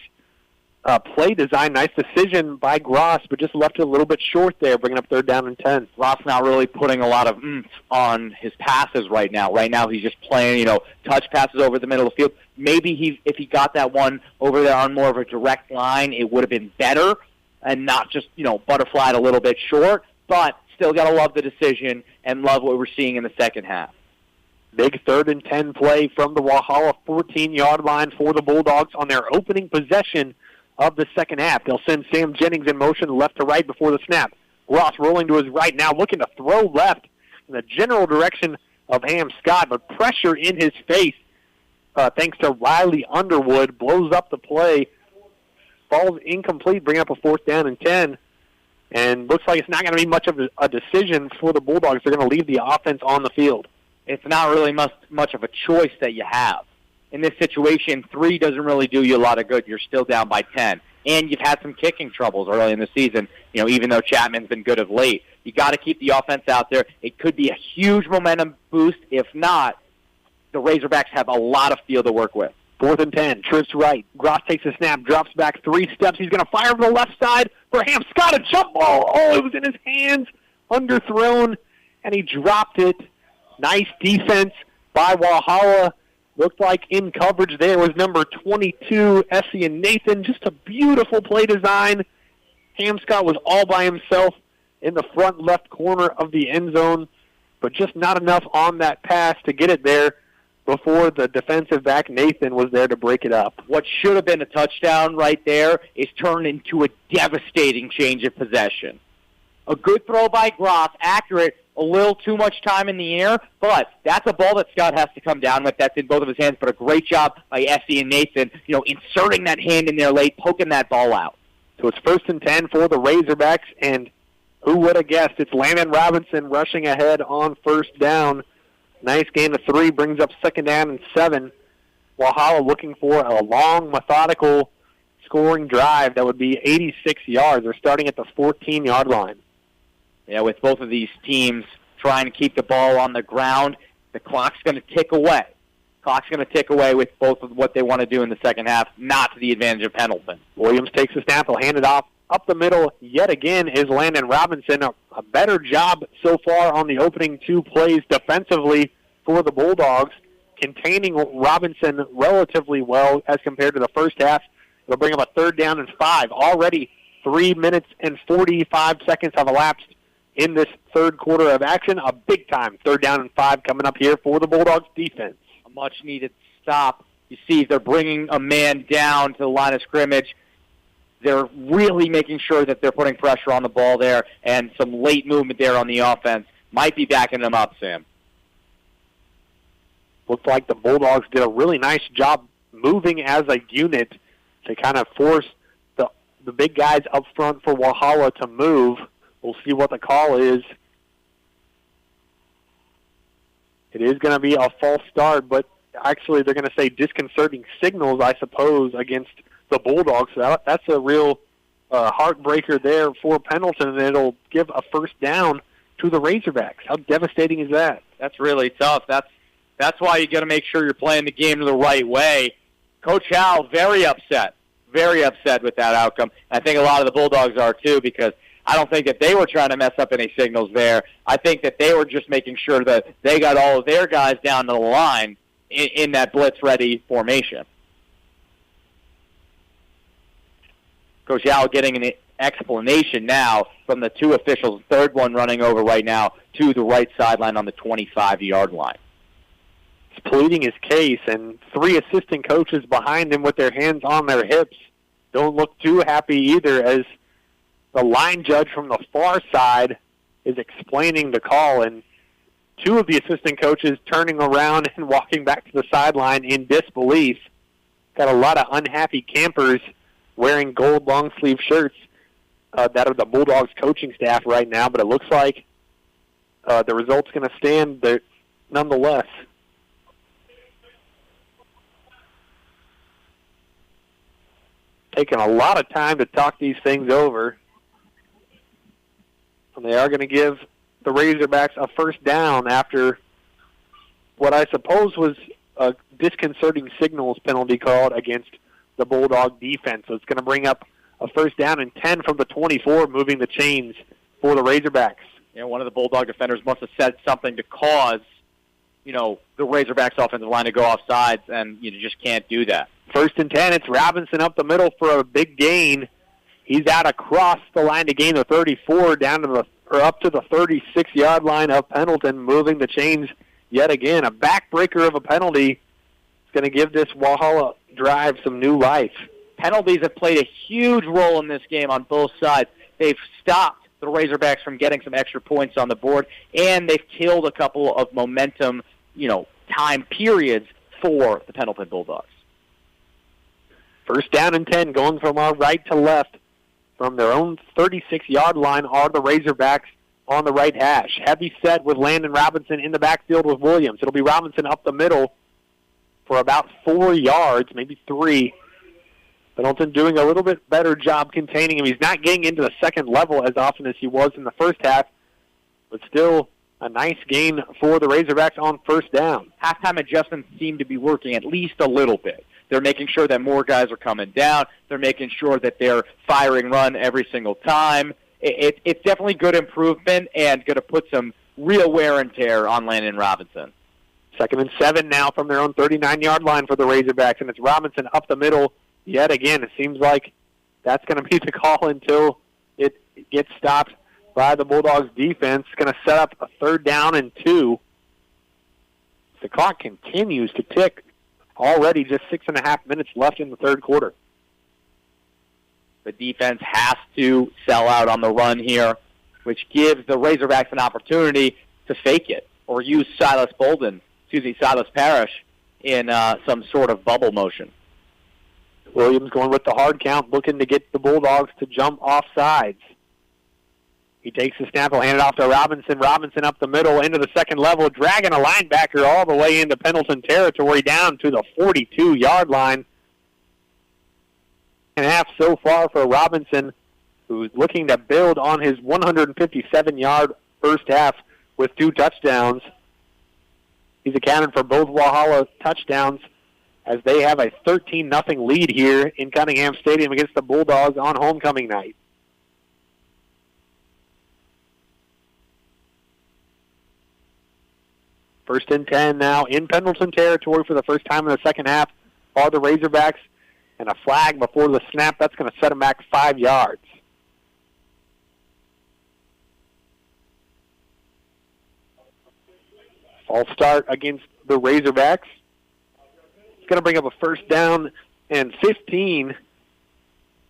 play design, nice decision by Gross, but just left it a little bit short there, bringing up 3rd down and 10. Gross not really putting a lot of oomph on his passes right now. Right now he's just playing, touch passes over the middle of the field. Maybe if he got that one over there on more of a direct line, it would have been better and not just, butterflied a little bit short, but still got to love the decision and love what we're seeing in the second half. Big 3rd and 10 play from the Walhalla 14-yard line for the Bulldogs on their opening possession of the second half. They'll send Sam Jennings in motion left to right before the snap. Ross rolling to his right now, looking to throw left in the general direction of Ham Scott, but pressure in his face thanks to Riley Underwood, blows up the play, falls incomplete, bring up a 4th down and 10, and looks like it's not going to be much of a decision for the Bulldogs. They're going to leave the offense on the field. It's not really much of a choice that you have. In this situation, 3 doesn't really do you a lot of good. You're still down by 10. And you've had some kicking troubles early in the season, even though Chapman's been good of late. You got to keep the offense out there. It could be a huge momentum boost. If not, the Razorbacks have a lot of field to work with. 4th and 10, trips right. Gross takes a snap, drops back 3 steps. He's going to fire from the left side for Ham Scott. A jump ball. Oh, it was in his hands, underthrown, and he dropped it. Nice defense by Walhalla. Looked like in coverage there was number 22, Essie and Nathan. Just a beautiful play design. Ham Scott was all by himself in the front left corner of the end zone, but just not enough on that pass to get it there before the defensive back Nathan was there to break it up. What should have been a touchdown right there is turned into a devastating change of possession. A good throw by Gross, accurate, a little too much time in the air, but that's a ball that Scott has to come down with. That's in both of his hands, but a great job by Essie and Nathan, inserting that hand in there late, poking that ball out. So it's 1st and 10 for the Razorbacks, and who would have guessed? It's Landon Robinson rushing ahead on 1st down. Nice gain of 3, brings up 2nd down and 7. Walhalla looking for a long, methodical scoring drive that would be 86 yards. They're starting at the 14-yard line. Yeah, with both of these teams trying to keep the ball on the ground, the clock's going to tick away. Clock's going to tick away with both of what they want to do in the second half, not to the advantage of Pendleton. Williams takes the snap. He'll hand it off. Up the middle yet again is Landon Robinson. A better job so far on the opening 2 plays defensively for the Bulldogs, containing Robinson relatively well as compared to the first half. It'll bring up a 3rd down and 5. Already 3 minutes and 45 seconds have elapsed in this third quarter of action. A big-time 3rd down and 5 coming up here for the Bulldogs defense. A much-needed stop. You see they're bringing a man down to the line of scrimmage. They're really making sure that they're putting pressure on the ball there, and some late movement there on the offense might be backing them up, Sam. Looked like the Bulldogs did a really nice job moving as a unit to kind of force the big guys up front for Walhalla to move. We'll see what the call is. It is going to be a false start, but actually they're going to say disconcerting signals, I suppose, against the Bulldogs. So that's a real heartbreaker there for Pendleton, and it'll give a 1st down to the Razorbacks. How devastating is that? That's really tough. That's why you got to make sure you're playing the game the right way. Coach Howell, very upset with that outcome. I think a lot of the Bulldogs are too, because I don't think that they were trying to mess up any signals there. I think that they were just making sure that they got all of their guys down to the line in that blitz-ready formation. Coach Howell getting an explanation now from the 2 officials, 3rd one running over right now to the right sideline on the 25-yard line. He's pleading his case, and 3 assistant coaches behind him with their hands on their hips don't look too happy either, as the line judge from the far side is explaining the call, and 2 of the assistant coaches turning around and walking back to the sideline in disbelief. Got a lot of unhappy campers wearing gold long-sleeve shirts that are the Bulldogs coaching staff right now, but it looks like the result's going to stand. The nonetheless. Taking a lot of time to talk these things over. And they are going to give the Razorbacks a first down after what I suppose was a disconcerting signals penalty called against the Bulldog defense. So it's going to bring up a first down and 10 from the 24, moving the chains for the Razorbacks. One of the Bulldog defenders must have said something to cause, the Razorbacks offensive line to go off sides, and you just can't do that. First and 10, it's Robinson up the middle for a big gain. He's out across the line to gain the 34 up to the 36-yard line of Pendleton, moving the chains yet again. A backbreaker of a penalty is going to give this Walhalla drive some new life. Penalties have played a huge role in this game on both sides. They've stopped the Razorbacks from getting some extra points on the board, and they've killed a couple of momentum, time periods for the Pendleton Bulldogs. First down and 10, going from our right to left. From their own 36-yard line are the Razorbacks on the right hash. Heavy set with Landon Robinson in the backfield with Williams. It'll be Robinson up the middle for about 4 yards, maybe 3. Pendleton doing a little bit better job containing him. He's not getting into the second level as often as he was in the first half, but still a nice gain for the Razorbacks on first down. Halftime adjustments seem to be working at least a little bit. They're making sure that more guys are coming down. They're making sure that they're firing run every single time. It's definitely good improvement and going to put some real wear and tear on Landon Robinson. Second and 7 now from their own 39-yard line for the Razorbacks, and it's Robinson up the middle yet again. It seems like that's going to be the call until it gets stopped by the Bulldogs defense. It's going to set up a third down and 2. The clock continues to tick. Already just 6.5 minutes left in the third quarter. The defense has to sell out on the run here, which gives the Razorbacks an opportunity to fake it or use Silas Parrish in some sort of bubble motion. Williams going with the hard count, looking to get the Bulldogs to jump off sides. He takes the snap, will hand it off to Robinson. Robinson up the middle into the second level, dragging a linebacker all the way into Pendleton territory down to the 42-yard line. And half so far for Robinson, who's looking to build on his 157-yard first half with 2 touchdowns. He's accounted for both Walhalla touchdowns as they have a 13-0 lead here in Cunningham Stadium against the Bulldogs on homecoming night. First and 10 now in Pendleton territory for the first time in the second half are the Razorbacks. And a flag before the snap, that's going to set them back 5 yards. False start against the Razorbacks. It's going to bring up a first down and 15.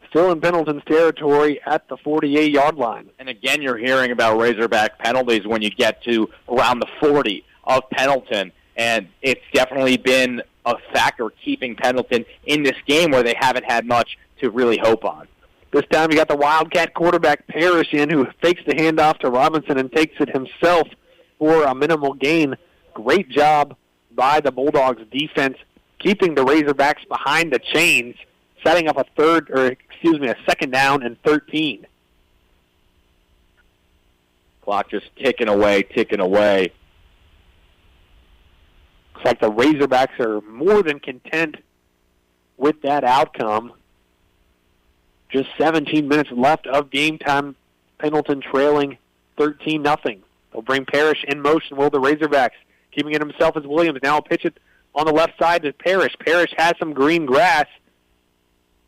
Still in Pendleton's territory at the 48-yard line. And again, you're hearing about Razorback penalties when you get to around the 40 of Pendleton. And it's definitely been a factor keeping Pendleton in this game where they haven't had much to really hope on. This time you got the Wildcat quarterback Parrish in, who fakes the handoff to Robinson and takes it himself for a minimal gain. Great job by the Bulldogs defense, keeping the Razorbacks behind the chains, setting up a second down and 13. Clock just ticking away. Looks like the Razorbacks are more than content with that outcome. Just 17 minutes left of game time. Pendleton trailing 13-0. They'll bring Parrish in motion. Will the Razorbacks, keeping it himself as Williams. Now pitch it on the left side to Parrish. Parrish has some green grass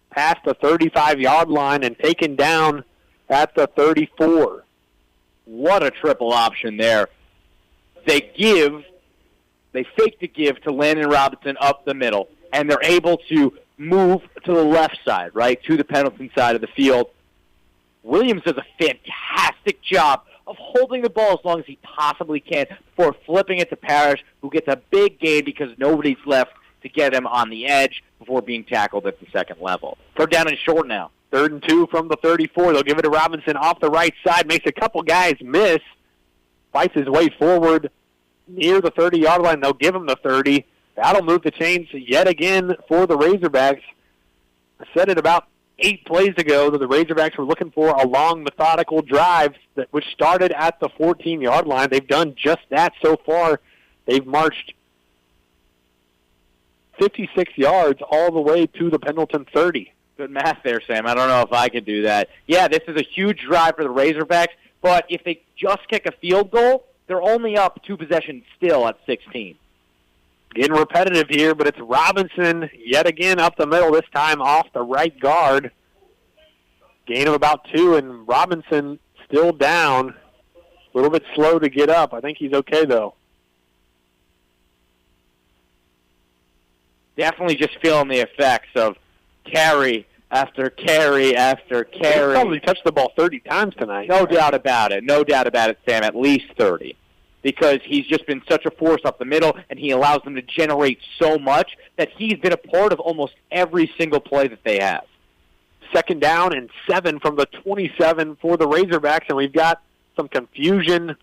past the 35-yard line and taken down at the 34. What a triple option there. They fake the give to Landon Robinson up the middle, and they're able to move to the left side, right, to the Pendleton side of the field. Williams does a fantastic job of holding the ball as long as he possibly can before flipping it to Parrish, who gets a big gain because nobody's left to get him on the edge before being tackled at the second level. Third down and short now. 3rd and 2 from the 34. They'll give it to Robinson off the right side. Makes a couple guys miss. Fights his way forward near the 30-yard line. They'll give him the 30. That'll move the chains yet again for the Razorbacks. I said it about 8 plays ago that the Razorbacks were looking for a long, methodical drive which started at the 14-yard line. They've done just that so far. They've marched 56 yards all the way to the Pendleton 30. Good math there, Sam. I don't know if I could do that. Yeah, this is a huge drive for the Razorbacks, but if they just kick a field goal, they're only up 2 possessions still at 16. Getting repetitive here, but it's Robinson yet again up the middle, this time off the right guard. Gain of about 2, and Robinson still down. A little bit slow to get up. I think he's okay, though. Definitely just feeling the effects of carry after carry after carry. He's probably touched the ball 30 times tonight. No doubt about it. No doubt about it, Sam. At least 30. Because he's just been such a force up the middle, and he allows them to generate so much that he's been a part of almost every single play that they have. 2nd down and 7 from the 27 for the Razorbacks, and we've got some confusion.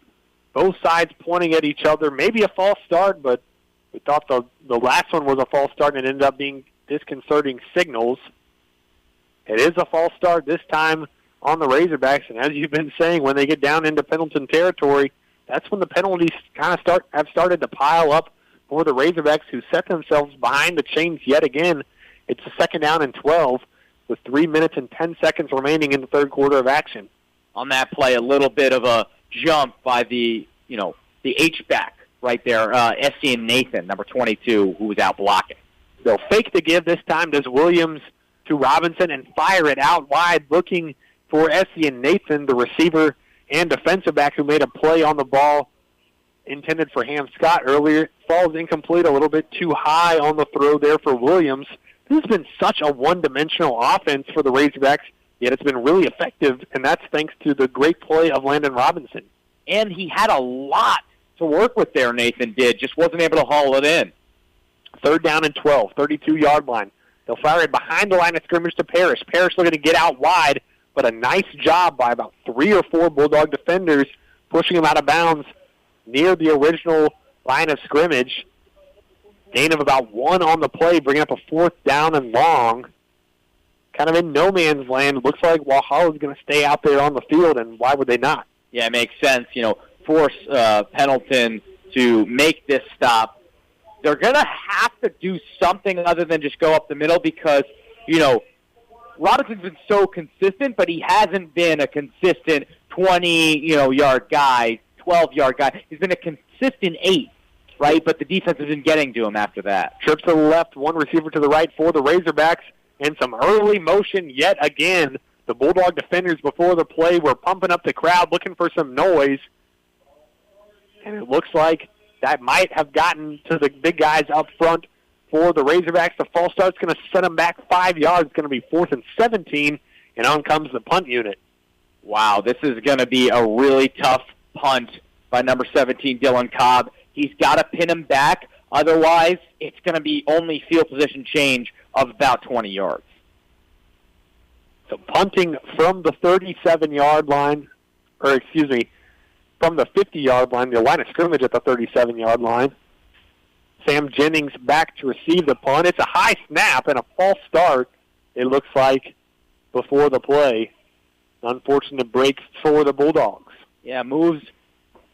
Both sides pointing at each other. Maybe a false start, but we thought the last one was a false start, and it ended up being disconcerting signals. It is a false start this time on the Razorbacks, and as you've been saying, when they get down into Pendleton territory, that's when the penalties kind of have started to pile up for the Razorbacks, who set themselves behind the chains yet again. It's a 2nd down and 12 with 3 minutes and 10 seconds remaining in the 3rd quarter of action. On that play, a little bit of a jump by the H-back right there, S.C. and Nathan, number 22, who was out blocking. They'll fake the give this time, does Williams to Robinson, and fire it out wide, looking for S.C. and Nathan, the receiver and defensive back who made a play on the ball intended for Ham Scott earlier. Falls incomplete, a little bit too high on the throw there for Williams. This has been such a one-dimensional offense for the Razorbacks, yet it's been really effective, and that's thanks to the great play of Landon Robinson. And he had a lot to work with there, Nathan did. Just wasn't able to haul it in. 3rd down and 12, 32-yard line. They'll fire it behind the line of scrimmage to Parrish. Parrish looking to get out wide, but a nice job by about 3 or 4 Bulldog defenders pushing him out of bounds near the original line of scrimmage. Gain of about 1 on the play, bringing up a 4th down and long. Kind of in no man's land. Looks like Walhalla is going to stay out there on the field, and why would they not? Yeah, it makes sense. Force Pendleton to make this stop. They're going to have to do something other than just go up the middle because, Robinson's been so consistent, but he hasn't been a consistent 20-yard guy, 12-yard guy. He's been a consistent 8, right? But the defense has been getting to him after that. Trips to the left, 1 receiver to the right for the Razorbacks, and some early motion yet again. The Bulldog defenders before the play were pumping up the crowd, looking for some noise. And it looks like that might have gotten to the big guys up front for the Razorbacks. The false start's going to set them back 5 yards. It's going to be 4th and 17, and on comes the punt unit. Wow, this is going to be a really tough punt by number 17, Dylan Cobb. He's got to pin him back. Otherwise, it's going to be only field position change of about 20 yards. So punting from the 37-yard line, from the 50-yard line, the line of scrimmage at the 37-yard line. Sam Jennings back to receive the punt. It's a high snap and a false start, it looks like, before the play. Unfortunate break for the Bulldogs. Yeah, moves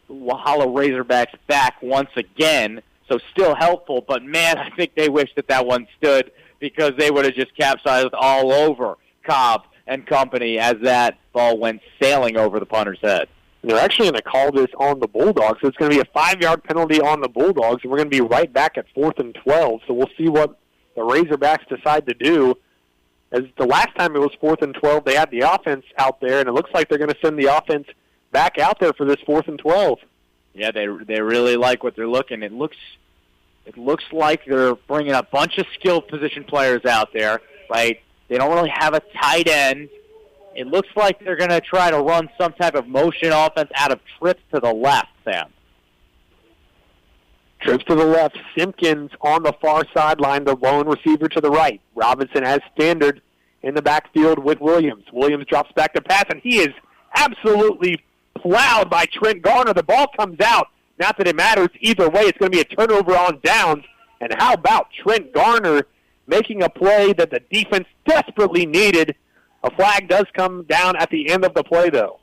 Walhalla Razorbacks back once again, so still helpful, but man, I think they wish that one stood because they would have just capsized all over Cobb and company as that ball went sailing over the punter's head. And they're actually going to call this on the Bulldogs, so it's going to be a 5-yard penalty on the Bulldogs, and we're going to be right back at 4th and 12, so we'll see what the Razorbacks decide to do. As the last time it was 4th and 12, they had the offense out there, and it looks like they're going to send the offense back out there for this 4th and 12. Yeah, they really like what they're looking. It looks like they're bringing a bunch of skilled position players out there, right? They don't really have a tight end. It looks like they're going to try to run some type of motion offense out of trips to the left, Sam. Trips to the left. Simpkins on the far sideline, the lone receiver to the right. Robinson has Standard in the backfield with Williams. Williams drops back to pass, and he is absolutely plowed by Trent Garner. The ball comes out. Not that it matters. Either way, it's going to be a turnover on downs. And how about Trent Garner making a play that the defense desperately needed? A flag does come down at the end of the play, though.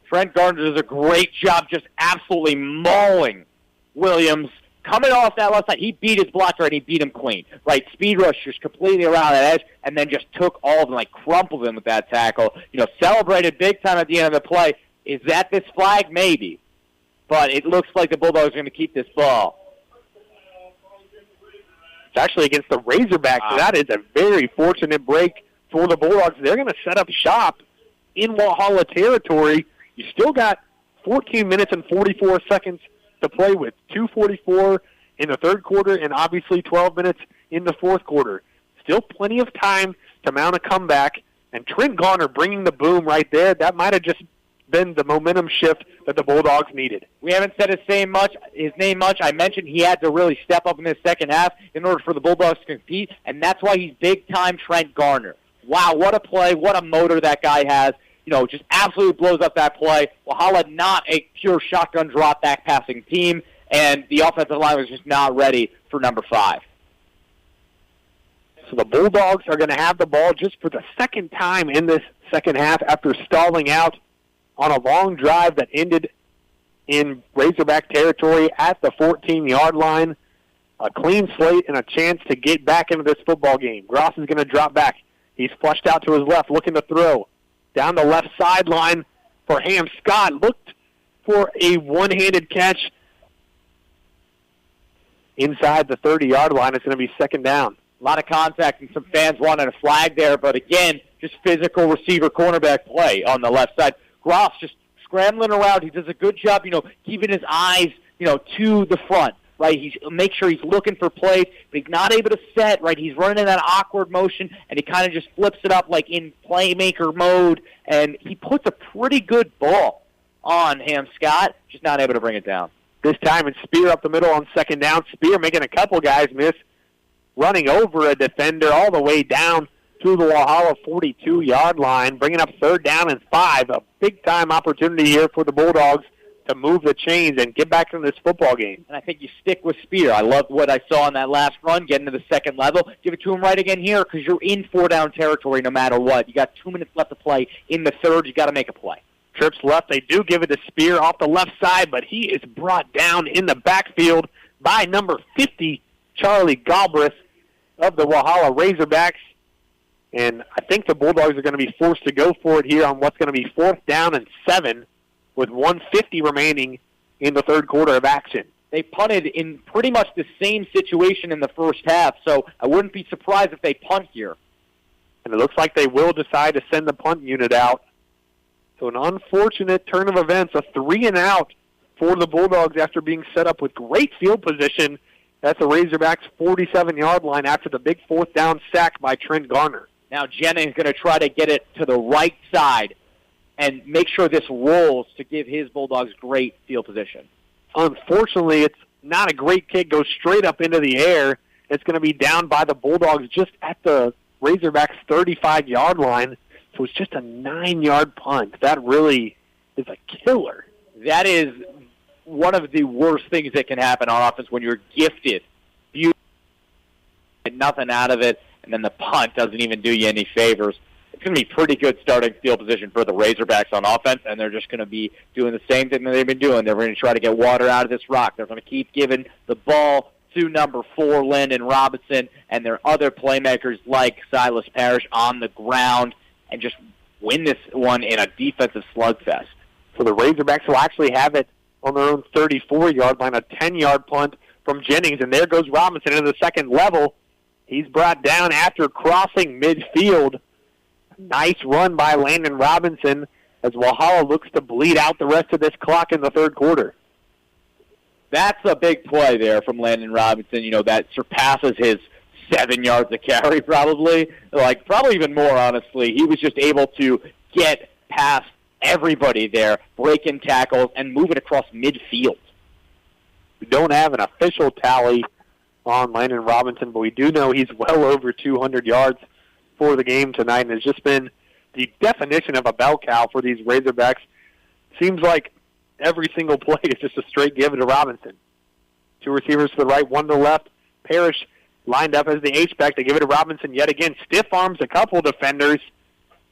Trent Garner does a great job just absolutely mauling Williams. Coming off that left side, he beat his blocker and he beat him clean. Right, speed rush just completely around that edge and then just took all of them, like crumpled him with that tackle. Celebrated big time at the end of the play. Is that this flag? Maybe. But it looks like the Bulldogs are going to keep this ball. It's actually against the Razorbacks, so that is a very fortunate break for the Bulldogs. They're going to set up shop in Walhalla territory. You still got 14 minutes and 44 seconds to play with, 2:44 in the third quarter and obviously 12 minutes in the fourth quarter. Still plenty of time to mount a comeback, and Trent Garner bringing the boom right there, that might have just been the momentum shift that the Bulldogs needed. We haven't said his name much. I mentioned he had to really step up in the second half in order for the Bulldogs to compete, and that's why he's big-time Trent Garner. Wow, what a play, what a motor that guy has. Just absolutely blows up that play. Walhalla not a pure shotgun drop back passing team, and the offensive line was just not ready for number 5. So the Bulldogs are going to have the ball just for the second time in this second half after stalling out on a long drive that ended in Razorback territory at the 14-yard line. A clean slate and a chance to get back into this football game. Gross is going to drop back. He's flushed out to his left, looking to throw. Down the left sideline for Ham Scott. Looked for a one-handed catch inside the 30-yard line. It's going to be second down. A lot of contact, and some fans wanted a flag there, but again, just physical receiver cornerback play on the left side. Gross just scrambling around. He does a good job, keeping his eyes, to the front. Right, make sure he's looking for plays, but he's not able to set. Right, he's running in that awkward motion, and he kind of just flips it up like in playmaker mode, and he puts a pretty good ball on Ham Scott, just not able to bring it down. This time it's Spear up the middle on second down. Spear making a couple guys miss, running over a defender all the way down to the Walhalla 42-yard line, bringing up third down and 5. A big-time opportunity here for the Bulldogs to move the chains and get back into this football game. And I think you stick with Spear. I loved what I saw on that last run, getting to the second level. Give it to him right again here because you're in 4-down territory no matter what. You got 2 minutes left to play. In the third, you got to make a play. Trips left. They do give it to Spear off the left side, but he is brought down in the backfield by number 50, Charlie Galbraith of the Walhalla Razorbacks. And I think the Bulldogs are going to be forced to go for it here on what's going to be 4th down and 7. With 1:50 remaining in the third quarter of action. They punted in pretty much the same situation in the first half, so I wouldn't be surprised if they punt here. And it looks like they will decide to send the punt unit out. So an unfortunate turn of events, a 3-and-out for the Bulldogs after being set up with great field position at the Razorbacks' 47-yard line after the big 4th down sack by Trent Garner. Now Jennings going to try to get it to the right side and make sure this rolls to give his Bulldogs great field position. Unfortunately, it's not a great kick. Goes straight up into the air. It's going to be down by the Bulldogs just at the Razorbacks' 35-yard line. So it's just a 9-yard punt. That really is a killer. That is one of the worst things that can happen on offense when you're gifted. You get nothing out of it, and then the punt doesn't even do you any favors. It's going to be pretty good starting field position for the Razorbacks on offense, and they're just going to be doing the same thing that they've been doing. They're going to try to get water out of this rock. They're going to keep giving the ball to number 4, Landon Robinson, and their other playmakers like Silas Parrish on the ground and just win this one in a defensive slugfest. So the Razorbacks will actually have it on their own 34-yard line, a 10-yard punt from Jennings, and there goes Robinson into the second level. He's brought down after crossing midfield. Nice run by Landon Robinson as Walhalla looks to bleed out the rest of this clock in the third quarter. That's a big play there from Landon Robinson, that surpasses his 7 yards of carry probably. Probably even more, honestly. He was just able to get past everybody there, breaking tackles, and move it across midfield. We don't have an official tally on Landon Robinson, but we do know he's well over 200 yards for the game tonight, and has just been the definition of a bell cow for these Razorbacks. Seems like every single play is just a straight give it to Robinson. 2 receivers to the right, 1 to the left. Parrish lined up as the H-back to give it to Robinson yet again. Stiff arms a couple defenders,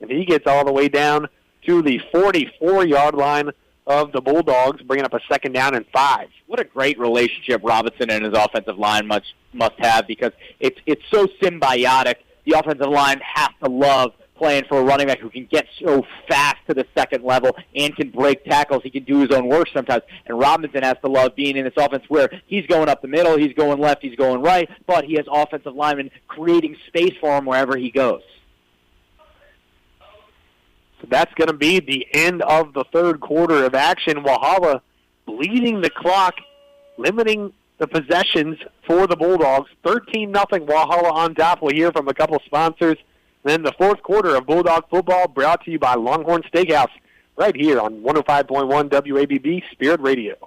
and he gets all the way down to the 44-yard line of the Bulldogs, bringing up a 2nd down and 5. What a great relationship Robinson and his offensive line must have, because it's so symbiotic. The offensive line has to love playing for a running back who can get so fast to the second level and can break tackles. He can do his own work sometimes. And Robinson has to love being in this offense where he's going up the middle, he's going left, he's going right, but he has offensive linemen creating space for him wherever he goes. So that's going to be the end of the third quarter of action. Walhalla bleeding the clock, limiting the possessions for the Bulldogs. 13-0 Walhalla on top. We'll hear from a couple sponsors. Then the fourth quarter of Bulldog football brought to you by Longhorn Steakhouse right here on 105.1 WABB Spirit Radio.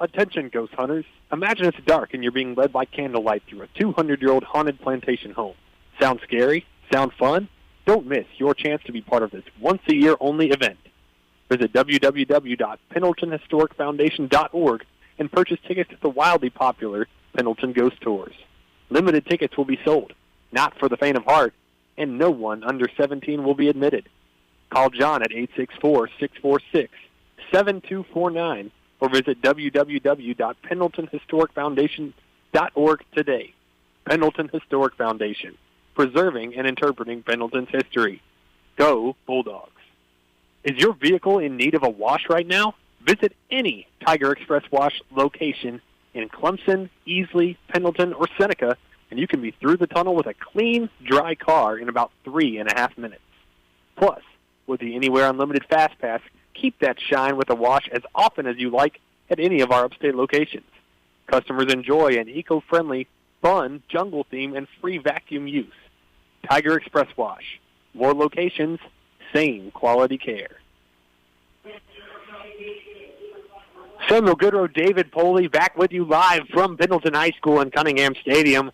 Attention, ghost hunters. Imagine it's dark and you're being led by candlelight through a 200-year-old haunted plantation home. Sound scary? Sound fun? Don't miss your chance to be part of this once-a-year only event. Visit www.pendletonhistoricfoundation.org and purchase tickets to the wildly popular Pendleton Ghost Tours. Limited tickets will be sold, not for the faint of heart, and no one under 17 will be admitted. Call John at 864-646-7249 or visit www.pendletonhistoricfoundation.org today. Pendleton Historic Foundation, preserving and interpreting Pendleton's history. Go Bulldogs. Is your vehicle in need of a wash right now? Visit any Tiger Express Wash location in Clemson, Easley, Pendleton, or Seneca, and you can be through the tunnel with a clean, dry car in about 3.5 minutes. Plus, with the Anywhere Unlimited Fast Pass, keep that shine with a wash as often as you like at any of our upstate locations. Customers enjoy an eco-friendly, fun, jungle theme, and free vacuum use. Tiger Express Wash. More locations, same quality care. Samuel Goodrow, David Poley, back with you live from Pendleton High School and Cunningham Stadium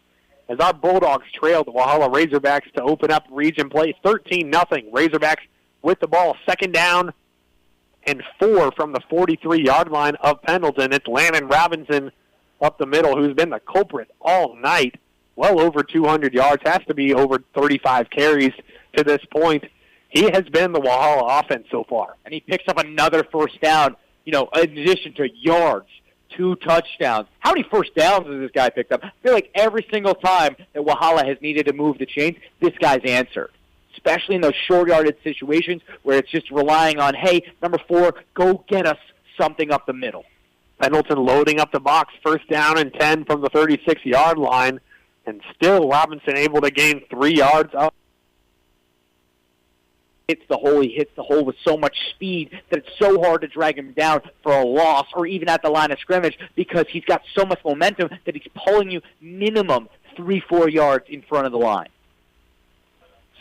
as our Bulldogs trailed the Walhalla Razorbacks to open up region play 13-0. Razorbacks with the ball, 2nd down and 4 from the 43-yard line of Pendleton. It's Landon Robinson up the middle, who's been the culprit all night. Well over 200 yards, has to be over 35 carries to this point. He has been the Walhalla offense so far. And he picks up another first down, in addition to yards, 2 touchdowns. How many first downs has this guy picked up? I feel like every single time that Walhalla has needed to move the chains, this guy's answered, especially in those short-yarded situations where it's just relying on, hey, number 4, go get us something up the middle. Pendleton loading up the box, 1st down and 10 from the 36-yard line, and still Robinson able to gain 3 yards up. He hits the hole with so much speed that it's so hard to drag him down for a loss or even at the line of scrimmage because he's got so much momentum that he's pulling you minimum 3-4 yards in front of the line.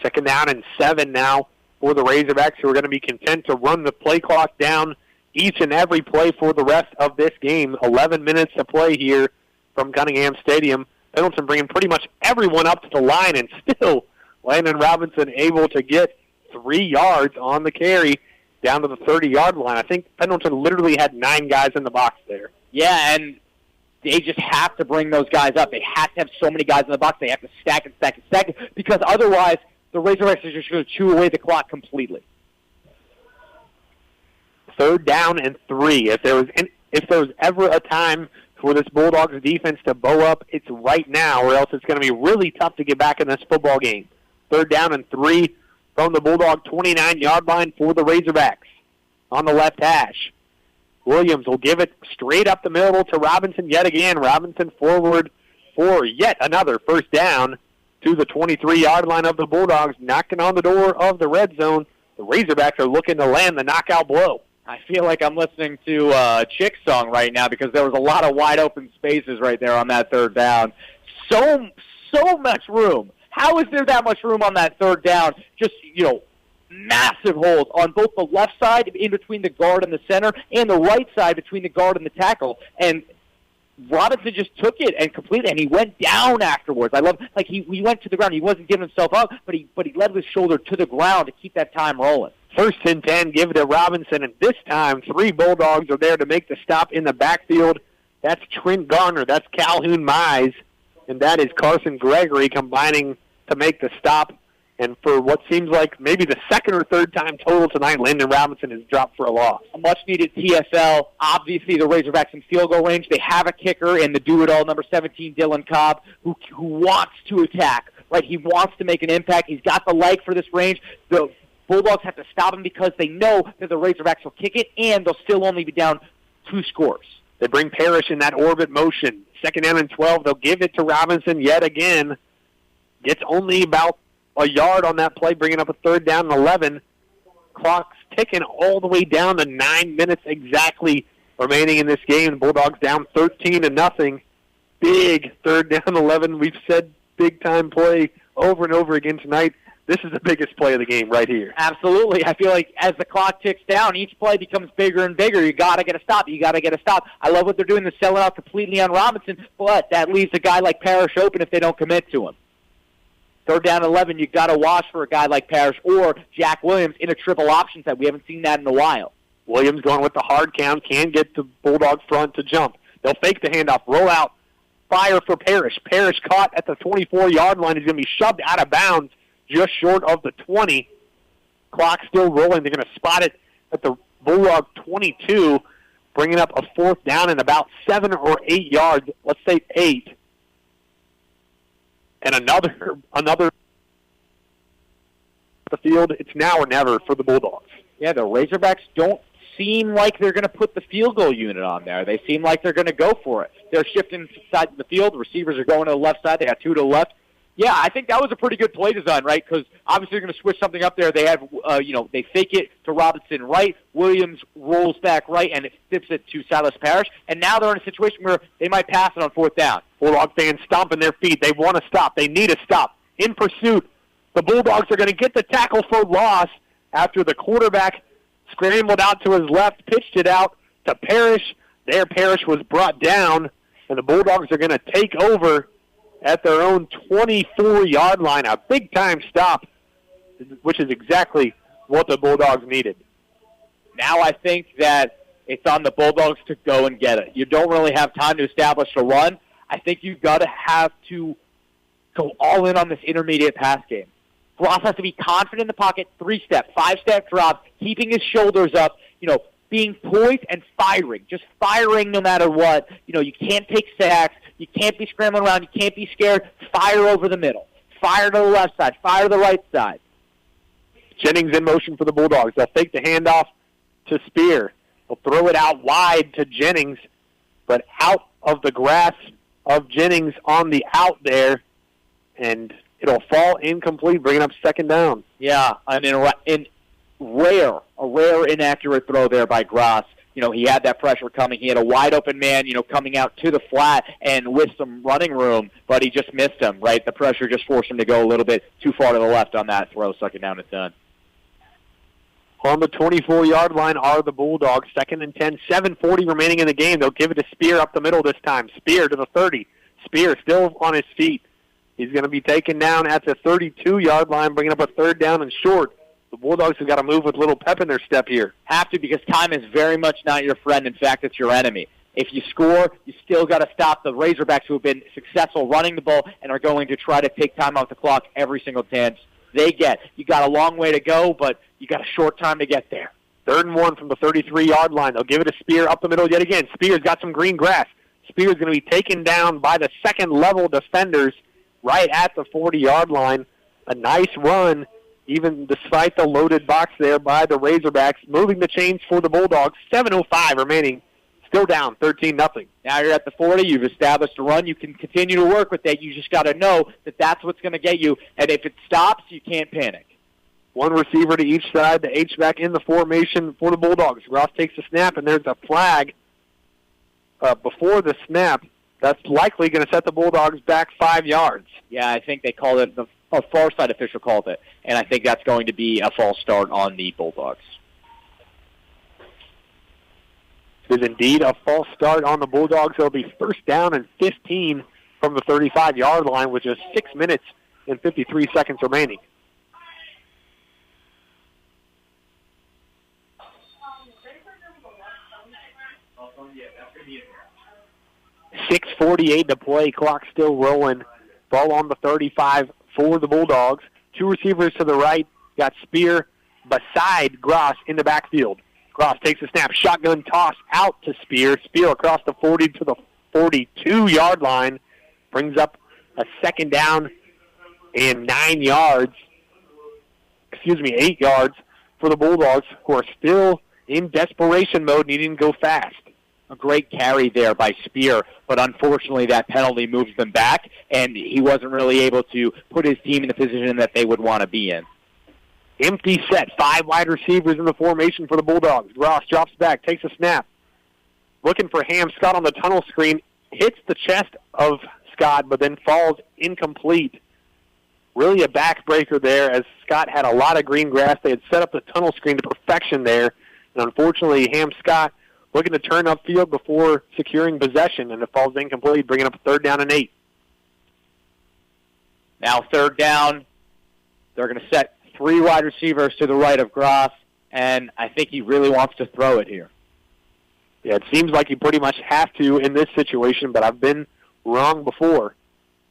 2nd down and 7 now for the Razorbacks, who are going to be content to run the play clock down each and every play for the rest of this game. 11 minutes to play here from Cunningham Stadium. Pendleton bringing pretty much everyone up to the line, and still Landon Robinson able to get 3 yards on the carry down to the 30-yard line. I think Pendleton literally had 9 guys in the box there. Yeah, and they just have to bring those guys up. They have to have so many guys in the box. They have to stack and stack and stack because otherwise the Razorbacks are just going to chew away the clock completely. 3rd down and 3. If there was ever a time for this Bulldogs defense to bow up, it's right now, or else it's going to be really tough to get back in this football game. 3rd down and 3 from the Bulldog 29-yard line for the Razorbacks on the left hash. Williams will give it straight up the middle to Robinson yet again. Robinson forward for yet another 1st down to the 23-yard line of the Bulldogs, knocking on the door of the red zone. The Razorbacks are looking to land the knockout blow. I feel like I'm listening to a Chick song right now because there was a lot of wide open spaces right there on that 3rd down. So much room. How is there that much room on that 3rd down? Just, massive holes on both the left side in between the guard and the center and the right side between the guard and the tackle. And Robinson just took it and completed it, and he went down afterwards. I love, he went to the ground. He wasn't giving himself up, but he led with his shoulder to the ground to keep that time rolling. 1st and 10, give it to Robinson, and this time 3 Bulldogs are there to make the stop in the backfield. That's Trent Garner, that's Calhoun Mize, and that is Carson Gregory combining to make the stop. And for what seems like maybe the second or third time total tonight, Landon Robinson has dropped for a loss. A much-needed TFL. Obviously, the Razorbacks in field goal range. They have a kicker in the do-it-all, number 17, Dylan Cobb, who wants to attack. Right, he wants to make an impact. He's got the leg for this range. The Bulldogs have to stop him because they know that the Razorbacks will kick it, and they'll still only be down 2 scores. They bring Parrish in that orbit motion. 2nd down and 12. They'll give it to Robinson yet again. Gets only about a yard on that play, bringing up a 3rd down and 11. Clock's ticking all the way down to 9 minutes exactly remaining in this game. The Bulldogs down 13-0. Big 3rd down 11. We've said big-time play over and over again tonight. This is the biggest play of the game right here. Absolutely. I feel like as the clock ticks down, each play becomes bigger and bigger. You got to get a stop. You got to get a stop. I love what they're doing. They're selling out completely on Robinson, but that leaves a guy like Parrish open if they don't commit to him. 3rd down 11, you got to watch for a guy like Parrish or Jack Williams in a triple option set. We haven't seen that in a while. Williams going with the hard count, can get the Bulldog front to jump. They'll fake the handoff, roll out, fire for Parrish. Parrish caught at the 24-yard line. He's going to be shoved out of bounds just short of the 20. Clock still rolling. They're going to spot it at the Bulldog 22, bringing up a 4th down and about 7 or 8 yards. Let's say 8. And another the field. It's now or never for the Bulldogs. Yeah, the Razorbacks don't seem like they're going to put the field goal unit on there. They seem like they're going to go for it. They're shifting side of the field. The receivers are going to the left side. They got 2 to the left. Yeah, I think that was a pretty good play design, right? Because obviously they're going to switch something up there. They have, they fake it to Robinson right. Williams rolls back right, and it flips it to Silas Parrish. And now they're in a situation where they might pass it on 4th down. Bulldog fans stomping their feet. They want to stop. They need a stop. In pursuit, the Bulldogs are going to get the tackle for loss after the quarterback scrambled out to his left, pitched it out to Parrish. There, Parrish was brought down, and the Bulldogs are going to take over at their own 24-yard line. A big-time stop, which is exactly what the Bulldogs needed. Now I think that it's on the Bulldogs to go and get it. You don't really have time to establish a run. I think you've got to have to go all in on this intermediate pass game. Ross has to be confident in the pocket, 3-step, 5-step drop, keeping his shoulders up, being poised and firing, just firing no matter what. You can't take sacks. You can't be scrambling around. You can't be scared. Fire over the middle. Fire to the left side. Fire to the right side. Jennings in motion for the Bulldogs. They'll fake the handoff to Spear. They'll throw it out wide to Jennings, but out of the grasp of Jennings on the out there, and it'll fall incomplete, bringing up 2nd down. Yeah, a rare inaccurate throw there by Gross. He had that pressure coming. He had a wide-open man, coming out to the flat and with some running room, but he just missed him, right? The pressure just forced him to go a little bit too far to the left on that throw. 2nd down and 10. On the 24-yard line are the Bulldogs. 2nd and 10, 7:40 remaining in the game. They'll give it to Spear up the middle this time. Spear to the 30. Spear still on his feet. He's going to be taken down at the 32-yard line, bringing up a 3rd down and short. The Bulldogs have got to move with a little pep in their step here. Have to, because time is very much not your friend. In fact, it's your enemy. If you score, you still got to stop the Razorbacks, who have been successful running the ball and are going to try to take time off the clock every single chance they get. You got a long way to go, but you got a short time to get there. 3rd and 1 from the 33-yard line. They'll give it to Spear up the middle yet again. Spear's got some green grass. Spear's going to be taken down by the second-level defenders right at the 40-yard line. A nice run, even despite the loaded box there by the Razorbacks, moving the chains for the Bulldogs. 7:05 remaining, still down 13-0. Now you're at the 40. You've established a run. You can continue to work with that. You just got to know that that's what's going to get you. And if it stops, you can't panic. One receiver to each side. The H-back in the formation for the Bulldogs. Ross takes the snap, and there's a flag before the snap. That's likely going to set the Bulldogs back 5 yards. Yeah, I think they called it, a far side official called it, and I think that's going to be a false start on the Bulldogs. It is indeed a false start on the Bulldogs. It'll be 1st down and 15 from the 35-yard line with just 6 minutes and 53 seconds remaining. 6:48 to play. Clock still rolling. Ball on the 35 for the Bulldogs. Two receivers to the right. Got Spear beside Gross in the backfield. Gross takes a snap. Shotgun toss out to Spear. Spear across the 40 to the 42-yard line. Brings up a second down and 8 yards for the Bulldogs, who are still in desperation mode, needing to go fast. A great carry there by Spear, but unfortunately that penalty moves them back, and he wasn't really able to put his team in the position that they would want to be in. Empty set. 5 wide receivers in the formation for the Bulldogs. Ross drops back, takes a snap. Looking for Ham. Scott on the tunnel screen. Hits the chest of Scott, but then falls incomplete. Really a backbreaker there, as Scott had a lot of green grass. They had set up the tunnel screen to perfection there. And unfortunately, Ham Scott looking to turn upfield before securing possession, and it falls incomplete, bringing up a 3rd down and 8. Now 3rd down. They're going to set 3 wide receivers to the right of Gross, and I think he really wants to throw it here. Yeah, it seems like you pretty much have to in this situation, but I've been wrong before.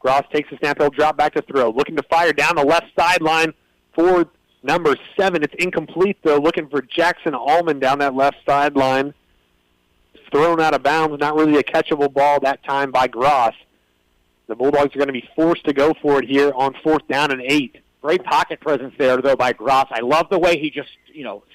Gross takes a snap. He'll drop back to throw. Looking to fire down the left sideline for number 7. It's incomplete, though. Looking for Jackson Allman down that left sideline. Thrown out of bounds. Not really a catchable ball that time by Gross. The Bulldogs are going to be forced to go for it here on 4th down and 8. Great pocket presence there, though, by Gross. I love the way he just,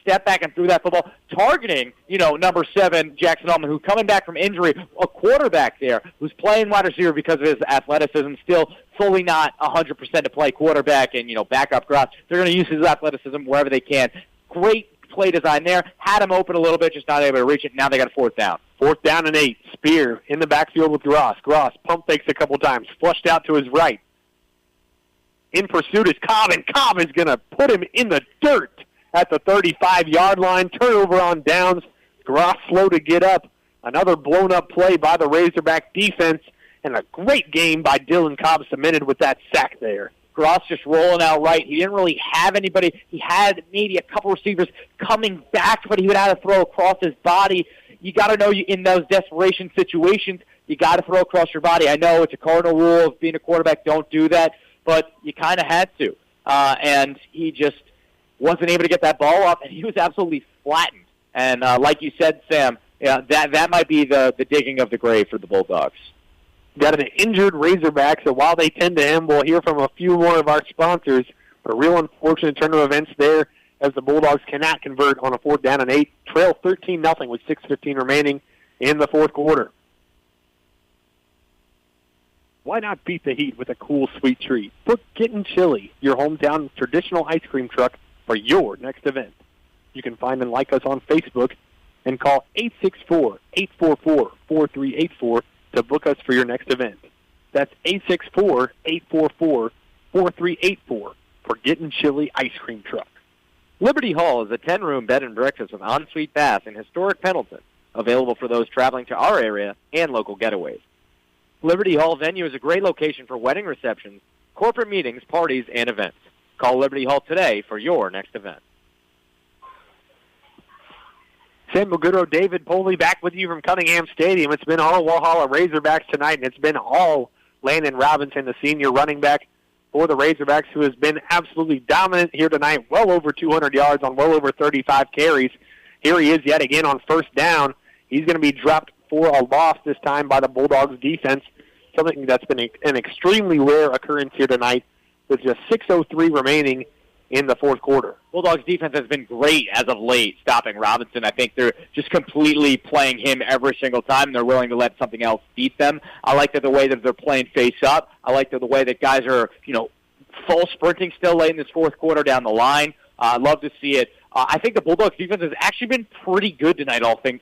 stepped back and threw that football, targeting, number 7, Jackson Allman, who's coming back from injury, a quarterback there who's playing wide receiver because of his athleticism, still fully not 100% to play quarterback and, back up Gross. They're going to use his athleticism wherever they can. Great play design there. Had him open a little bit, just not able to reach it. Now they got a 4th down. 4th down and 8. Spear in the backfield with Gross. Gross pump fakes a couple times, flushed out to his right. In pursuit is Cobb, and Cobb is going to put him in the dirt at the 35-yard line. Turnover on downs. Gross slow to get up. Another blown-up play by the Razorback defense, and a great game by Dylan Cobb, cemented with that sack there. Gross just rolling out right. He didn't really have anybody. He had maybe a couple receivers coming back, but he would have to throw across his body. You got to know in those desperation situations, you got to throw across your body. I know it's a cardinal rule of being a quarterback, don't do that, but you kind of had to. And he just wasn't able to get that ball off, and he was absolutely flattened. And like you said, Sam, that might be the digging of the grave for the Bulldogs. Got an injured Razorback, so while they tend to him, we'll hear from a few more of our sponsors. A real unfortunate turn of events there, as the Bulldogs cannot convert on a 4th down and 8. Trail 13-0 with 6:15 remaining in the 4th quarter. Why not beat the heat with a cool, sweet treat? Book Gettin Chili, your hometown traditional ice cream truck, for your next event. You can find and like us on Facebook and call 864-844-4384 to book us for your next event. That's 864-844-4384 for Gettin Chili Ice Cream Truck. Liberty Hall is a 10-room bed and breakfast with en-suite bath in historic Pendleton, available for those traveling to our area and local getaways. Liberty Hall venue is a great location for wedding receptions, corporate meetings, parties, and events. Call Liberty Hall today for your next event. Samuel Goodrow, David Poley back with you from Cunningham Stadium. It's been all Walhalla Razorbacks tonight, and it's been all Landon Robinson, the senior running back for the Razorbacks, who has been absolutely dominant here tonight, well over 200 yards on well over 35 carries. Here he is yet again on 1st down. He's going to be dropped for a loss this time by the Bulldogs defense, something that's been an extremely rare occurrence here tonight, with just 6:03 remaining in the 4th quarter. Bulldogs defense has been great as of late, stopping Robinson. I think they're just completely playing him every single time. They're willing to let something else beat them. I like the way that they're playing face up. I like the way that guys are, full sprinting still late in this 4th quarter down the line. I love to see it. I think the Bulldogs defense has actually been pretty good tonight, all things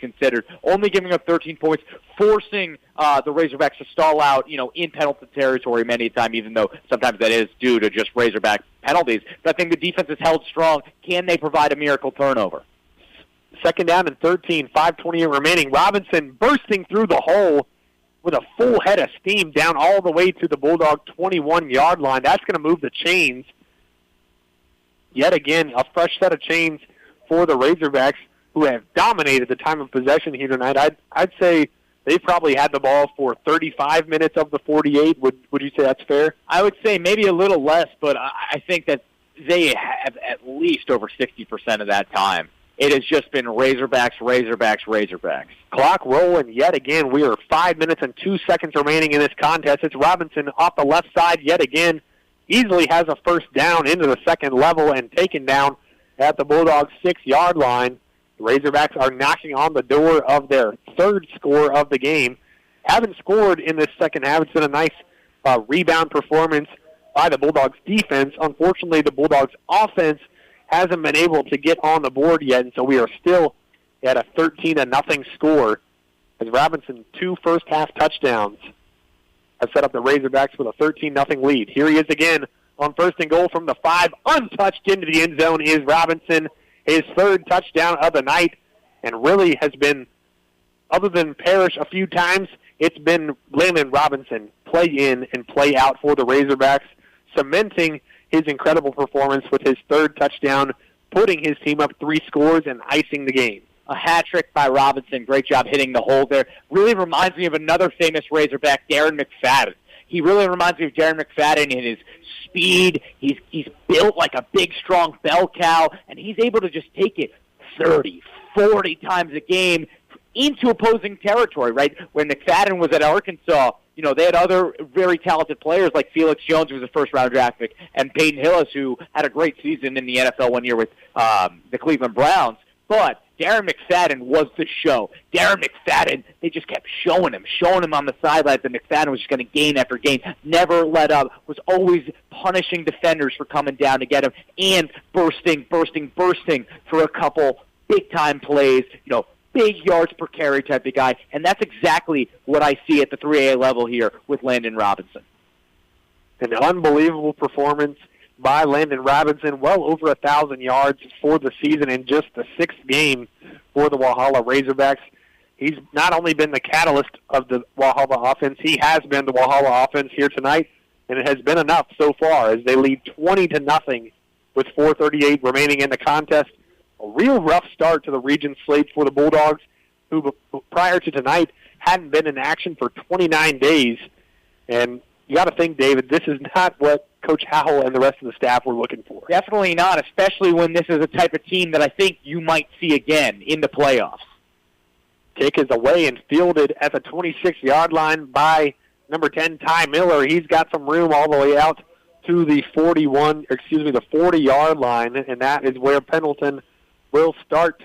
considered. Only giving up 13 points, forcing the Razorbacks to stall out, in Pendleton territory many a time, even though sometimes that is due to just Razorback penalties. But I think the defense has held strong. Can they provide a miracle turnover? 2nd down and 13, 5:28 remaining. Robinson bursting through the hole with a full head of steam down all the way to the Bulldog 21-yard line. That's going to move the chains. Yet again, a fresh set of chains for the Razorbacks, who have dominated the time of possession here tonight. I'd say they've probably had the ball for 35 minutes of the 48. Would you say that's fair? I would say maybe a little less, but I think that they have at least over 60% of that time. It has just been Razorbacks, Razorbacks, Razorbacks. Clock rolling yet again. We are 5 minutes and 2 seconds remaining in this contest. It's Robinson off the left side yet again. Easily has a first down into the second level and taken down at the Bulldogs' 6-yard line. The Razorbacks are knocking on the door of their third score of the game. Haven't scored in this second half. It's been a nice rebound performance by the Bulldogs' defense. Unfortunately, the Bulldogs' offense hasn't been able to get on the board yet, and so we are still at a 13-0 score as Robinson 2 first-half touchdowns have set up the Razorbacks with a 13-0 lead. Here he is again on 1st and goal from the 5. Untouched into the end zone is Robinson, his third touchdown of the night, and really has been, other than Parrish a few times, it's been Landon Robinson play in and play out for the Razorbacks, cementing his incredible performance with his third touchdown, putting his team up 3 scores and icing the game. A hat trick by Robinson. Great job hitting the hole there. Really reminds me of another famous Razorback, Darren McFadden. He really reminds me of Darren McFadden in his speed. He's built like a big, strong bell cow, and he's able to just take it 30, 40 times a game into opposing territory, right? When McFadden was at Arkansas, you know, they had other very talented players like Felix Jones, who was a first-round draft pick, and Peyton Hillis, who had a great season in the NFL one year with the Cleveland Browns. But Darren McFadden was the show. Darren McFadden, they just kept showing him on the sidelines, and McFadden was just going to gain after gain, never let up, was always punishing defenders for coming down to get him, and bursting for a couple big-time plays, you know, big yards per carry type of guy, and that's exactly what I see at the 3A level here with Landon Robinson. An unbelievable performance by Landon Robinson, well over 1,000 yards for the season in just the 6th game for the Walhalla Razorbacks. He's not only been the catalyst of the Walhalla offense, he has been the Walhalla offense here tonight, and it has been enough so far as they lead 20-0 with 4:38 remaining in the contest. A real rough start to the region slate for the Bulldogs, who prior to tonight hadn't been in action for 29 days. And you got to think, David, this is not what Coach Howell and the rest of the staff were looking for. Definitely not, especially when this is a type of team that I think you might see again in the playoffs. Kick is away and fielded at the 26-yard line by number 10, Ty Miller. He's got some room all the way out to the 40-yard line, and that is where Pendleton will start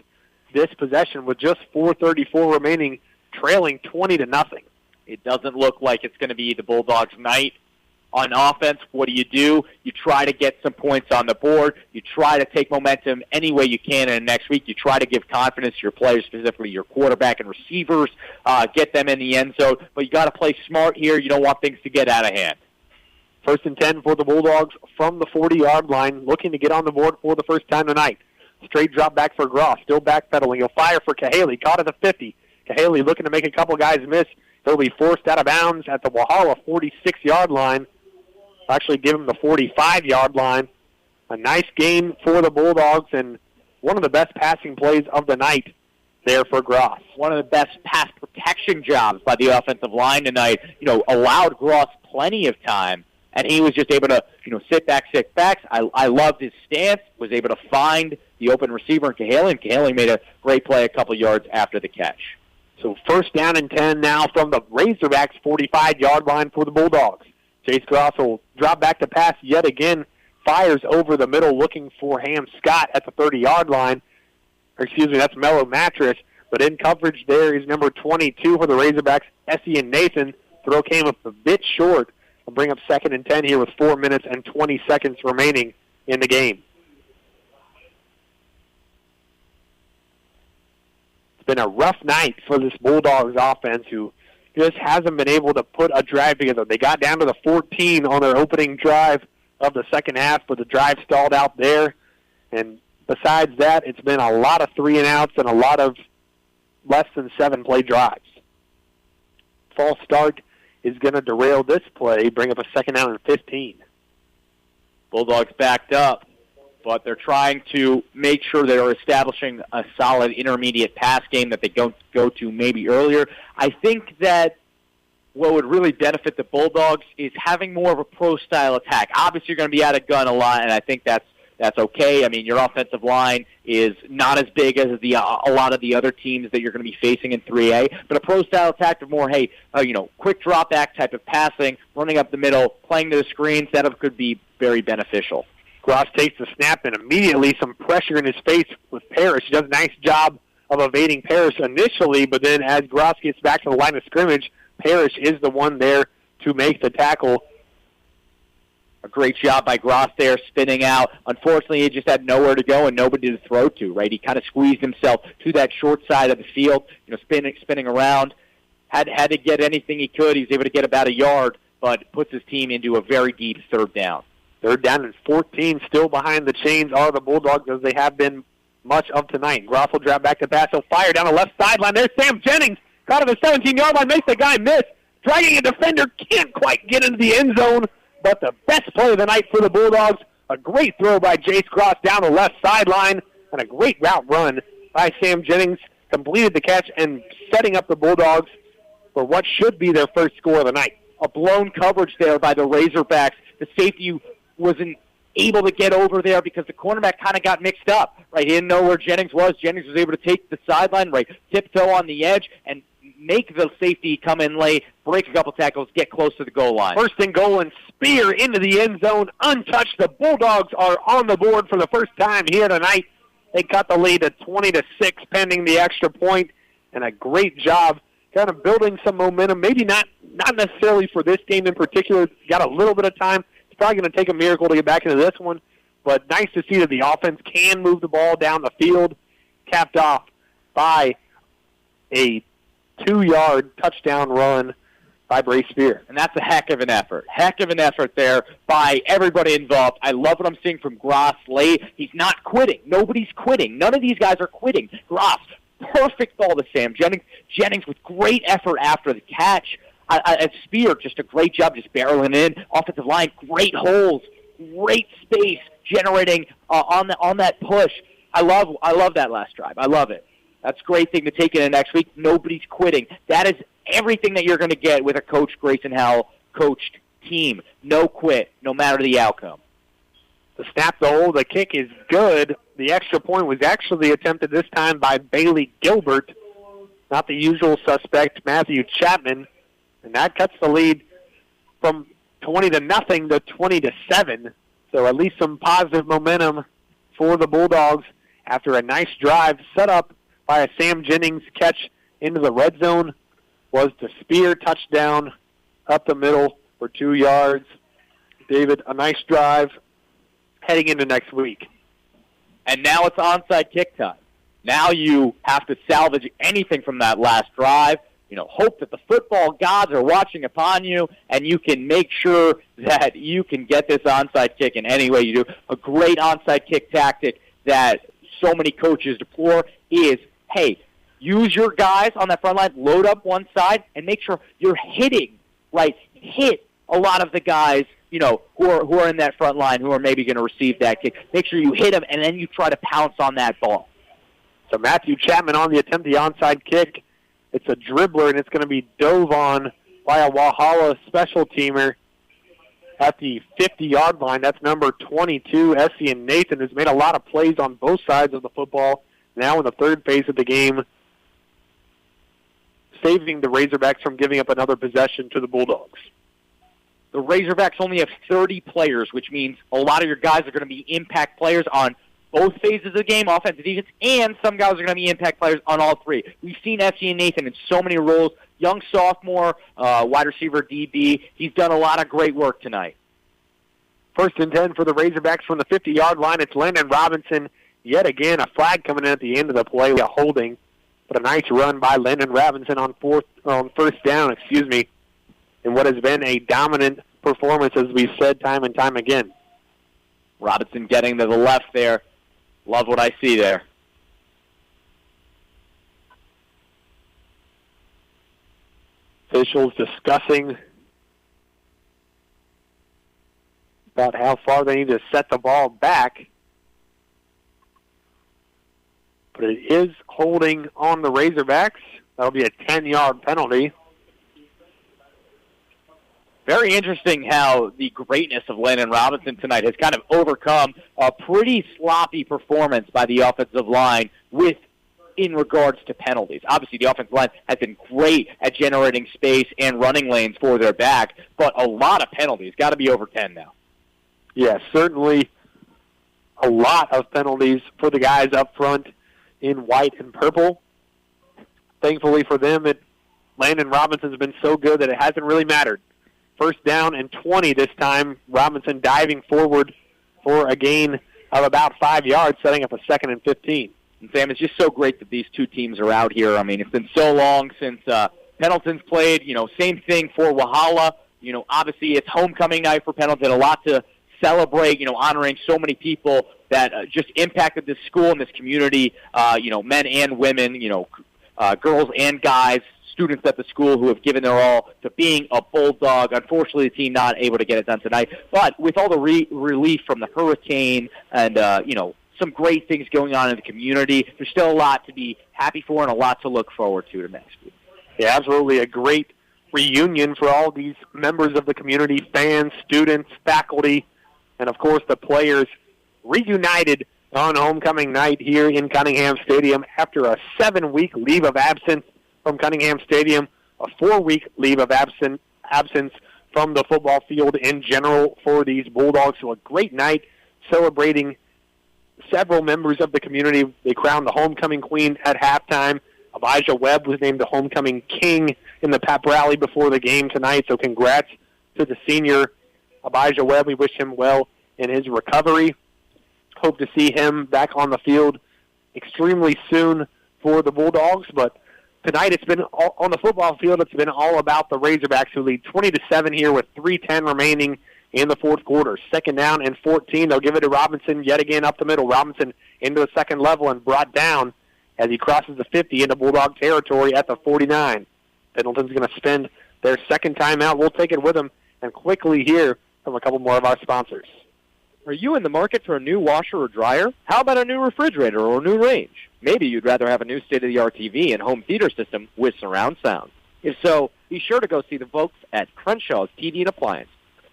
this possession with just 4:34 remaining, trailing 20-0. It doesn't look like it's going to be the Bulldogs' night on offense. What do? You try to get some points on the board. You try to take momentum any way you can, and next week you try to give confidence to your players, specifically your quarterback and receivers, get them in the end zone. But you got to play smart here. You don't want things to get out of hand. 1st and 10 for the Bulldogs from the 40-yard line, looking to get on the board for the first time tonight. Straight drop back for Gross, still backpedaling. He'll fire for Cahaley, caught at the 50. Cahaley looking to make a couple guys miss. He'll be forced out of bounds at the Walhalla 46-yard line. Actually give him the 45-yard line. A nice game for the Bulldogs and one of the best passing plays of the night there for Gross. One of the best pass protection jobs by the offensive line tonight. You know, allowed Gross plenty of time, and he was just able to, you know, sit back. I loved his stance, was able to find the open receiver in Cahaley, and Cahaley made a great play a couple yards after the catch. So 1st down and 10 now from the Razorbacks 45-yard line for the Bulldogs. Chase Gross will drop back to pass yet again, fires over the middle looking for Ham Scott at the 30-yard line. That's Mellow Mattress, but in coverage there is number 22 for the Razorbacks, Essie and Nathan. Throw came up a bit short. We'll bring up 2nd and 10 here with 4 minutes and 20 seconds remaining in the game. It's been a rough night for this Bulldogs offense, who just hasn't been able to put a drive together. They got down to the 14 on their opening drive of the second half, but the drive stalled out there. And besides that, it's been a lot of 3-and-outs and a lot of less than 7-play drives. False start is going to derail this play, bring up a 2nd down and 15. Bulldogs backed up. but they're trying to make sure they're establishing a solid intermediate pass game that they go to maybe earlier. I think that what would really benefit the Bulldogs is having more of a pro-style attack. Obviously, you're going to be out of gun a lot, and I think that's okay. I mean, your offensive line is not as big as a lot of the other teams that you're going to be facing in 3A, but a pro-style attack of more, quick drop-back type of passing, running up the middle, playing to the screens, that could be very beneficial. Gross takes the snap, and immediately some pressure in his face with Parrish. He does a nice job of evading Parrish initially, but then as Gross gets back to the line of scrimmage, Parrish is the one there to make the tackle. A great job by Gross there, spinning out. Unfortunately, he just had nowhere to go and nobody to throw to, right? He kind of squeezed himself to that short side of the field, spinning around. Had to get anything he could. He was able to get about a yard, but puts his team into a very deep third down. Third down and 14, still behind the chains are the Bulldogs as they have been much of tonight. Gross will drop back to pass. He'll fire down the left sideline. There's Sam Jennings. Caught at the 17-yard line, makes the guy miss. Dragging a defender, can't quite get into the end zone. But the best play of the night for the Bulldogs, a great throw by Jace Cross down the left sideline, and a great route run by Sam Jennings. Completed the catch and setting up the Bulldogs for what should be their first score of the night. A blown coverage there by the Razorbacks. The safety wasn't able to get over there because the cornerback kind of got mixed up, right? He didn't know where Jennings was. Jennings was able to take the sideline, right, tiptoe on the edge, and make the safety come in late, break a couple tackles, get close to the goal line. First and goal and spear into the end zone, untouched. The Bulldogs are on the board for the first time here tonight. They cut the lead to 20-6 pending the extra point, and a great job kind of building some momentum. Maybe not necessarily for this game in particular. Got a little bit of time. It's probably going to take a miracle to get back into this one, but nice to see that the offense can move the ball down the field, capped off by a 2-yard touchdown run by Bray Spear. And that's a heck of an effort. Heck of an effort there by everybody involved. I love what I'm seeing from Gross late. He's not quitting. Nobody's quitting. None of these guys are quitting. Gross, perfect ball to Sam Jennings. Jennings with great effort after the catch. Spear, just a great job just barreling in. Offensive line, great holes, great space generating on that push. I love that last drive. I love it. That's a great thing to take into next week. Nobody's quitting. That is everything that you're going to get with a Coach Grayson Howell coached team. No quit, no matter the outcome. The snap, the hole, the kick is good. The extra point was actually attempted this time by Bailey Gilbert, not the usual suspect, Matthew Chapman, and that cuts the lead from 20-0 to 20-7. So at least some positive momentum for the Bulldogs after a nice drive set up by a Sam Jennings catch into the red zone. Was the Spear touchdown up the middle for 2 yards. David, a nice drive heading into next week. And now it's onside kick time. Now you have to salvage anything from that last drive. Hope that the football gods are watching upon you, and you can make sure that you can get this onside kick in any way you do. A great onside kick tactic that so many coaches deplore is, hey, use your guys on that front line, load up one side, and make sure you're hitting, right? Hit a lot of the guys, who are in that front line who are maybe going to receive that kick. Make sure you hit them, and then you try to pounce on that ball. So Matthew Chapman on the attempt, the onside kick. It's a dribbler, and it's going to be dove on by a Walhalla special teamer at the 50-yard line. That's number 22, Essian Nathan, who's made a lot of plays on both sides of the football. Now in the third phase of the game, saving the Razorbacks from giving up another possession to the Bulldogs. The Razorbacks only have 30 players, which means a lot of your guys are going to be impact players on both phases of the game, offense and defense, and some guys are going to be impact players on all three. We've seen Essian Nathan in so many roles. Young sophomore, wide receiver, DB. He's done a lot of great work tonight. First and 10 for the Razorbacks from the 50-yard line. It's Landon Robinson. Yet again, a flag coming in at the end of the play, a holding. But a nice run by Landon Robinson on first down, in what has been a dominant performance, as we've said time and time again. Robinson getting to the left there. Love what I see there. Officials discussing about how far they need to set the ball back. but it is holding on the Razorbacks. That'll be a 10-yard penalty. Very interesting how the greatness of Landon Robinson tonight has kind of overcome a pretty sloppy performance by the offensive line in regards to penalties. Obviously, the offensive line has been great at generating space and running lanes for their back, but a lot of penalties. Got to be over 10 now. Yes, certainly a lot of penalties for the guys up front in white and purple. Thankfully for them, Landon Robinson's been so good that it hasn't really mattered. First down and 20 this time. Robinson diving forward for a gain of about 5 yards, setting up a 2nd and 15. And Sam, it's just so great that these two teams are out here. I mean, it's been so long since Pendleton's played. Same thing for Walhalla. Obviously it's homecoming night for Pendleton. A lot to celebrate, honoring so many people that just impacted this school and this community, men and women, girls and guys, students at the school who have given their all to being a Bulldog. Unfortunately, the team not able to get it done tonight. But with all the relief from the hurricane and, some great things going on in the community, there's still a lot to be happy for and a lot to look forward to next week. Yeah, absolutely. A great reunion for all these members of the community, fans, students, faculty, and, of course, the players reunited on homecoming night here in Cunningham Stadium after a 7-week leave of absence from Cunningham Stadium, a 4-week leave of absence from the football field in general for these Bulldogs. So a great night celebrating several members of the community. They crowned the homecoming queen at halftime. Abijah Webb was named the homecoming king in the pep rally before the game tonight. So congrats to the senior Abijah Webb. We wish him well in his recovery. Hope to see him back on the field extremely soon for the Bulldogs. But tonight it's been on the football field. It's been all about the Razorbacks, who lead 20-7 here with 3:10 remaining in the fourth quarter. 2nd down and 14. They'll give it to Robinson yet again up the middle. Robinson into the second level and brought down as he crosses the 50 into Bulldog territory at the 49. Pendleton's going to spend their second timeout. We'll take it with them and quickly hear from a couple more of our sponsors. Are you in the market for a new washer or dryer? How about a new refrigerator or a new range? Maybe you'd rather have a new state-of-the-art TV and home theater system with surround sound. If so, be sure to go see the folks at Crenshaws TV and Appliance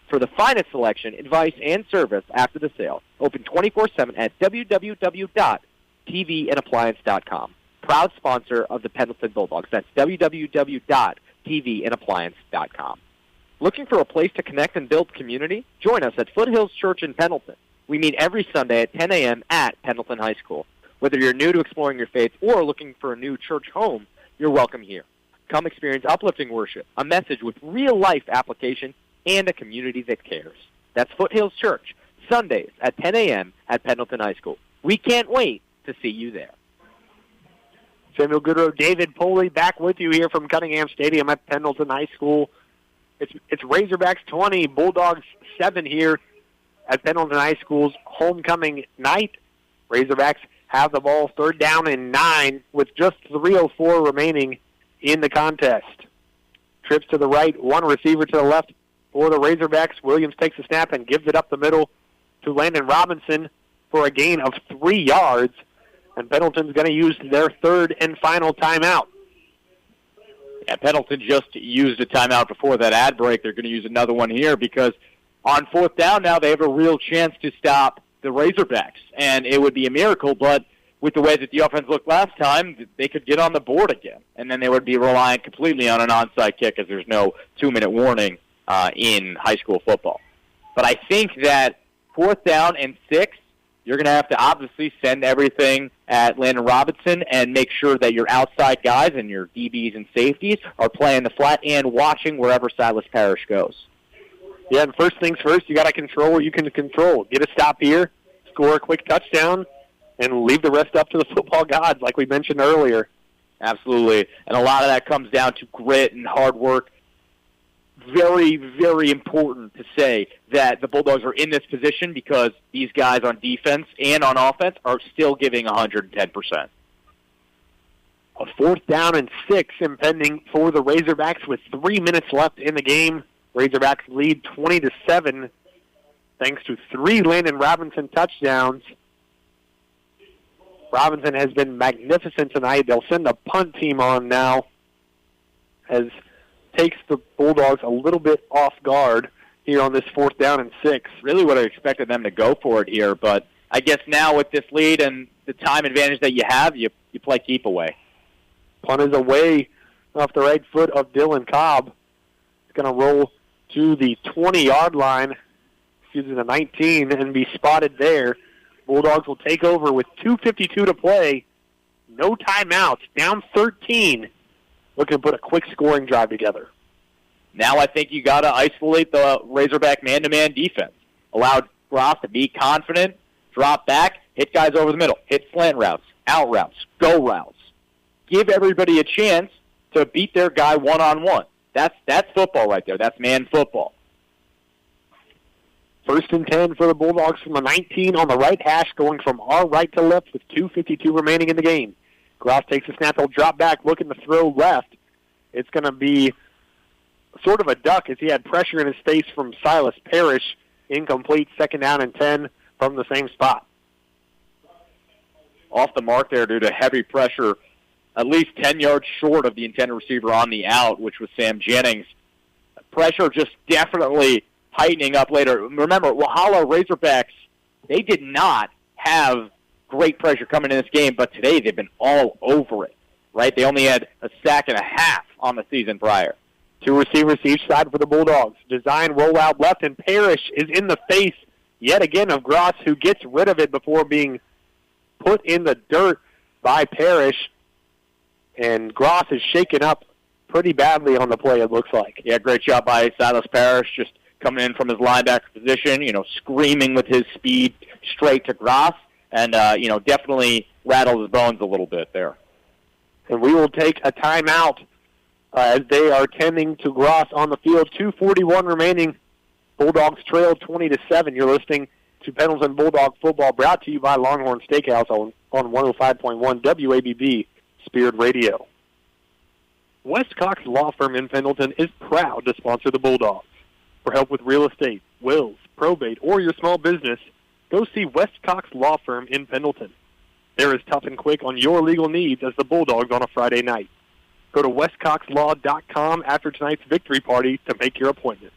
for the finest selection, advice, and service after the sale. Open 24/7 at www.tvandappliance.com. Proud sponsor of the Pendleton Bulldogs. That's www.tvandappliance.com. Looking for a place to connect and build community? Join us at Foothills Church in Pendleton. We meet every Sunday at 10 a.m. at Pendleton High School. Whether you're new to exploring your faith or looking for a new church home, you're welcome here. Come experience uplifting worship, a message with real-life application, and a community that cares. That's Foothills Church, Sundays at 10 a.m. at Pendleton High School. We can't wait to see you there. Samuel Goodrow, David Poley back with you here from Cunningham Stadium at Pendleton High School. It's Razorbacks 20, Bulldogs 7 here at Pendleton High School's homecoming night. Razorbacks have the ball 3rd down and 9 with just 3:04 remaining in the contest. Trips to the right, one receiver to the left for the Razorbacks. Williams takes a snap and gives it up the middle to Landon Robinson for a gain of 3 yards. And Pendleton's going to use their 3rd and final timeout. Yeah, Pendleton just used a timeout before that ad break. They're going to use another one here because on 4th down now they have a real chance to stop the Razorbacks. And it would be a miracle, but with the way that the offense looked last time, they could get on the board again. And then they would be relying completely on an onside kick as there's no 2-minute warning in high school football. But I think that 4th down and 6, you're going to have to obviously send everything at Landon Robinson and make sure that your outside guys and your DBs and safeties are playing the flat and watching wherever Silas Parrish goes. Yeah, and first things first, you got to control what you can control. Get a stop here, score a quick touchdown, and leave the rest up to the football gods, like we mentioned earlier. Absolutely, and a lot of that comes down to grit and hard work. Very, very important to say that the Bulldogs are in this position because these guys on defense and on offense are still giving 110%. A 4th down and 6 impending for the Razorbacks with 3 minutes left in the game. Razorbacks lead 20-7 thanks to 3 Landon Robinson touchdowns. Robinson has been magnificent tonight. They'll send a punt team on now, as takes the Bulldogs a little bit off guard here on this 4th down and 6. Really would have expected them to go for it here, but I guess now with this lead and the time advantage that you have, you play keep away. Punt is away off the right foot of Dylan Cobb. It's going to roll to the 20-yard line, the 19, and be spotted there. Bulldogs will take over with 2:52 to play. No timeouts, down 13. Looking to put a quick scoring drive together. Now I think you got to isolate the Razorback man-to-man defense. Allow Groff to be confident, drop back, hit guys over the middle, hit slant routes, out routes, go routes. Give everybody a chance to beat their guy one-on-one. That's football right there. That's man football. 1st and 10 for the Bulldogs from the 19 on the right hash, going from our right to left with 2:52 remaining in the game. Groff takes a snap. He'll drop back, looking to throw left. It's going to be sort of a duck as he had pressure in his face from Silas Parrish. Incomplete, 2nd down and 10 from the same spot. Off the mark there due to heavy pressure, at least 10 yards short of the intended receiver on the out, which was Sam Jennings. Pressure just definitely tightening up later. Remember, Walhalla Razorbacks, they did not have great pressure coming in this game, but today they've been all over it, right? They only had a sack and a half on the season prior. 2 receivers each side for the Bulldogs. Design rollout left, and Parrish is in the face yet again of Gross, who gets rid of it before being put in the dirt by Parrish. And Gross is shaken up pretty badly on the play, it looks like. Yeah, great job by Silas Parrish, just coming in from his linebacker position, screaming with his speed straight to Gross, and, definitely rattled his bones a little bit there. And we will take a timeout as they are tending to Gross on the field. 2:41 remaining. Bulldogs trail 20-7. You're listening to Pendleton Bulldog Football, brought to you by Longhorn Steakhouse on 105.1 WABB Spirit Radio. West Cox Law Firm in Pendleton is proud to sponsor the Bulldogs. For help with real estate, wills, probate, or your small business, go see West Cox Law Firm in Pendleton. They're as tough and quick on your legal needs as the Bulldogs on a Friday night. Go to westcoxlaw.com after tonight's victory party to make your appointment.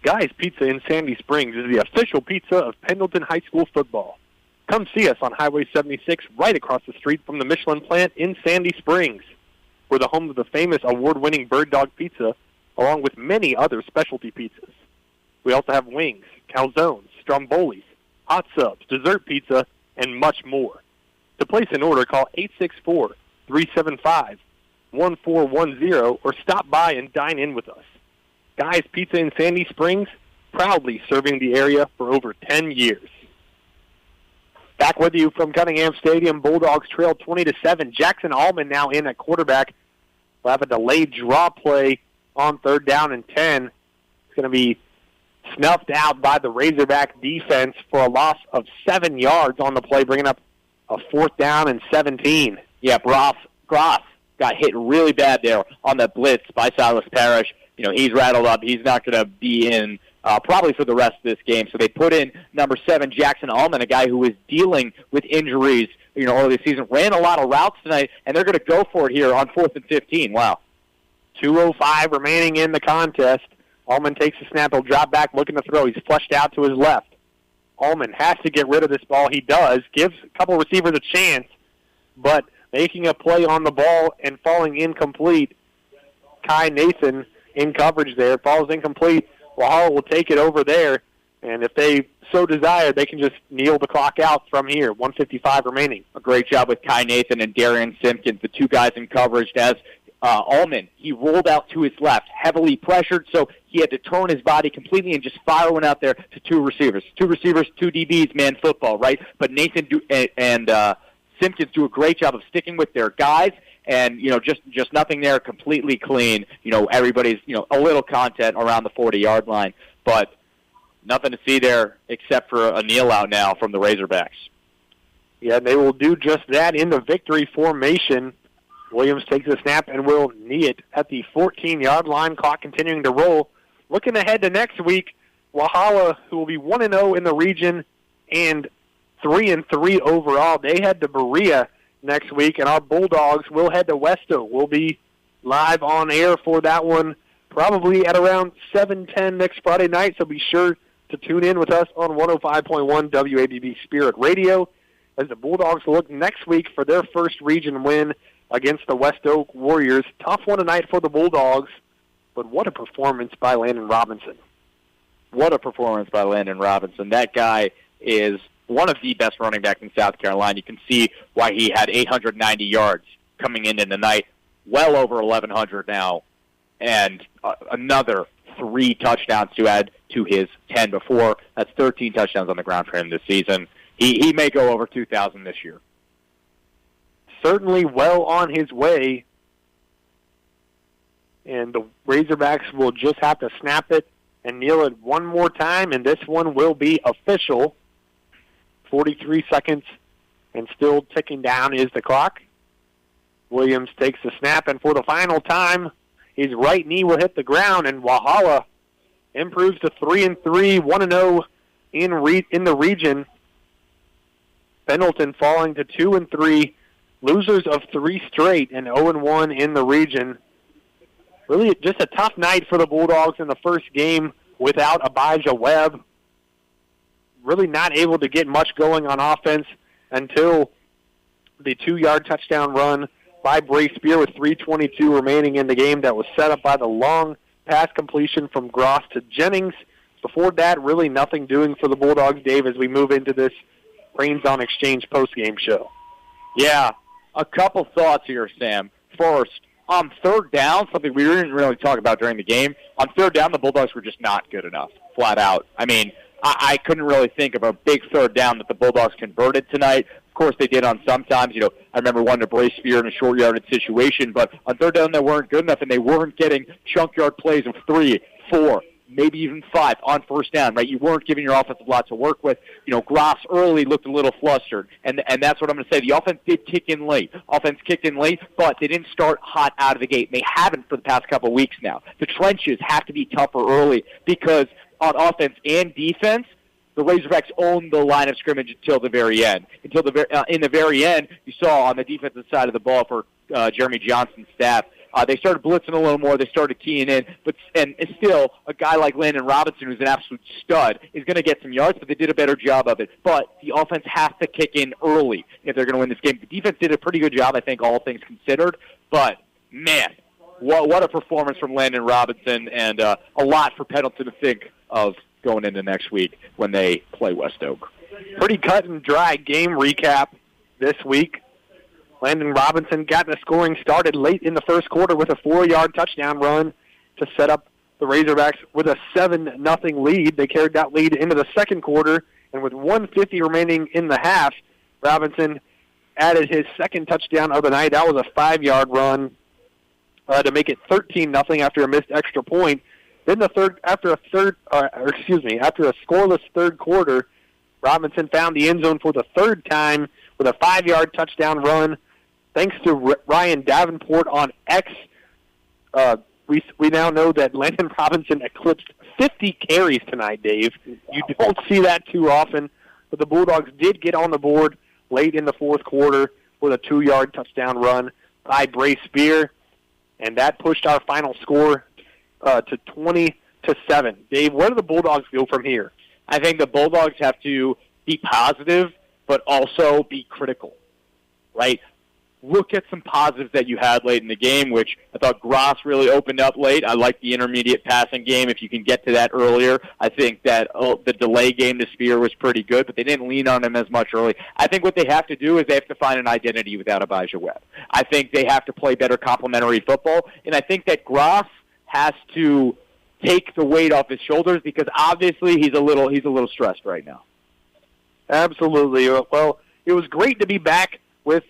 Guy's Pizza in Sandy Springs is the official pizza of Pendleton High School football. Come see us on Highway 76 right across the street from the Michelin plant in Sandy Springs. We're the home of the famous award-winning Bird Dog Pizza, along with many other specialty pizzas. We also have wings, calzones, strombolis, hot subs, dessert pizza, and much more. To place an order, call 864-375-1410 or stop by and dine in with us. Guy's Pizza in Sandy Springs, proudly serving the area for over 10 years. Back with you from Cunningham Stadium, Bulldogs trail 20-7. Jackson Allman now in at quarterback. We'll have a delayed draw play on 3rd down and 10. It's going to be snuffed out by the Razorback defense for a loss of 7 yards on the play, bringing up a 4th down and 17. Yeah, Groff got hit really bad there on the blitz by Silas Parrish. He's rattled up. He's not going to be in probably for the rest of this game. So they put in number 7, Jackson Allman, a guy who was dealing with injuries, early this season, ran a lot of routes tonight, and they're going to go for it here on 4th and 15. Wow. 2:05 remaining in the contest. Allman takes a snap. He'll drop back looking to throw. He's flushed out to his left. Allman has to get rid of this ball. He does. Gives a couple receivers a chance, but making a play on the ball and falling incomplete. Kai Nathan in coverage there. Falls incomplete. Walhalla will take it over there, and if they so desire, they can just kneel the clock out from here. 1:55 remaining. A great job with Kai Nathan and Darian Simpkins, the two guys in coverage. As Allman, he rolled out to his left, heavily pressured, so he had to turn his body completely and just fire one out there to 2 receivers. 2 receivers, 2 DBs, man football, right? But Nathan and Simpkins do a great job of sticking with their guys, and just nothing there, completely clean. Everybody's a little content around the 40-yard line, but nothing to see there except for a kneel out now from the Razorbacks. Yeah, they will do just that in the victory formation. Williams takes a snap and will knee it at the 14-yard line. Clock continuing to roll. Looking ahead to next week, Walhalla, who will be 1-0 in the region and 3-3 overall. They head to Berea next week, and our Bulldogs will head to Westo. We'll be live on air for that one probably at around 7:10 next Friday night, so be sure to tune in with us on 105.1 WABB Spirit Radio as the Bulldogs look next week for their first region win against the West Oak Warriors. Tough one tonight for the Bulldogs, but what a performance by Landon Robinson. What a performance by Landon Robinson. That guy is one of the best running backs in South Carolina. You can see why he had 890 yards coming into the night, well over 1,100 now, and another 3 touchdowns to add to his 10 before. That's 13 touchdowns on the ground for him this season. He may go over 2,000 this year. Certainly well on his way, and the Razorbacks will just have to snap it and kneel it one more time, and this one will be official. 43 seconds, and still ticking down is the clock. Williams takes the snap, and for the final time, his right knee will hit the ground, and Walhalla improves to 3-3, 1-0 in the region. Pendleton falling to 2-3, losers of 3 straight, and 0-1 in the region. Really just a tough night for the Bulldogs in the first game without Abijah Webb. Really not able to get much going on offense until the 2-yard touchdown run by Bray Spear with 3:22 remaining in the game that was set up by the long pass completion from Gross to Jennings. Before that, really nothing doing for the Bulldogs, Dave, as we move into this Brains on Exchange postgame show. Yeah, a couple thoughts here, Sam. First, on third down, something we didn't really talk about during the game, on third down, the Bulldogs were just not good enough, flat out. I mean, I couldn't really think of a big third down that the Bulldogs converted tonight. Of course, they did on sometimes. You know, I remember one to Bray Spear in a short yardage situation, but on third down, they weren't good enough, and they weren't getting chunk yard plays of 3, 4, maybe even 5 on first down, right? You weren't giving your offense a lot to work with. You know, Gross early looked a little flustered, and that's what I'm going to say. The offense did kick in late. Offense kicked in late, but they didn't start hot out of the gate. They haven't for the past couple of weeks now. The trenches have to be tougher early because on offense and defense, the Razorbacks owned the line of scrimmage until the very end. In the very end, you saw on the defensive side of the ball for Jeremy Johnson's staff, they started blitzing a little more. They started keying in, and still a guy like Landon Robinson, who's an absolute stud, is going to get some yards. But they did a better job of it. But the offense has to kick in early if they're going to win this game. The defense did a pretty good job, I think, all things considered. But man, what a performance from Landon Robinson, and a lot for Pendleton to think of going into next week when they play West Oak. Pretty cut and dry game recap this week. Landon Robinson got the scoring started late in the first quarter with a 4-yard touchdown run to set up the Razorbacks with a 7-0 lead. They carried that lead into the second quarter, and with 1:50 remaining in the half, Robinson added his second touchdown of the night. That was a 5-yard run to make it 13-0 after a missed extra point. Then after a scoreless third quarter, Robinson found the end zone for the third time with a 5-yard touchdown run. Thanks to Ryan Davenport on X, we now know that Landon Robinson eclipsed 50 carries tonight, Dave. You don't see that too often, but the Bulldogs did get on the board late in the fourth quarter with a 2-yard touchdown run by Bray Spear, and that pushed our final score to 20-7. Dave, where do the Bulldogs go from here? I think the Bulldogs have to be positive, but also be critical, right? Look at some positives that you had late in the game, which I thought Gross really opened up late. I like the intermediate passing game. If you can get to that earlier, I think that the delay game to Spear was pretty good, but they didn't lean on him as much early. I think what they have to do is they have to find an identity without Abijah Webb. I think they have to play better complementary football, and I think that Gross has to take the weight off his shoulders because obviously he's a little stressed right now. Absolutely. Well, it was great to be back with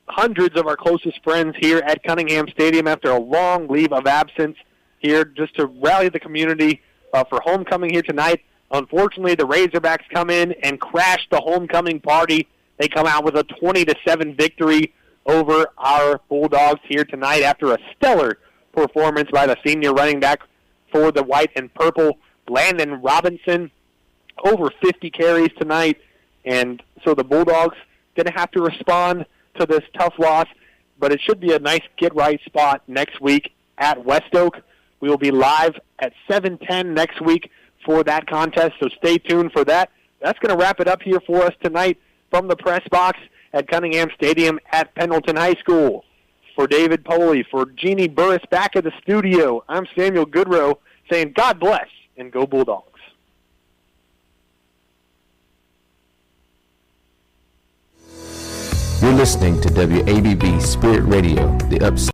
hundreds of our closest friends here at Cunningham Stadium after a long leave of absence here just to rally the community for homecoming here tonight. Unfortunately, the Razorbacks come in and crash the homecoming party. They come out with a 20-7 victory over our Bulldogs here tonight after a stellar performance by the senior running back for the white and purple, Landon Robinson. Over 50 carries tonight, And so the Bulldogs going to have to respond to this tough loss, but it should be a nice get-right spot next week at West Oak. We will be live at 7:10 next week for that contest, so stay tuned for that. That's going to wrap it up here for us tonight from the press box at Cunningham Stadium at Pendleton High School. For David Poley, for Jeannie Burris back at the studio, I'm Samuel Goodrow saying God bless and go Bulldogs. You're listening to WABB Spirit Radio, the